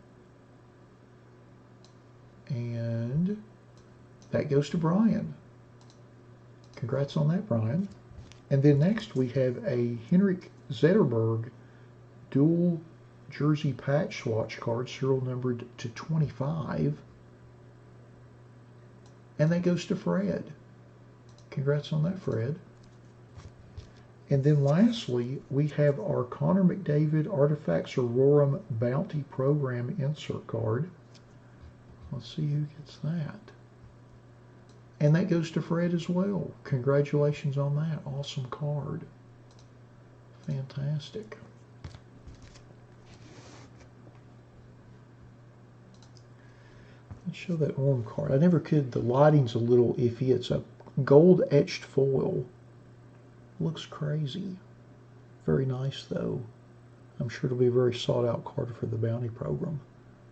And that goes to Brian. Congrats on that, Brian. And then next we have a Henrik Zetterberg dual jersey patch swatch card, serial numbered to 25. And that goes to Fred. Congrats on that, Fred. And then lastly, we have our Connor McDavid Artifacts Aurorum Bounty Program insert card. Let's see who gets that. And that goes to Fred as well. Congratulations on that. Awesome card. Fantastic. Let's show that Orm card. I never could. The lighting's a little iffy. It's a gold etched foil. Looks crazy. Very nice though. I'm sure it'll be a very sought out card for the bounty program.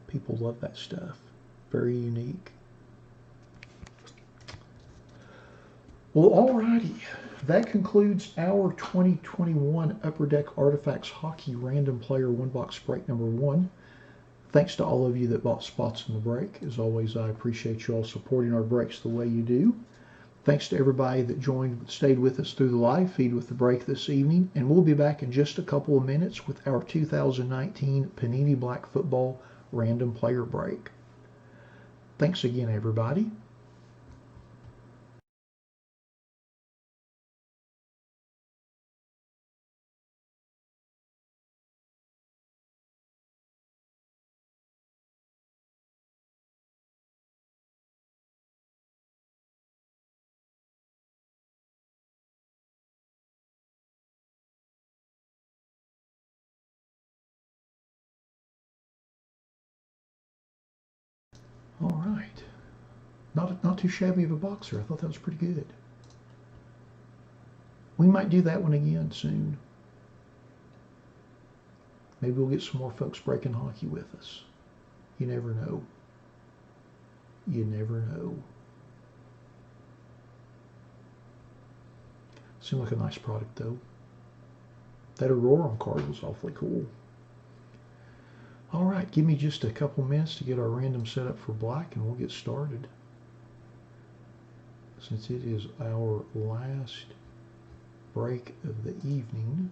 People love that stuff. Very unique. Well, alrighty. That concludes our 2021 Upper Deck Artifacts Hockey Random Player 1-Box Break number 1. Thanks to all of you that bought spots in the break. As always, I appreciate you all supporting our breaks the way you do. Thanks to everybody that stayed with us through the live feed with the break this evening. And we'll be back in just a couple of minutes with our 2019 Panini Black Football Random Player Break. Thanks again, everybody. All right. Not too shabby of a boxer. I thought that was pretty good. We might do that one again soon. Maybe we'll get some more folks breaking hockey with us. You never know. You never know. Seemed like a nice product though. That Aurorum card was awfully cool. All right, give me just a couple minutes to get our random set up for black and we'll get started. Since it is our last break of the evening.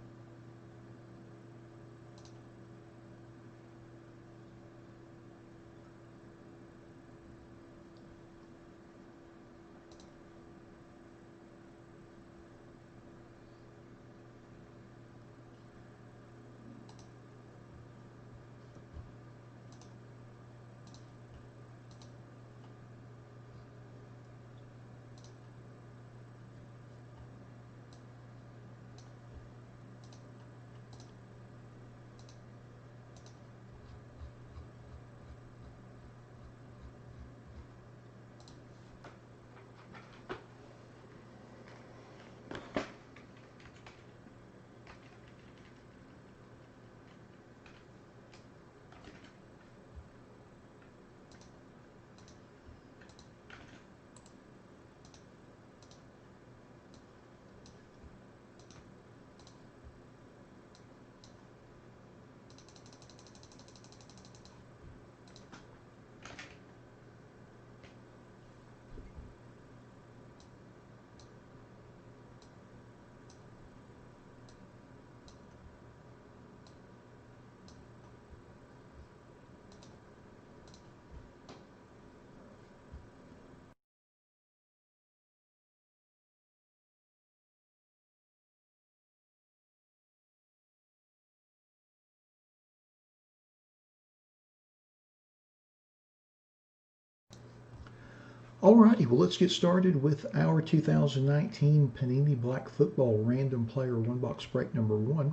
Alrighty, well let's get started with our 2019 Panini Black Football Random Player One Box Break number 1.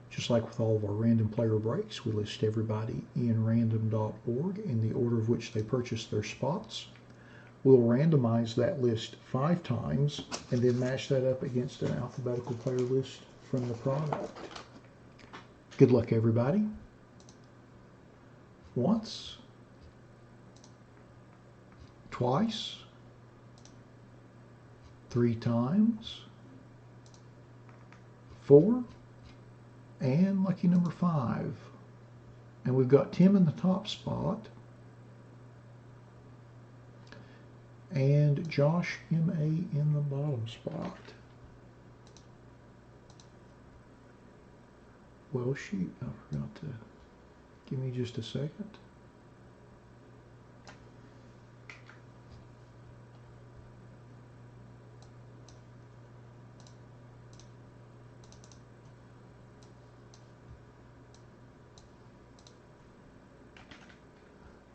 Just like with all of our random player breaks, we list everybody in random.org in the order of which they purchased their spots. We'll randomize that list 5 times and then match that up against an alphabetical player list from the product. Good luck, everybody. Once, twice, 3 times, 4, and lucky number 5. And we've got Tim in the top spot and Josh M.A. in the bottom spot. Well, shoot, I forgot to give me just a second.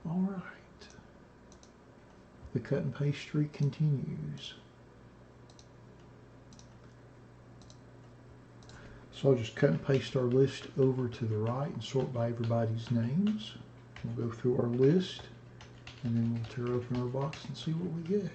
All right. The cut and paste streak continues. So I'll just cut and paste our list over to the right and sort by everybody's names. We'll go through our list and then we'll tear open our box and see what we get.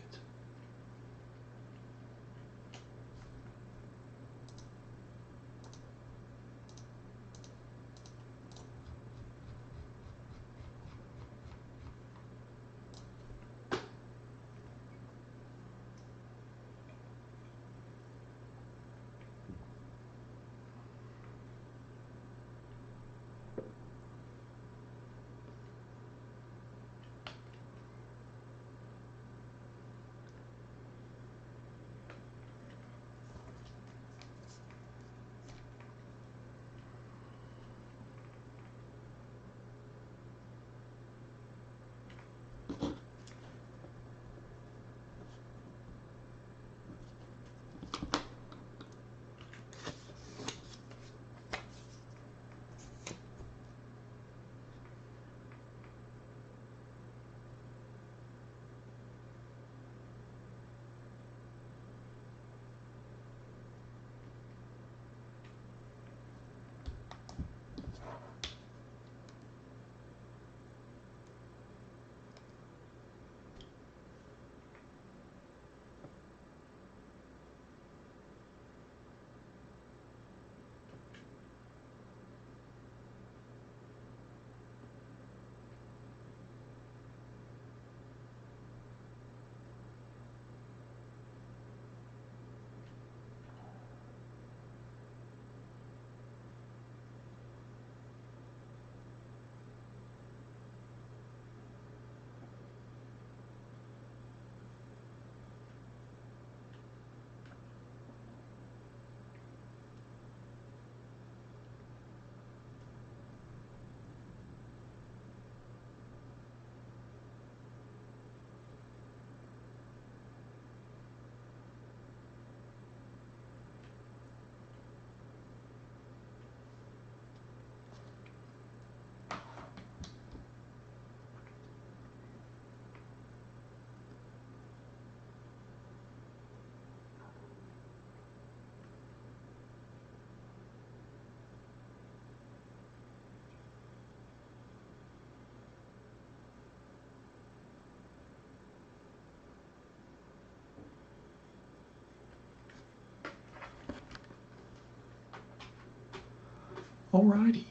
Alrighty,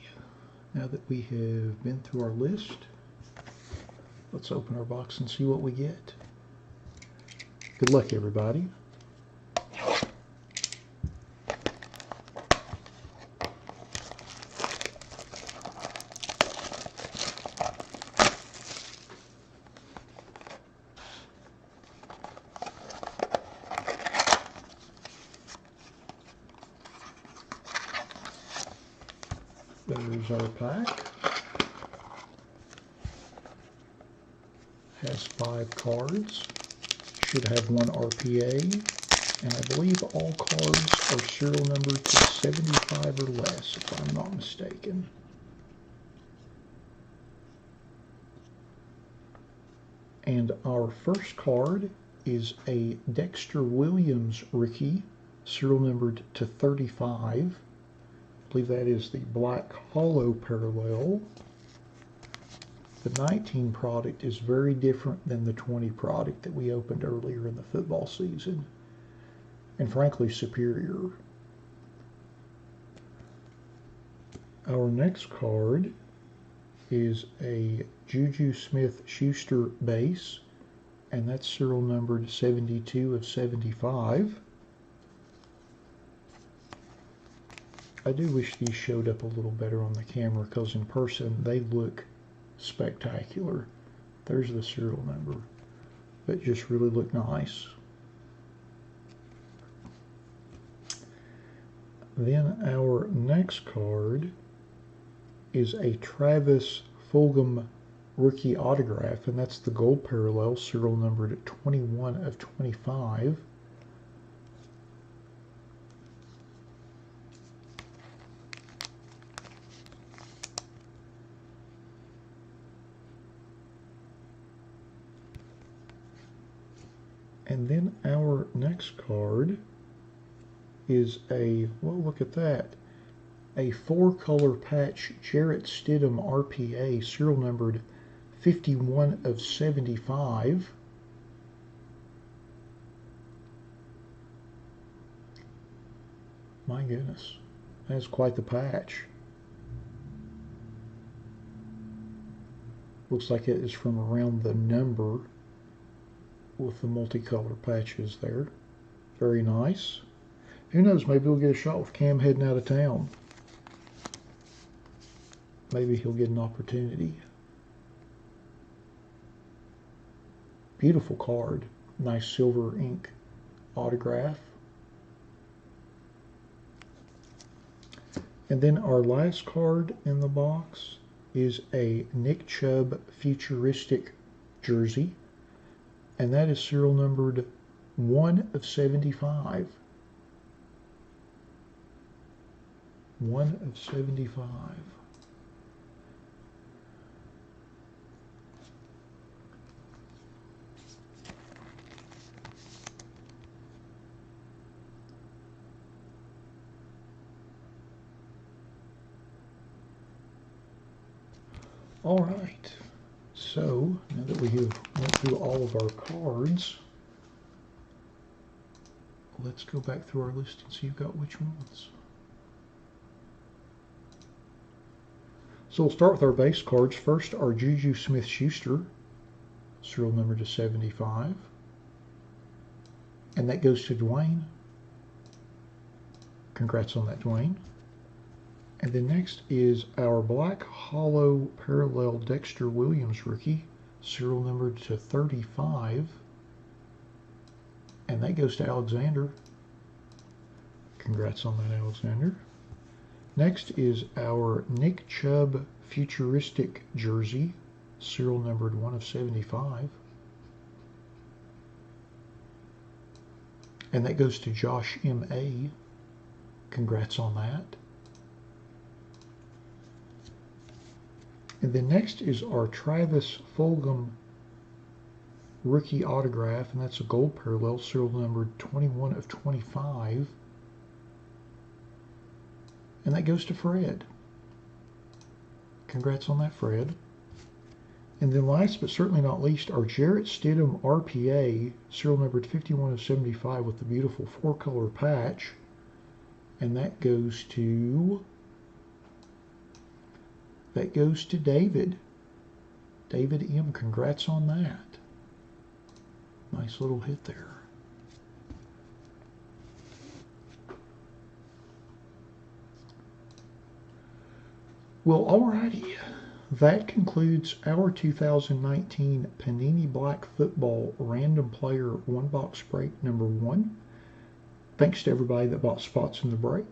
now that we have been through our list, let's open our box and see what we get. Good luck, everybody. There's our pack. Has 5 cards. Should have 1 RPA. And I believe all cards are serial numbered to 75 or less, if I'm not mistaken. And our first card is a Dexter Williams rookie, serial numbered to 35. I believe that is the black hollow parallel. The 19 product is very different than the 20 product that we opened earlier in the football season, and frankly superior. Our next card is a Juju Smith-Schuster base, and that's serial numbered 72 of 75. I do wish these showed up a little better on the camera, because in person they look spectacular. There's the serial number, but just really look nice. Then our next card is a Travis Fulgham rookie autograph, and that's the gold parallel, serial numbered at 21 of 25. And then our next card is a, well, look at that, a 4-color patch Jarrett Stidham RPA, serial numbered 51 of 75. My goodness, that's quite the patch. Looks like it is from around the number with the multicolor patches there. Very nice. Who knows, maybe we'll get a shot with Cam heading out of town. Maybe he'll get an opportunity. Beautiful card. Nice silver ink autograph. And then our last card in the box is a Nick Chubb futuristic jersey, and that is serial numbered 1 of 75. 1 of 75. All right, so now that we have went through all of our cards, let's go back through our list and see who got which ones. So we'll start with our base cards. First, our Juju Smith-Schuster, serial number to 75. And that goes to Dwayne. Congrats on that, Dwayne. And then next is our black hollow parallel Dexter Williams rookie, serial numbered to 35. And that goes to Alexander. Congrats on that, Alexander. Next is our Nick Chubb futuristic jersey, serial numbered 1 of 75. And that goes to Josh M.A. Congrats on that. And then next is our Travis Fulgham rookie autograph, and that's a gold parallel, serial numbered 21 of 25. And that goes to Fred. Congrats on that, Fred. And then last but certainly not least, our Jarrett Stidham RPA, serial numbered 51 of 75 with the beautiful 4-color patch. And that goes to David. David M. Congrats on that. Nice little hit there. Well, alrighty. That concludes our 2019 Panini Black Football Random Player One Box Break number 1. Thanks to everybody that bought spots in the break.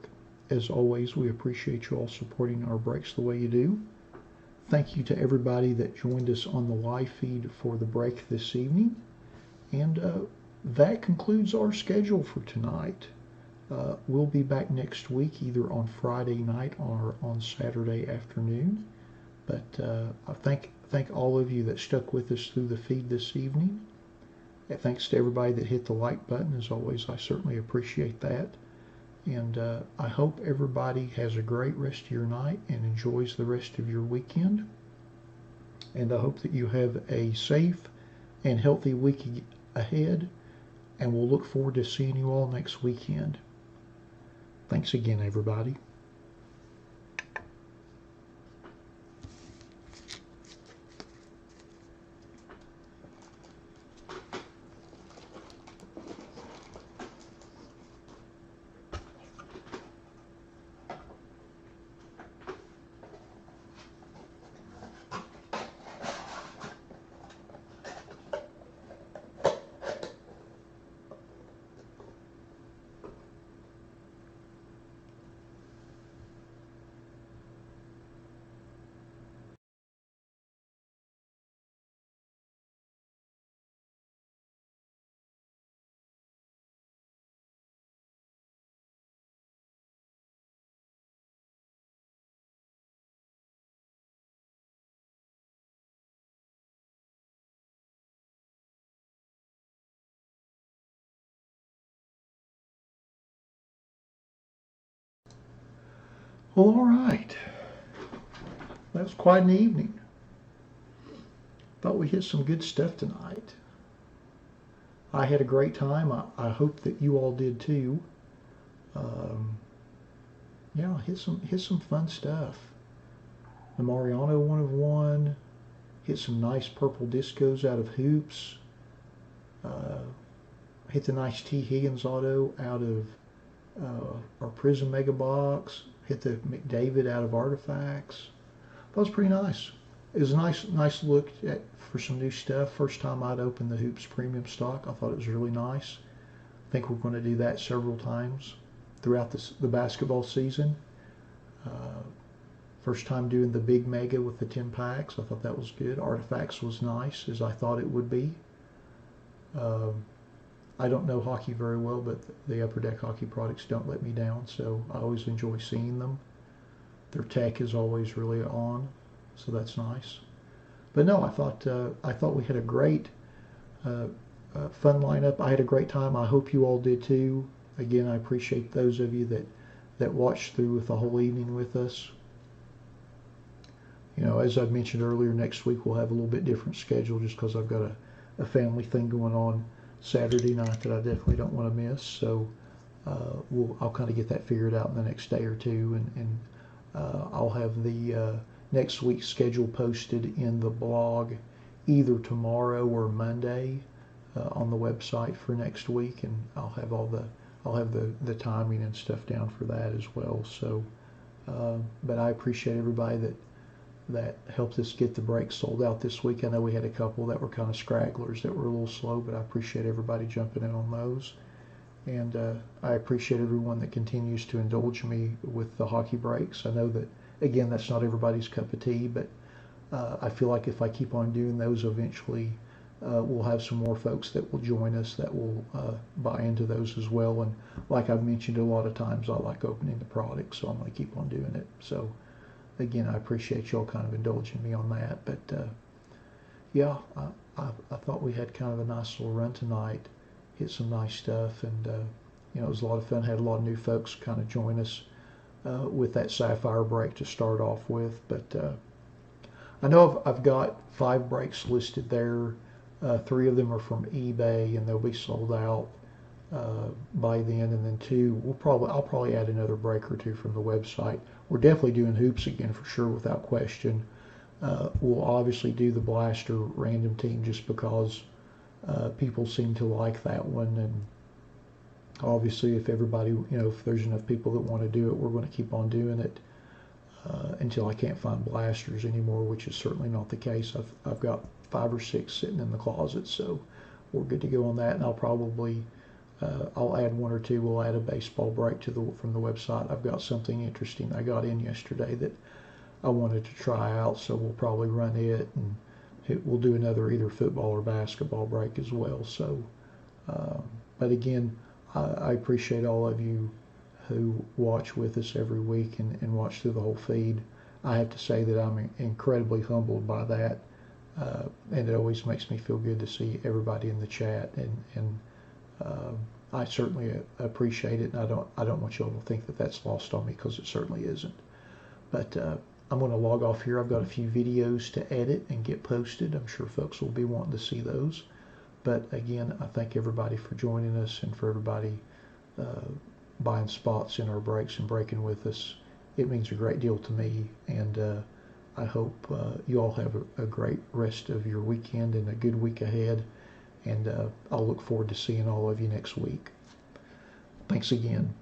As always, we appreciate you all supporting our breaks the way you do. Thank you to everybody that joined us on the live feed for the break this evening. And that concludes our schedule for tonight. We'll be back next week, either on Friday night or on Saturday afternoon. But I thank all of you that stuck with us through the feed this evening. And thanks to everybody that hit the like button. As always, I certainly appreciate that. And I hope everybody has a great rest of your night and enjoys the rest of your weekend. And I hope that you have a safe and healthy week ahead. And we'll look forward to seeing you all next weekend. Thanks again, everybody. Well, all right. That was quite an evening. Thought we hit some good stuff tonight. I had a great time. I hope that you all did too. Yeah, hit some fun stuff. The Mariano 1 of 1. Hit some nice purple discos out of hoops. Hit the nice T. Higgins auto out of our Prism Megabox. Hit the McDavid out of Artifacts. That was pretty nice. It was a nice look for some new stuff. First time I'd opened the Hoops Premium stock. I thought it was really nice. I think we're going to do that several times throughout the basketball season. First time doing the big mega with the 10 packs. I thought that was good. Artifacts was nice, as I thought it would be. I don't know hockey very well, but the Upper Deck hockey products don't let me down, so I always enjoy seeing them. Their tech is always really on, so that's nice. But no, I thought we had a great, fun lineup. I had a great time. I hope you all did too. Again, I appreciate those of you that watched through with the whole evening with us. You know, as I mentioned earlier, next week we'll have a little bit different schedule just because I've got a family thing going on Saturday night that I definitely don't want to miss. So I'll kind of get that figured out in the next day or two, and I'll have the next week's schedule posted in the blog either tomorrow or Monday on the website for next week, and I'll have the timing and stuff down for that as well. So, but I appreciate everybody that helped us get the breaks sold out this week. I know we had a couple that were kind of scragglers that were a little slow, but I appreciate everybody jumping in on those. And I appreciate everyone that continues to indulge me with the hockey breaks. I know that, again, that's not everybody's cup of tea, but I feel like if I keep on doing those, eventually we'll have some more folks that will join us that will buy into those as well. And like I've mentioned a lot of times, I like opening the product, so I'm going to keep on doing it. So again, I appreciate y'all kind of indulging me on that. But yeah, I thought we had kind of a nice little run tonight. Hit some nice stuff, and you know, it was a lot of fun. Had a lot of new folks kind of join us with that Sapphire break to start off with. But I know I've got 5 breaks listed there. 3 of them are from eBay, and they'll be sold out by then. And then 2, I'll probably add another break or 2 from the website. We're definitely doing hoops again for sure, without question. We'll obviously do the Blaster random team just because people seem to like that one, and obviously if everybody, you know, if there's enough people that want to do it, we're going to keep on doing it until I can't find blasters anymore, which is certainly not the case. I've got 5 or 6 sitting in the closet, so we're good to go on that. And I'll probably I'll add 1 or 2. We'll add a baseball break from the website. I've got something interesting I got in yesterday that I wanted to try out, so we'll probably run it, and we'll do another either football or basketball break as well. So, but again, I appreciate all of you who watch with us every week and watch through the whole feed. I have to say that I'm incredibly humbled by that, and it always makes me feel good to see everybody in the chat, and I certainly appreciate it, and I don't want you all to think that that's lost on me, because it certainly isn't. But I'm going to log off here. I've got a few videos to edit and get posted. I'm sure folks will be wanting to see those. But again, I thank everybody for joining us, and for everybody buying spots in our breaks and breaking with us. It means a great deal to me, and I hope you all have a great rest of your weekend and a good week ahead, and I'll look forward to seeing all of you next week. Thanks again.